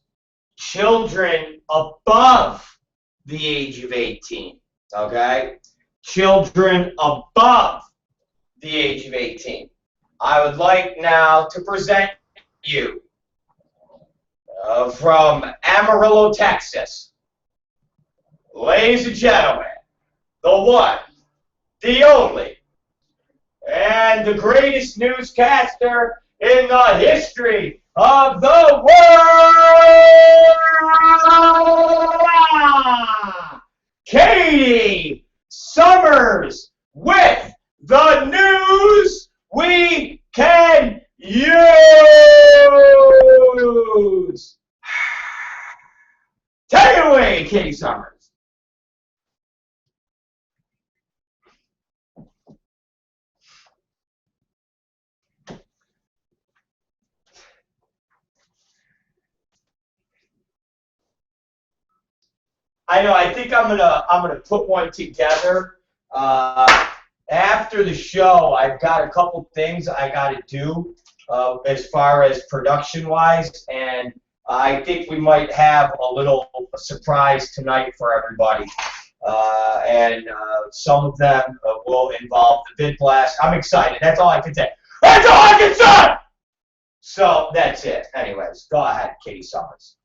children above the age of 18, okay? Children above the age of 18. I would like now to present you from Amarillo, Texas. Ladies and gentlemen, the one, the only, and the greatest newscaster in the history of the world, Katie Summers, with the news we can use. Take it away, Katie Summers. I know. I think I'm gonna put one together. After the show, I've got a couple things I got to do as far as production wise, and I think we might have a little surprise tonight for everybody. And some of them will involve the bid blast. I'm excited. That's all I can say. That's all I can say! So that's it. Anyways, go ahead, Katie Summers.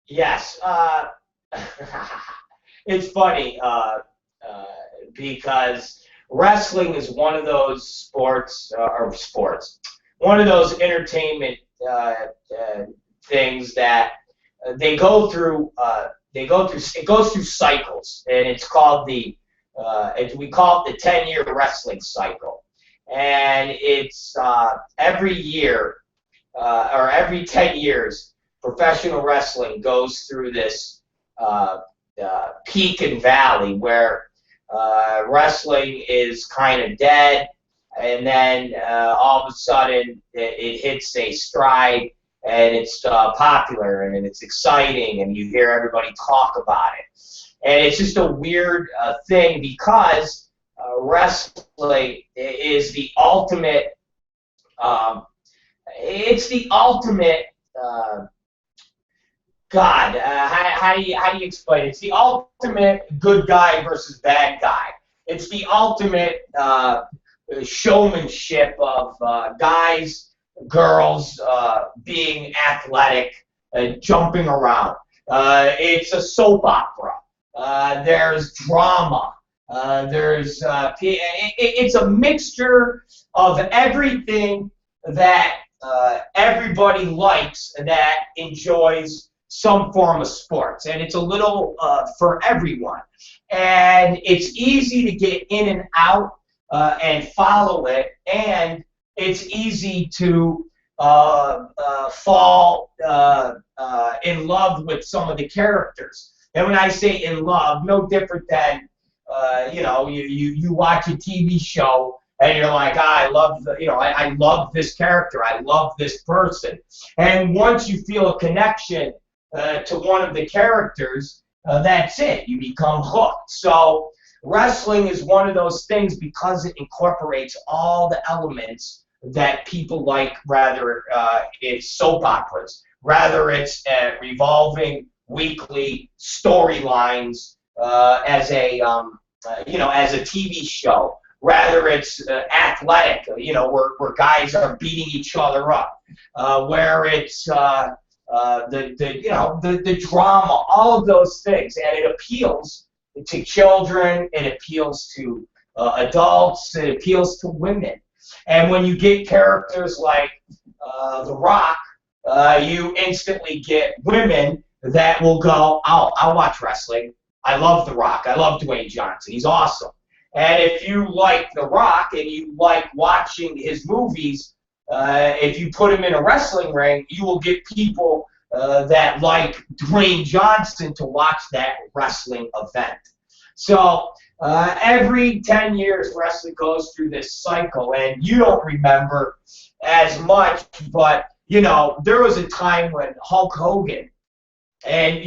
Yes. It's funny because wrestling is one of those one of those entertainment things that they go through. It goes through cycles, and it's called we call it the 10-year wrestling cycle, and it's every year or every 10 years, professional wrestling goes through this peak and valley where wrestling is kind of dead, and then all of a sudden it hits a stride, and it's popular, and it's exciting, and you hear everybody talk about it. And it's just a weird thing because wrestling is the ultimate. It's the ultimate. God, how do you explain it? It's the ultimate good guy versus bad guy. It's the ultimate showmanship of guys, girls being athletic, jumping around. It's a soap opera. There's drama. It's a mixture of everything that everybody likes that enjoys some form of sports, and it's a little for everyone, and it's easy to get in and out and follow it, and it's easy to fall in love with some of the characters. And when I say in love, no different than you watch a TV show and you're like, I love I love this character, I love this person. And once you feel a connection to one of the characters, that's it. You become hooked. So wrestling is one of those things because it incorporates all the elements that people like, rather it's soap operas, rather it's revolving weekly storylines as a as a TV show, rather it's athletic, where guys are beating each other up, where it's the drama, all of those things, and it appeals to children, it appeals to adults, it appeals to women. And when you get characters like The Rock, you instantly get women that will go, I'll watch wrestling. I love The Rock. I love Dwayne Johnson. He's awesome. And if you like The Rock and you like watching his movies, if you put him in a wrestling ring, you will get people that like Dwayne Johnson to watch that wrestling event. So every 10 years, wrestling goes through this cycle, and you don't remember as much, but, there was a time when Hulk Hogan, and,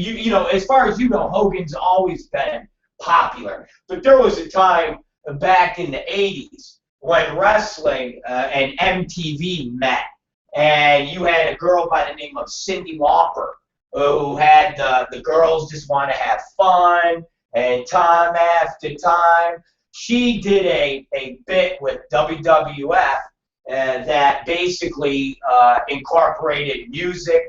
as far as Hogan's always been popular, but there was a time back in the 80s when wrestling and MTV met, and you had a girl by the name of Cyndi Lauper who had the girls just want to have fun, and time after time, she did a bit with WWF that basically incorporated music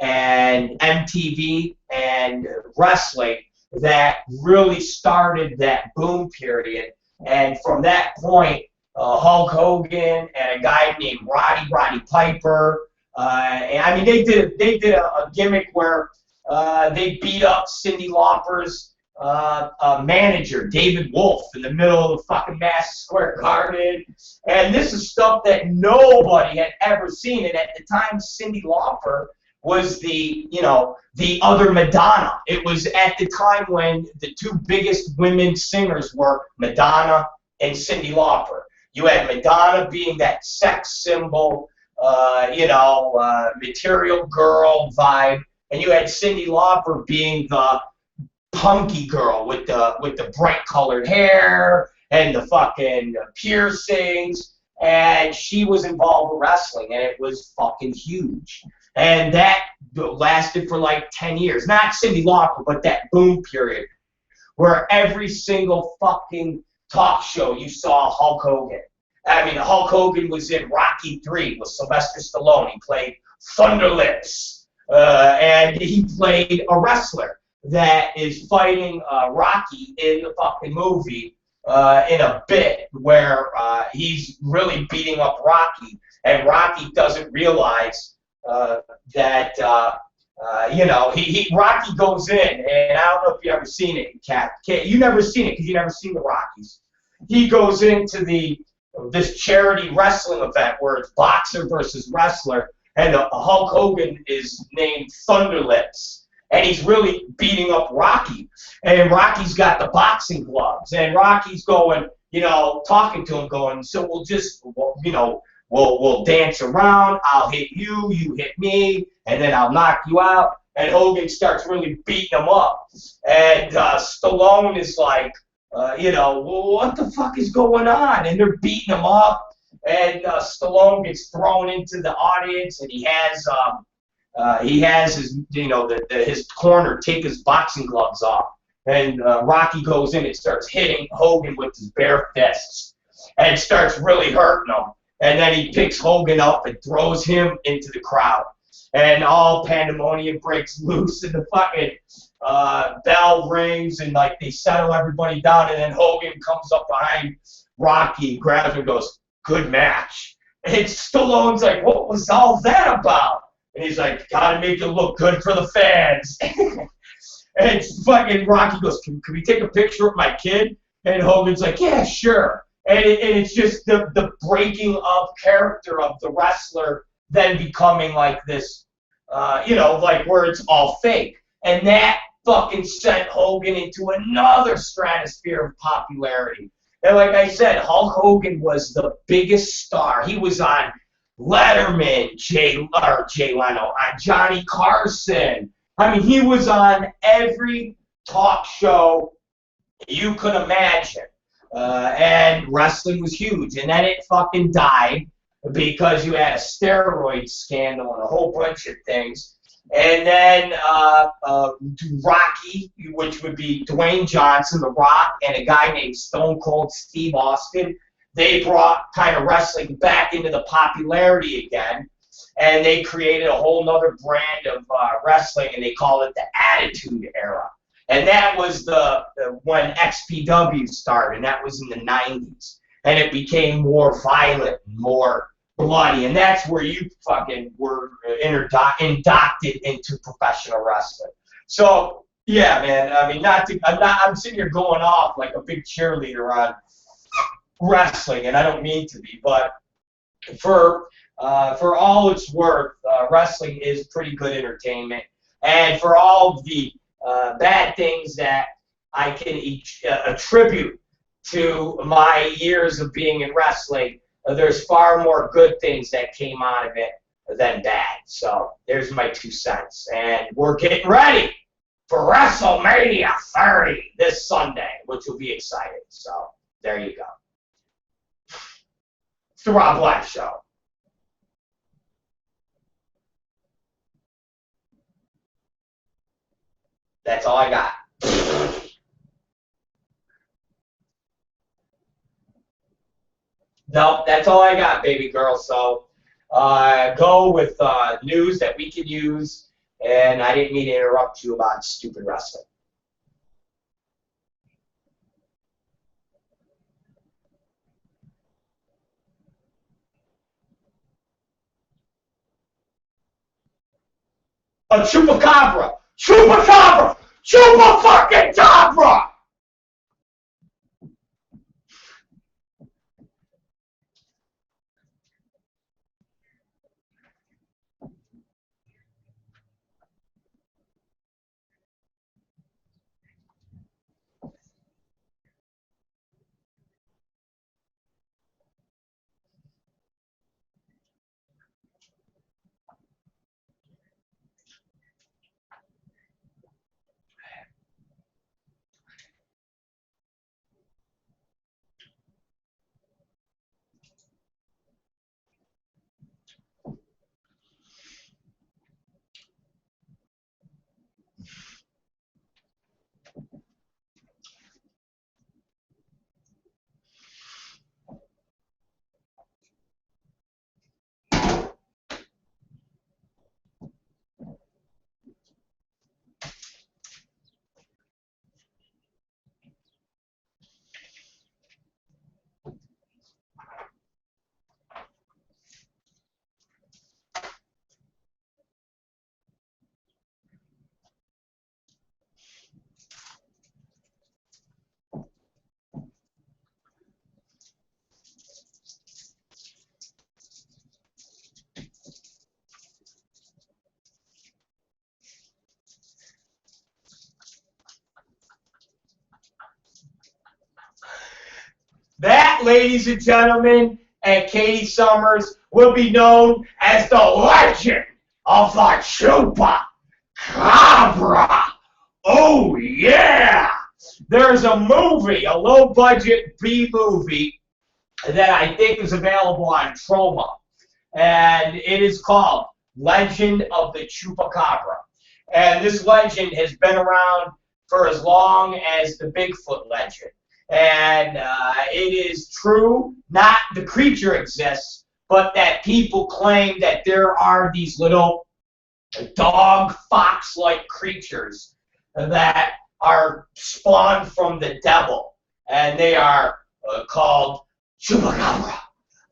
and MTV and wrestling that really started that boom period. And from that point, Hulk Hogan and a guy named Roddy Piper, they did a gimmick where they beat up Cyndi Lauper's manager, David Wolf, in the middle of the fucking Madison Square Garden. And this is stuff that nobody had ever seen. And at the time, Cyndi Lauper was the other Madonna. It was at the time when the two biggest women singers were Madonna and Cyndi Lauper. You had Madonna being that sex symbol, material girl vibe, and you had Cyndi Lauper being the punky girl with the bright colored hair and the fucking piercings, and she was involved with wrestling, and it was fucking huge. And that lasted for like 10 years. Not Cyndi Lauper, but that boom period where every single fucking talk show you saw Hulk Hogan. I mean, Hulk Hogan was in Rocky III with Sylvester Stallone. He played Thunderlips, and he played a wrestler that is fighting Rocky in the fucking movie in a bit where he's really beating up Rocky, and Rocky doesn't realize that Rocky goes in, and I don't know if you ever seen it, Kat. You never seen it because you never seen the Rockies. He goes into this charity wrestling event where it's boxer versus wrestler, and Hulk Hogan is named Thunderlips. And he's really beating up Rocky. And Rocky's got the boxing gloves. And Rocky's going, talking to him, going, so we'll just, we'll dance around. I'll hit you, you hit me, and then I'll knock you out. And Hogan starts really beating him up. And Stallone is like, well, what the fuck is going on? And they're beating him up. And Stallone gets thrown into the audience, and he has his, his corner take his boxing gloves off, and Rocky goes in and starts hitting Hogan with his bare fists, and starts really hurting him. And then he picks Hogan up and throws him into the crowd, and all pandemonium breaks loose, and the fucking bell rings, and like they settle everybody down, and then Hogan comes up behind Rocky, grabs him, and goes, "Good match." And Stallone's like, "What was all that about?" And he's like, "Gotta make it look good for the fans." And fucking Rocky goes, can we take a picture of my kid? And Hogan's like, "Yeah, sure." And it's just the breaking of character of the wrestler then becoming like this, like where it's all fake. And that fucking sent Hogan into another stratosphere of popularity. And like I said, Hulk Hogan was the biggest star. He was on Letterman, Jay Leno, on Johnny Carson. I mean, he was on every talk show you could imagine. And wrestling was huge. And then it fucking died because you had a steroid scandal and a whole bunch of things. And then Rocky, which would be Dwayne Johnson, The Rock, and a guy named Stone Cold Steve Austin, they brought kind of wrestling back into the popularity again. And they created a whole nother brand of wrestling, and they call it the Attitude Era. And that was when XPW started, and that was in the 90s. And it became more violent, more bloody, and that's where you fucking were inducted into professional wrestling. So yeah, man. I mean, I'm sitting here going off like a big cheerleader on wrestling, and I don't mean to be, but for all it's worth, wrestling is pretty good entertainment, and for all of the bad things that I can attribute to my years of being in wrestling, there's far more good things that came out of it than bad. So there's my 2 cents. And we're getting ready for WrestleMania 30 this Sunday, which will be exciting. So there you go. It's the Rob Black Show. That's all I got. Nope, that's all I got, baby girl. So go with news that we can use, and I didn't mean to interrupt you about stupid wrestling. A chupacabra! Chupacabra! Chupa-fucking-cabra! That, ladies and gentlemen, and Katie Summers, will be known as the legend of the Chupacabra. Oh, yeah! There's a movie, a low-budget B-movie, that I think is available on Troma, and it is called Legend of the Chupacabra. And this legend has been around for as long as the Bigfoot legend. And it is true, not the creature exists, but that people claim that there are these little dog, fox-like creatures that are spawned from the devil, and they are called Chupacabra.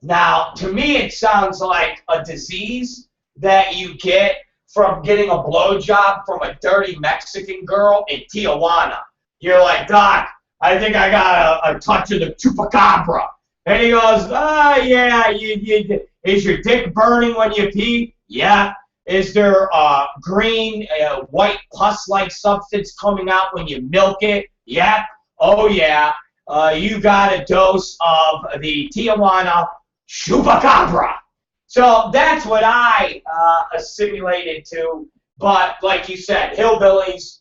Now, to me, it sounds like a disease that you get from getting a blowjob from a dirty Mexican girl in Tijuana. You're like, Doc, I think I got a touch of the Chupacabra. And he goes, yeah, is your dick burning when you pee? Yeah. Is there green, white pus-like substance coming out when you milk it? Yeah. Oh, yeah. you got a dose of the Tijuana Chupacabra. So that's what I assimilated to. But like you said, hillbillies,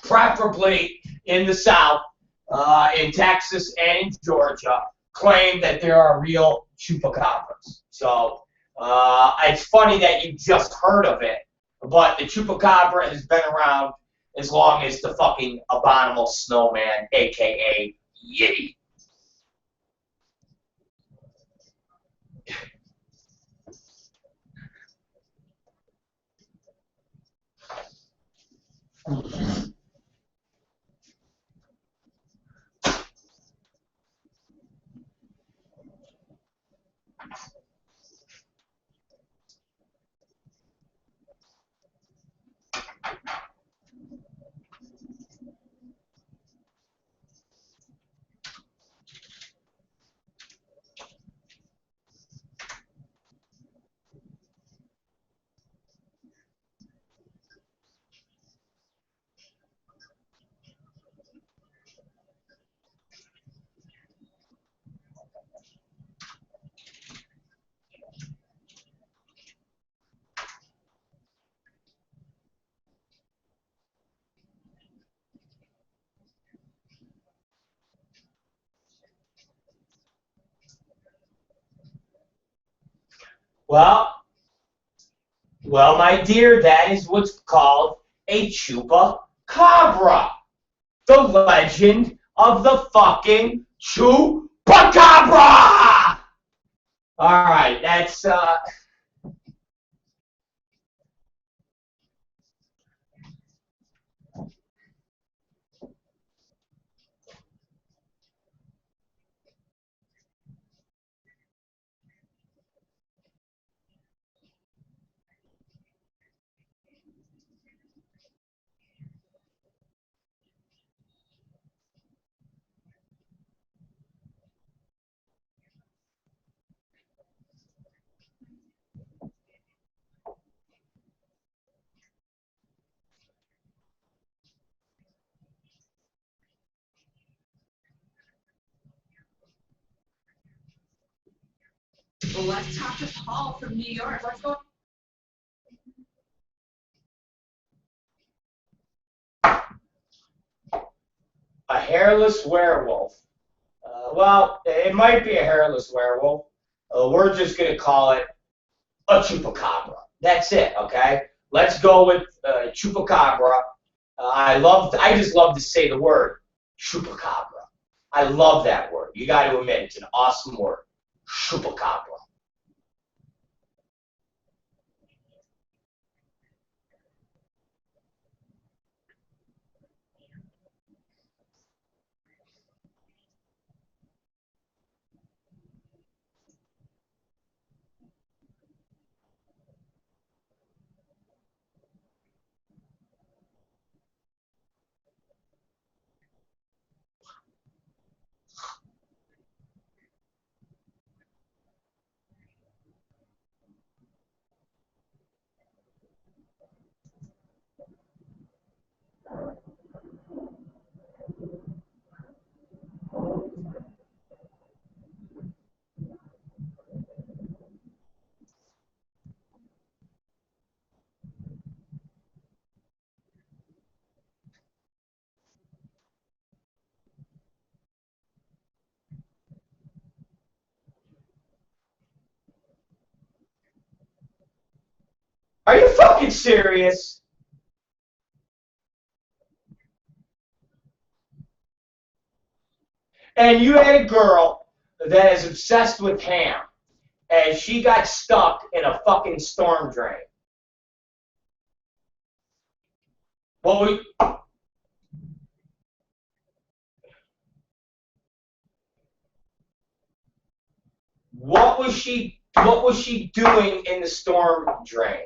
preferably in the South, in Texas and in Georgia, claim that there are real chupacabras. So it's funny that you just heard of it, but the chupacabra has been around as long as the fucking abominable snowman, aka Yeti. Well, my dear, that is what's called a chupacabra. The legend of the fucking chupacabra. All right, that's Well, let's talk to Paul from New York. What's going a hairless werewolf. Well, it might be a hairless werewolf. We're just going to call it a chupacabra. That's it, okay? Let's go with chupacabra. I just love to say the word chupacabra. I love that word. You got to admit, it's an awesome word. Chupacabra. Are you fucking serious? And you had a girl that is obsessed with ham, and she got stuck in a fucking storm drain. What we what was she doing in the storm drain?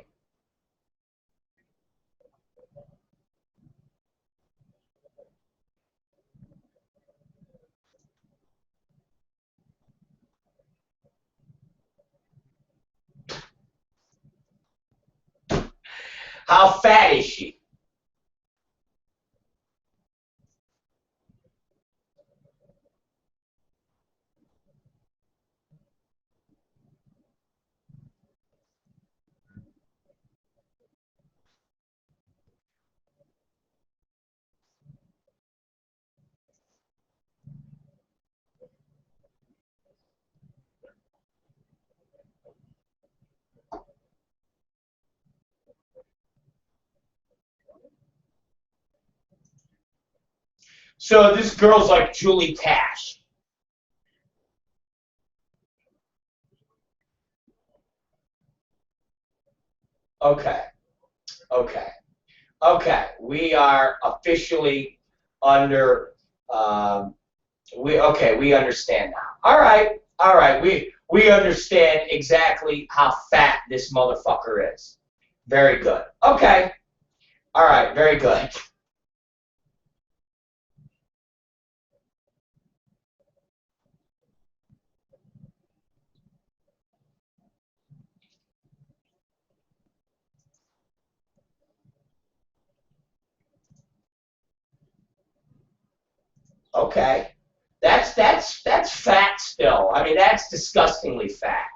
How fat is she? So this girl's like Julie Cash. Okay. Okay. Okay. We are officially under. We understand now. All right. All right. We understand exactly how fat this motherfucker is. Very good. Okay. All right. Very good. Okay. That's fat still. I mean, that's disgustingly fat.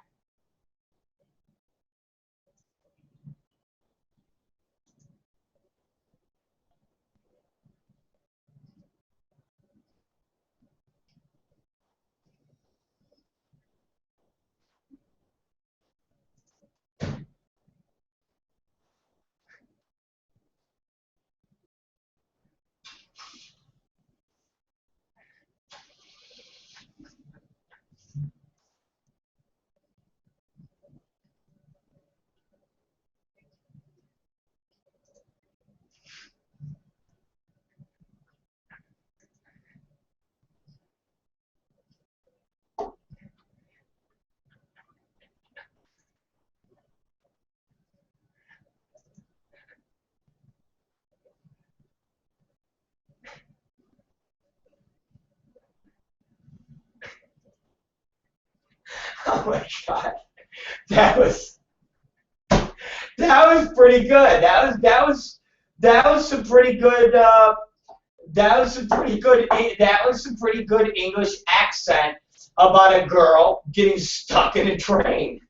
Oh my god. That was pretty good. That was some pretty good that was some pretty good English accent about a girl getting stuck in a train.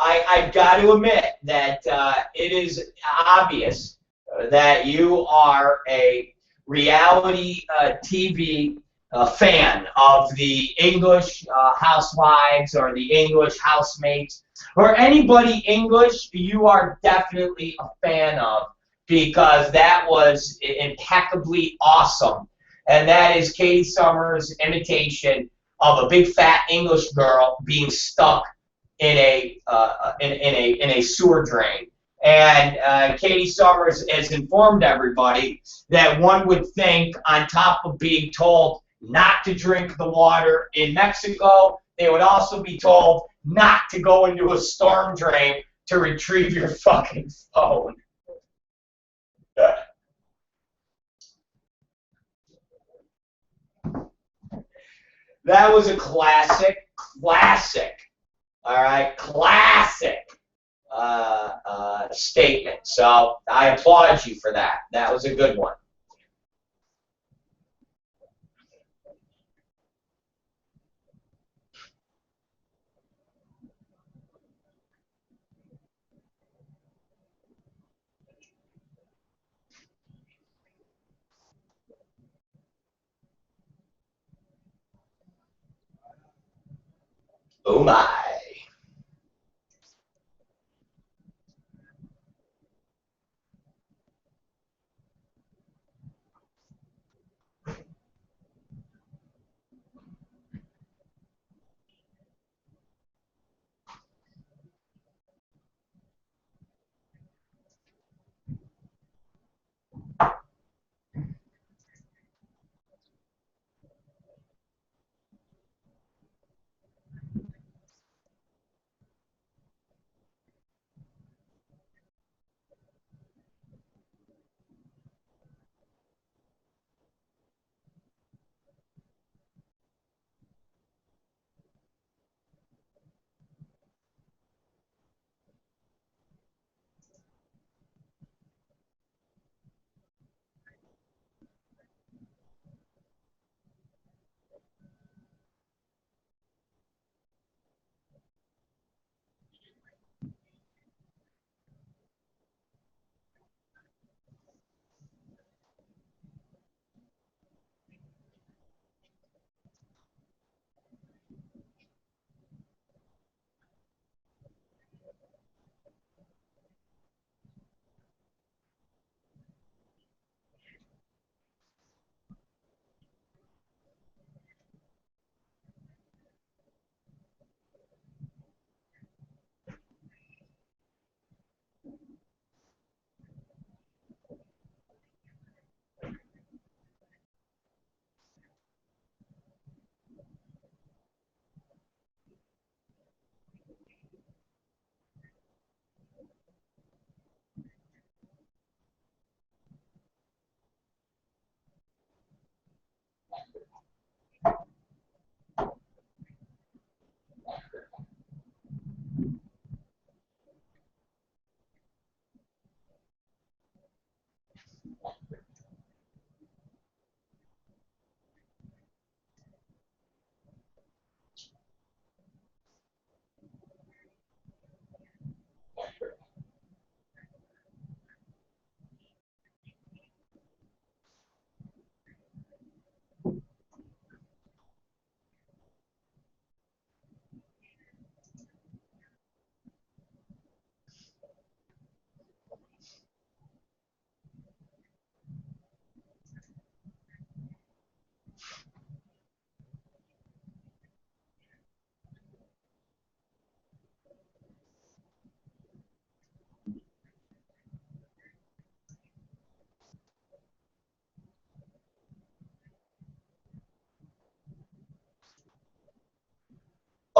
I've got to admit that it is obvious that you are a reality TV fan of the English housewives or the English housemates or anybody English you are definitely a fan of because that was impeccably awesome. And that is Katie Summers' imitation of a big fat English girl being stuck in a sewer drain. And Katie Summers has informed everybody that one would think, on top of being told not to drink the water in Mexico, they would also be told not to go into a storm drain to retrieve your fucking phone. That was a classic, all right, classic statement. So I applaud you for that. That was a good one. Oh my.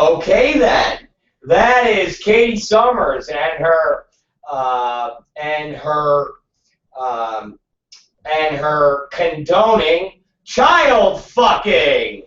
Okay then. That is Katie Summers and her and her and her condoning child fucking.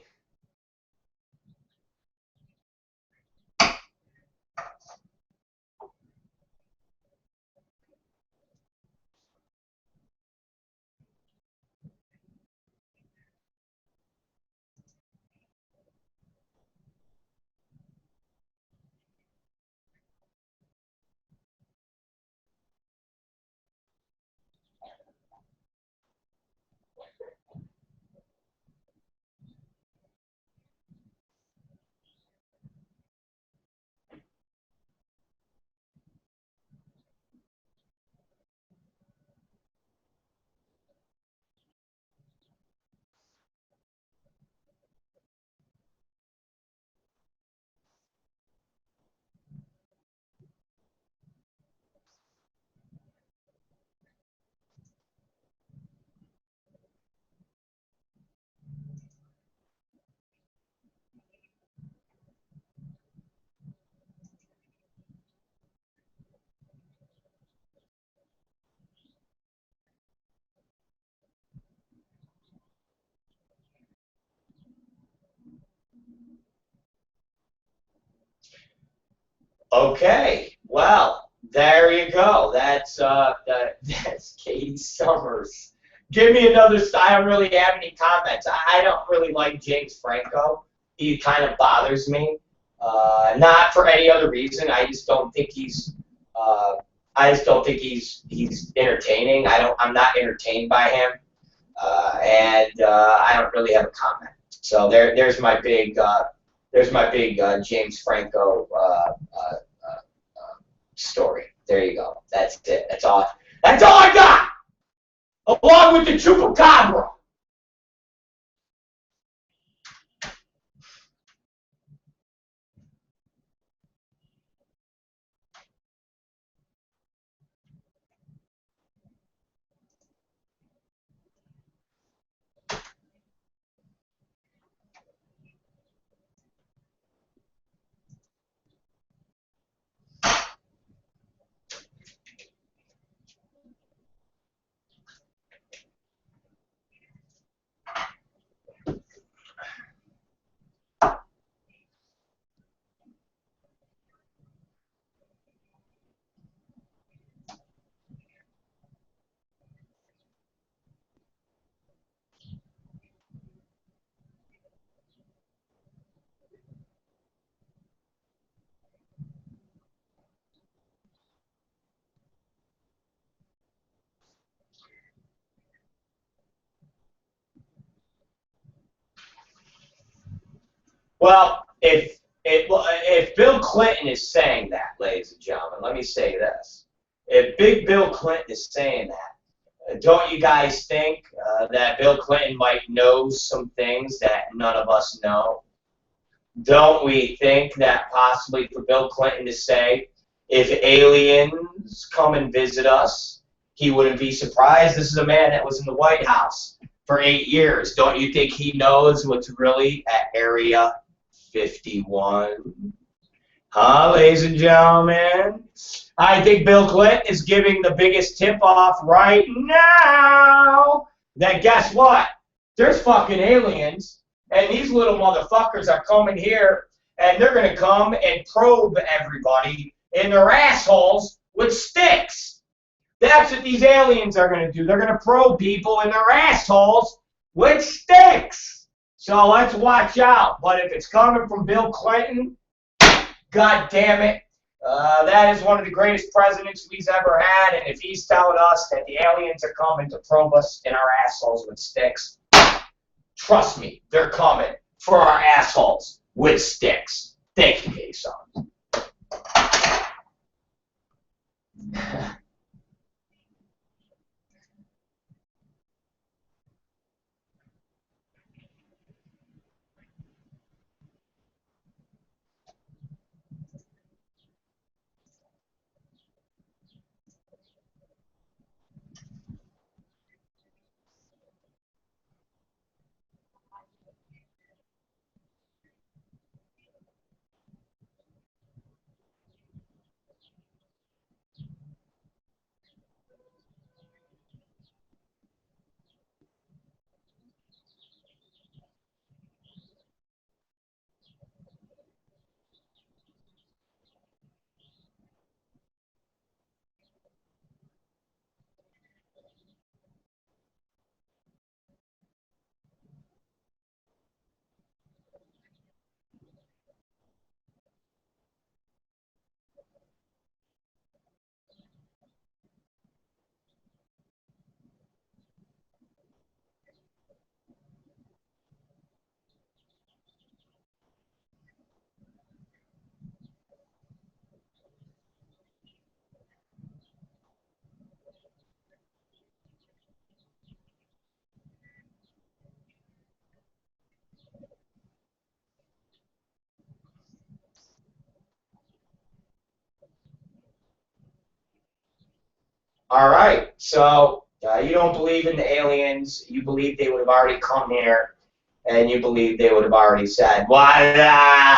Okay, well, there you go. That's Katie Summers. Give me another. I don't really have any comments. I don't really like James Franco. He kind of bothers me. Not for any other reason. I just don't think he's. He's entertaining. I'm not entertained by him, and I don't really have a comment. So there's my big James Franco story. There you go. That's it. That's all. That's all I got. Along with the chupacabra. Well, if Bill Clinton is saying that, ladies and gentlemen, let me say this: if Big Bill Clinton is saying that, don't you guys think that Bill Clinton might know some things that none of us know? Don't we think that possibly for Bill Clinton to say, if aliens come and visit us, he wouldn't be surprised? This is a man that was in the White House for 8 years. Don't you think he knows what's really at Area 51? Huh, ladies and gentlemen? I think Bill Clinton is giving the biggest tip-off right now that guess what? There's fucking aliens, and these little motherfuckers are coming here, and they're going to come and probe everybody in their assholes with sticks. That's what these aliens are going to do. They're going to probe people in their assholes with sticks. So let's watch out. But if it's coming from Bill Clinton, God damn it, that is one of the greatest presidents we've ever had. And if he's telling us that the aliens are coming to probe us in our assholes with sticks, trust me, they're coming for our assholes with sticks. Thank you, Katie Summers. All right. So you don't believe in the aliens. You believe they would have already come here, and you believe they would have already said, "Voila!"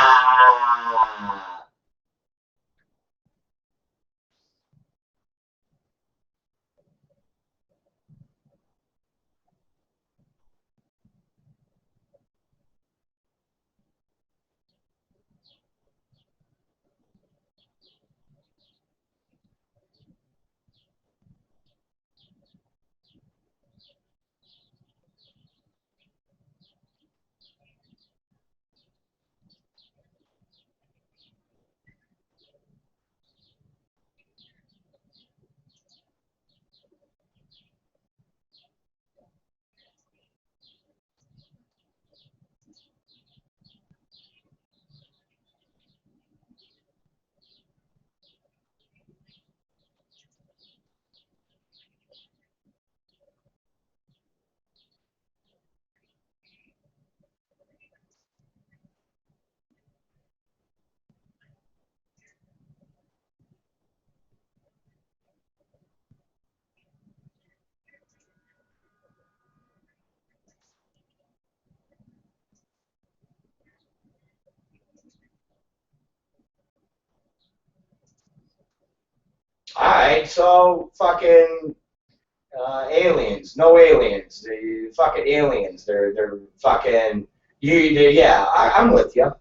All right. So fucking aliens. No aliens. The fucking aliens. They're fucking you. Yeah. I'm with you.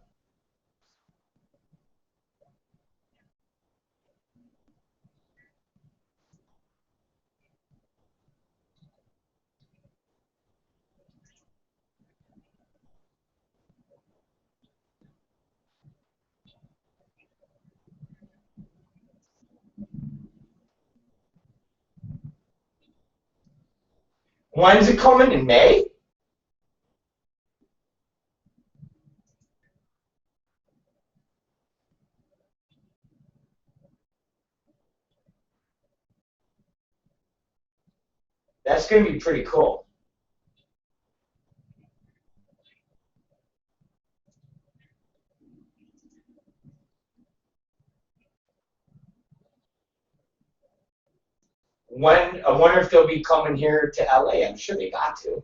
When's it coming? In May? That's gonna be pretty cool. When I wonder if they'll be coming here to LA. I'm sure they got to.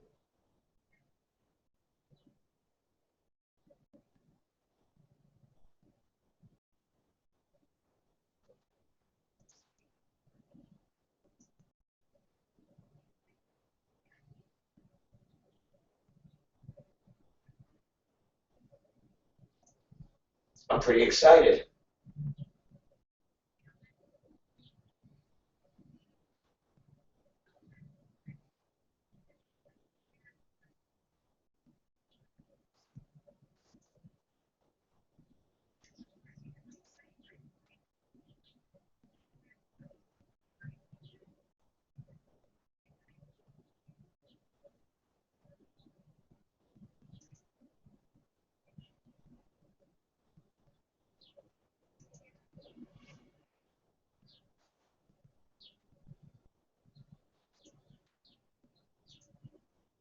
I'm pretty excited.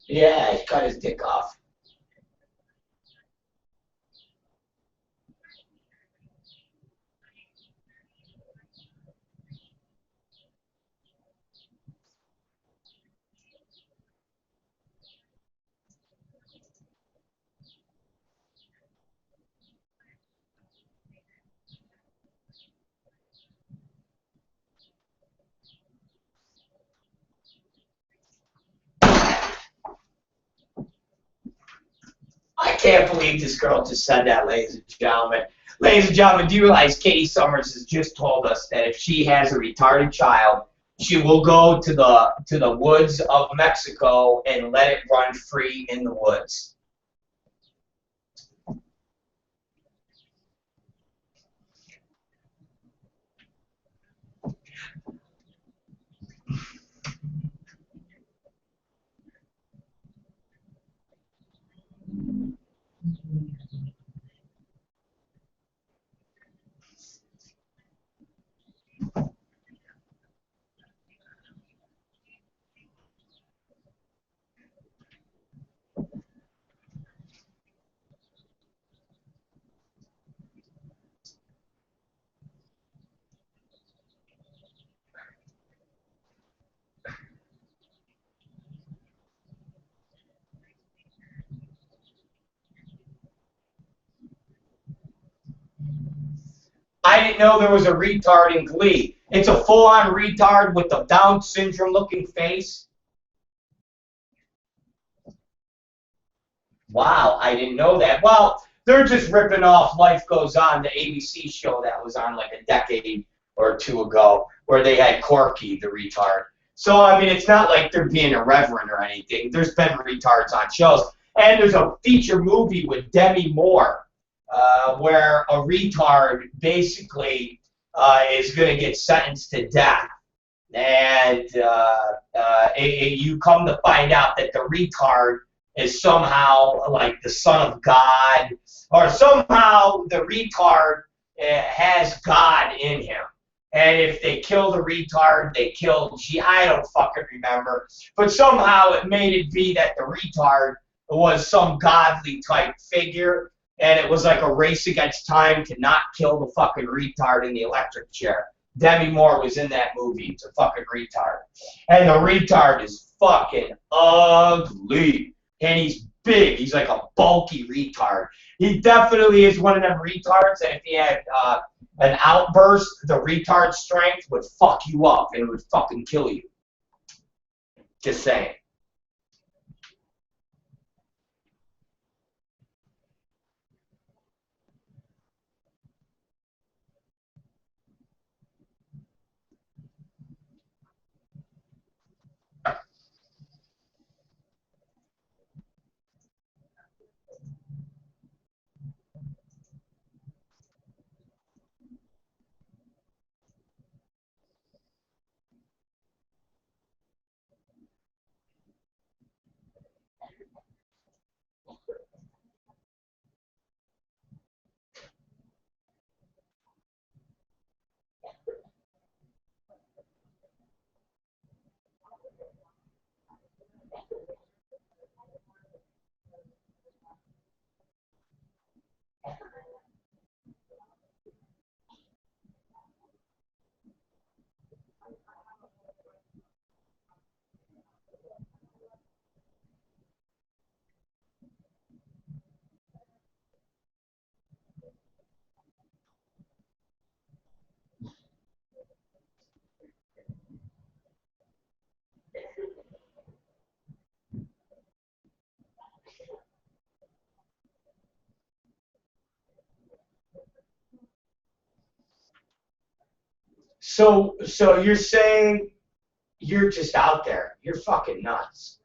Yeah, he cut his dick off. I can't believe this girl just said that, ladies and gentlemen. Ladies and gentlemen, do you realize Katie Summers has just told us that if she has a retarded child, she will go to the woods of Mexico and let it run free in the woods. I didn't know there was a retard in Glee. It's a full-on retard with the Down syndrome-looking face. Wow, I didn't know that. Well, they're just ripping off Life Goes On, the ABC show that was on like a decade or two ago, where they had Corky, the retard. So, I mean, it's not like they're being irreverent or anything. There's been retards on shows. And there's a feature movie with Demi Moore where a retard basically is going to get sentenced to death. And you come to find out that the retard is somehow like the son of God, or somehow the retard has God in him. And if they kill the retard, they kill I don't fucking remember. But somehow it made it be that the retard was some godly type figure, and it was like a race against time to not kill the fucking retard in the electric chair. Demi Moore was in that movie. It's a fucking retard. And the retard is fucking ugly. And he's big. He's like a bulky retard. He definitely is one of them retards that if he had an outburst, the retard strength would fuck you up and it would fucking kill you. Just saying. So you're saying you're just out there. You're fucking nuts.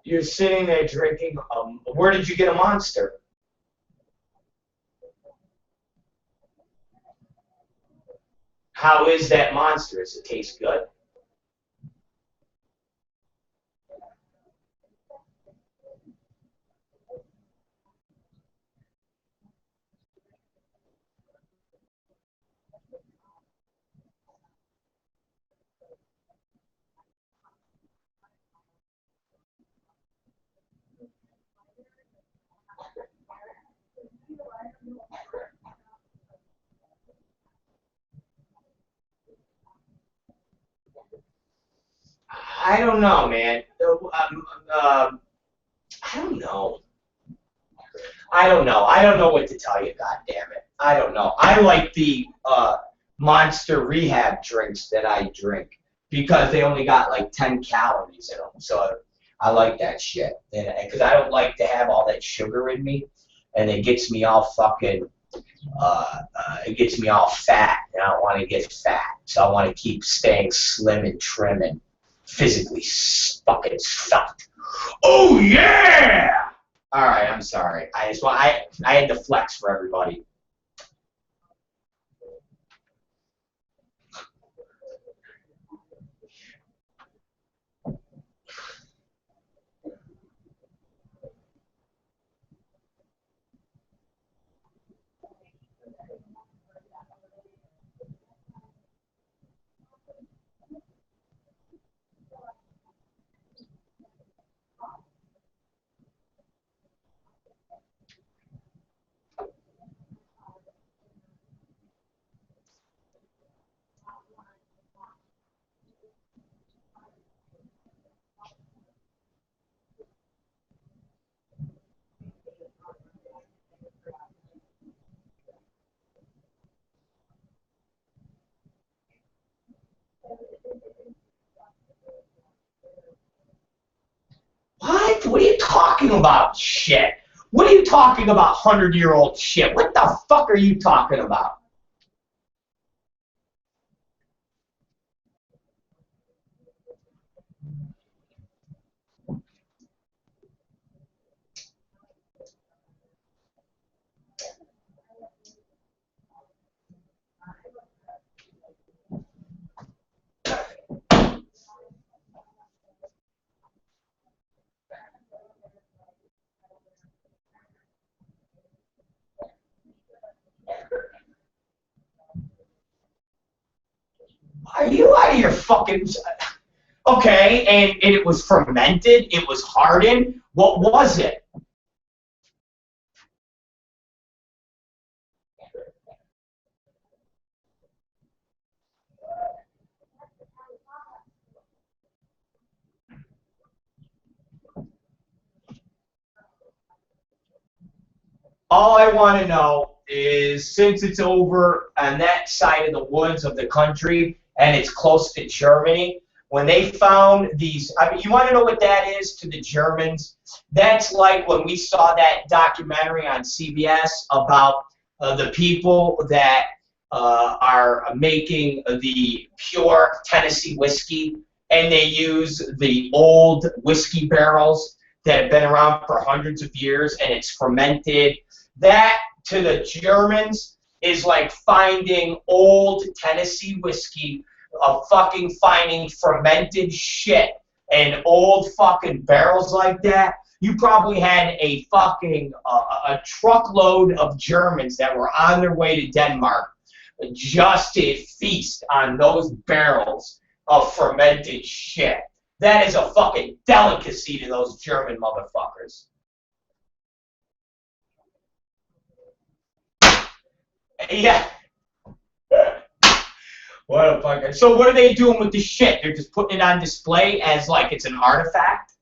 You're sitting there drinking. Where did you get a Monster? How is that Monster? Does it taste good? I don't know, man. I don't know. I don't know. I don't know what to tell you, God damn it. I don't know. I like the Monster Rehab drinks that I drink because they only got like 10 calories in them. So I like that shit. Because I don't like to have all that sugar in me. And it gets me all fucking, it gets me all fat. And I don't want to get fat. So I want to keep staying slim and trim and physically fucking stuffed. Oh, yeah! All right, I'm sorry. I had to flex for everybody. What are you talking about? Shit. What are you talking about? 100-year-old shit. What the fuck are you talking about? Are you out of your fucking... Okay, and it was fermented, it was hardened. What was it? All I want to know is, since it's over on that side of the woods of the country and it's close to Germany, when they found these, I mean, you want to know what that is to the Germans? That's like when we saw that documentary on CBS about the people that are making the pure Tennessee whiskey, and they use the old whiskey barrels that have been around for hundreds of years, and it's fermented. That, to the Germans, is like finding old Tennessee whiskey, fucking finding fermented shit, and old fucking barrels like that. You probably had a fucking a truckload of Germans that were on their way to Denmark just to feast on those barrels of fermented shit. That is a fucking delicacy to those German motherfuckers. Yeah. What a fucking... So what are they doing with the shit? They're just putting it on display as like it's an artifact?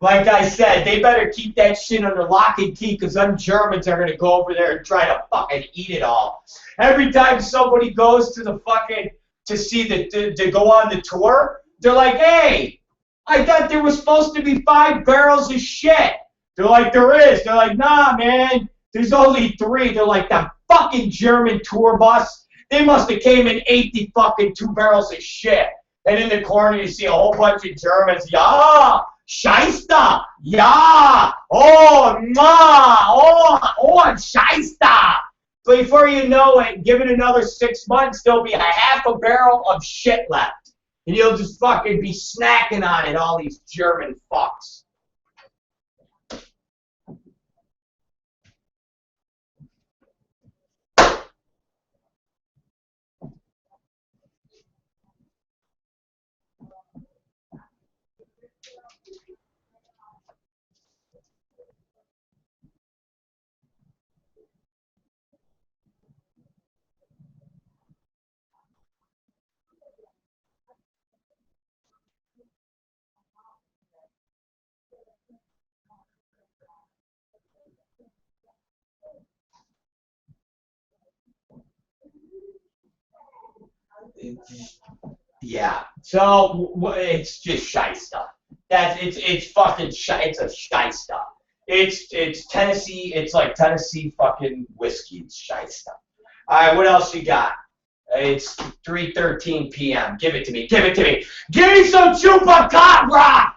Like I said, they better keep that shit under lock and key, because them Germans are going to go over there and try to fucking eat it all. Every time somebody goes to the fucking, to see the, to go on the tour, they're like, hey, I thought there was supposed to be 5 barrels of shit. They're like, there is. They're like, nah, man, there's only 3. They're like, that fucking German tour bus, they must have came and ate the fucking 2 barrels of shit. And in the corner, you see a whole bunch of Germans, yeah, Scheiße, ja, oh, ma, oh, Scheiße. Before you know it, give it another 6 months, there'll be a half a barrel of shit left. And you'll just fucking be snacking on it, all these German fucks. Yeah. So it's just shy stuff. It's fucking shy. It's a shy stuff. It's Tennessee. It's like Tennessee fucking whiskey. It's shy stuff. All right. What else you got? It's 3:13 p.m. Give it to me. Give it to me. Give me some chupacabra.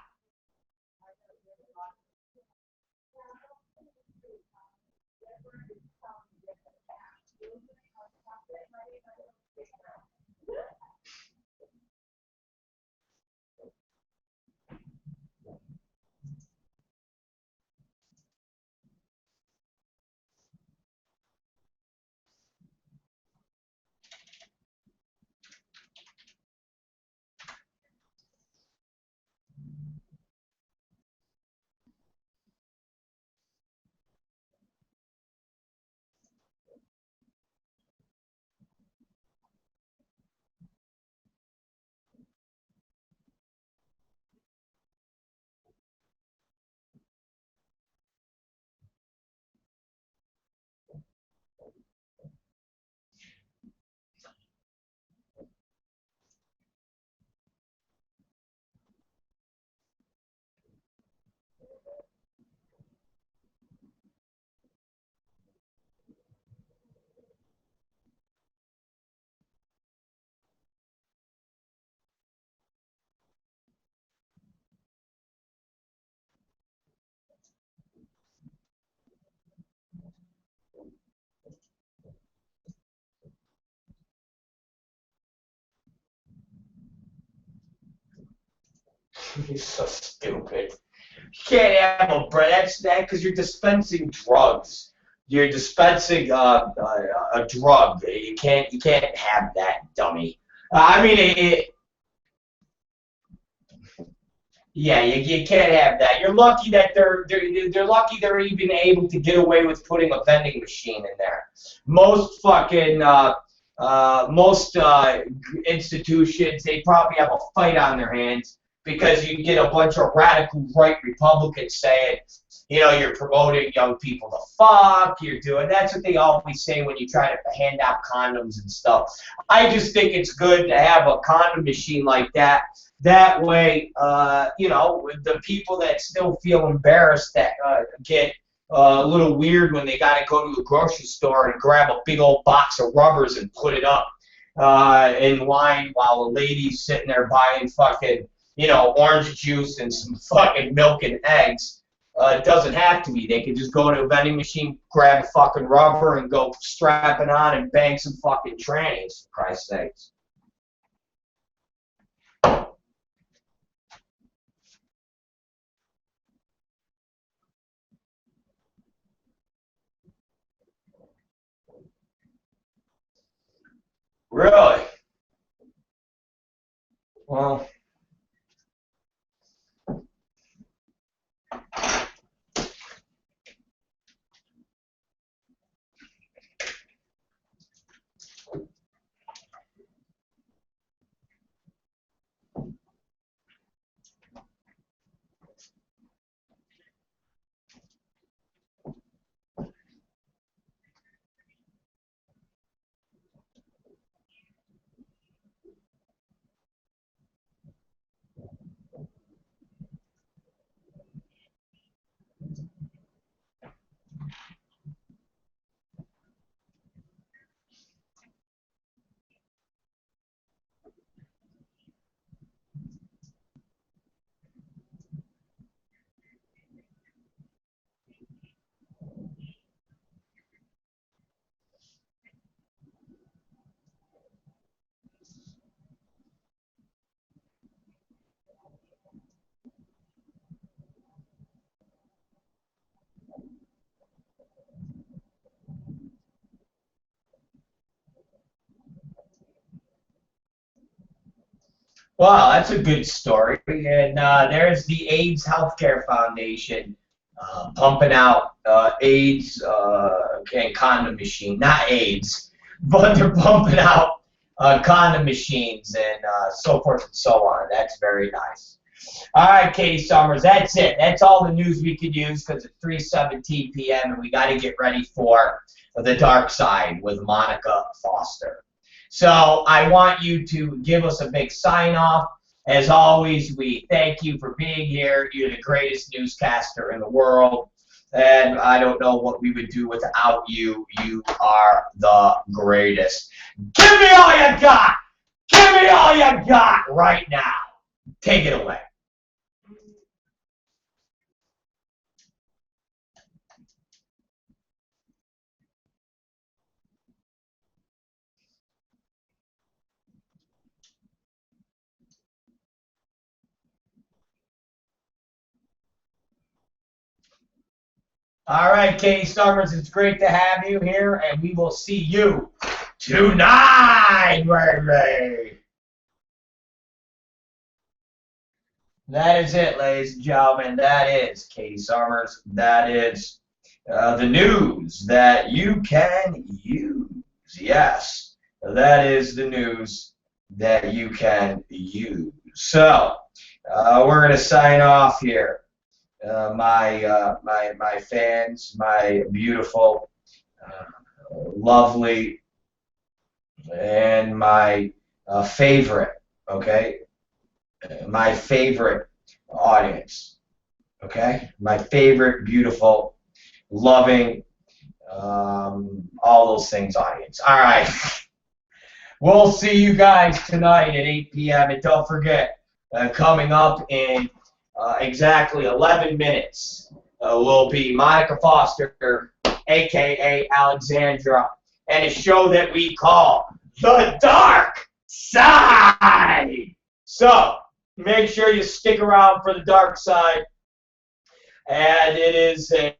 You're so stupid. You can't have a bread. That's that because you're dispensing drugs. You're dispensing a drug. You can't have that, dummy. I mean, yeah, you can't have that. You're lucky that they're lucky they're even able to get away with putting a vending machine in there. Most fucking most institutions, they probably have a fight on their hands because you get a bunch of radical right Republicans saying, you know, you're promoting young people to fuck, you're doing, that's what they always say when you try to hand out condoms and stuff. I just think it's good to have a condom machine like that. That way, you know, the people that still feel embarrassed that get a little weird when they got to go to a grocery store and grab a big old box of rubbers and put it up in line while a lady's sitting there buying fucking, you know, orange juice and some fucking milk and eggs. It doesn't have to be. They can just go to a vending machine, grab a fucking rubber, and go strap it on and bang some fucking trannies, for Christ's sakes. Really? Well, wow, that's a good story. And there's the AIDS Healthcare Foundation pumping out AIDS and condom machine, not AIDS, but they're pumping out condom machines and so forth and so on. That's very nice. All right, Katie Summers, that's it. That's all the news we could use because it's 3:17 p.m. and we got to get ready for the dark side with Monica Foster. So I want you to give us a big sign off. As always, we thank you for being here. You're the greatest newscaster in the world. And I don't know what we would do without you. You are the greatest. Give me all you got. Give me all you got right now. Take it away. All right, Katie Summers, it's great to have you here, and we will see you tonight, baby. That is it, ladies and gentlemen. That is Katie Summers. That is the news that you can use. Yes, that is the news that you can use. So we're going to sign off here. My fans, my beautiful, lovely, and my favorite, okay? My favorite audience, okay? My favorite, beautiful, loving, all those things audience. All right. We'll see you guys tonight at 8 p.m. And don't forget, coming up in exactly 11 minutes will be Monica Foster, a.k.a. Alexandra, and a show that we call The Dark Side. So, make sure you stick around for the dark side. And it is a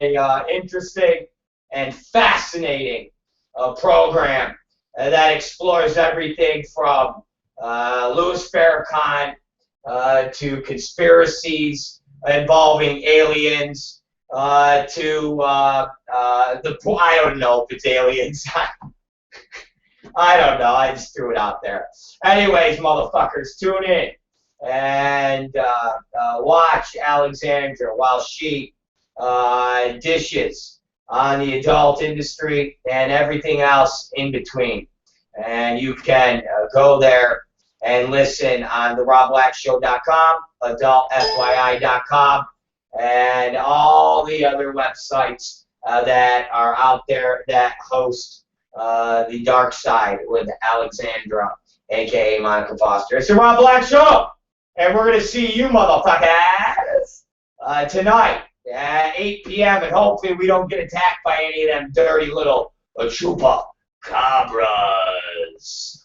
interesting and fascinating program that explores everything from Louis Farrakhan to conspiracies involving aliens to I don't know if it's aliens. I don't know. I just threw it out there. Anyways, motherfuckers, tune in and watch Alexandra while she dishes on the adult industry and everything else in between. And you can go there and listen on theroblackshow.com, adultfyi.com, and all the other websites that are out there that host the dark side with Alexandra, a.k.a. Monica Foster. It's the Rob Black Show, and we're going to see you motherfuckers tonight at 8 p.m., and hopefully we don't get attacked by any of them dirty little chupacabras.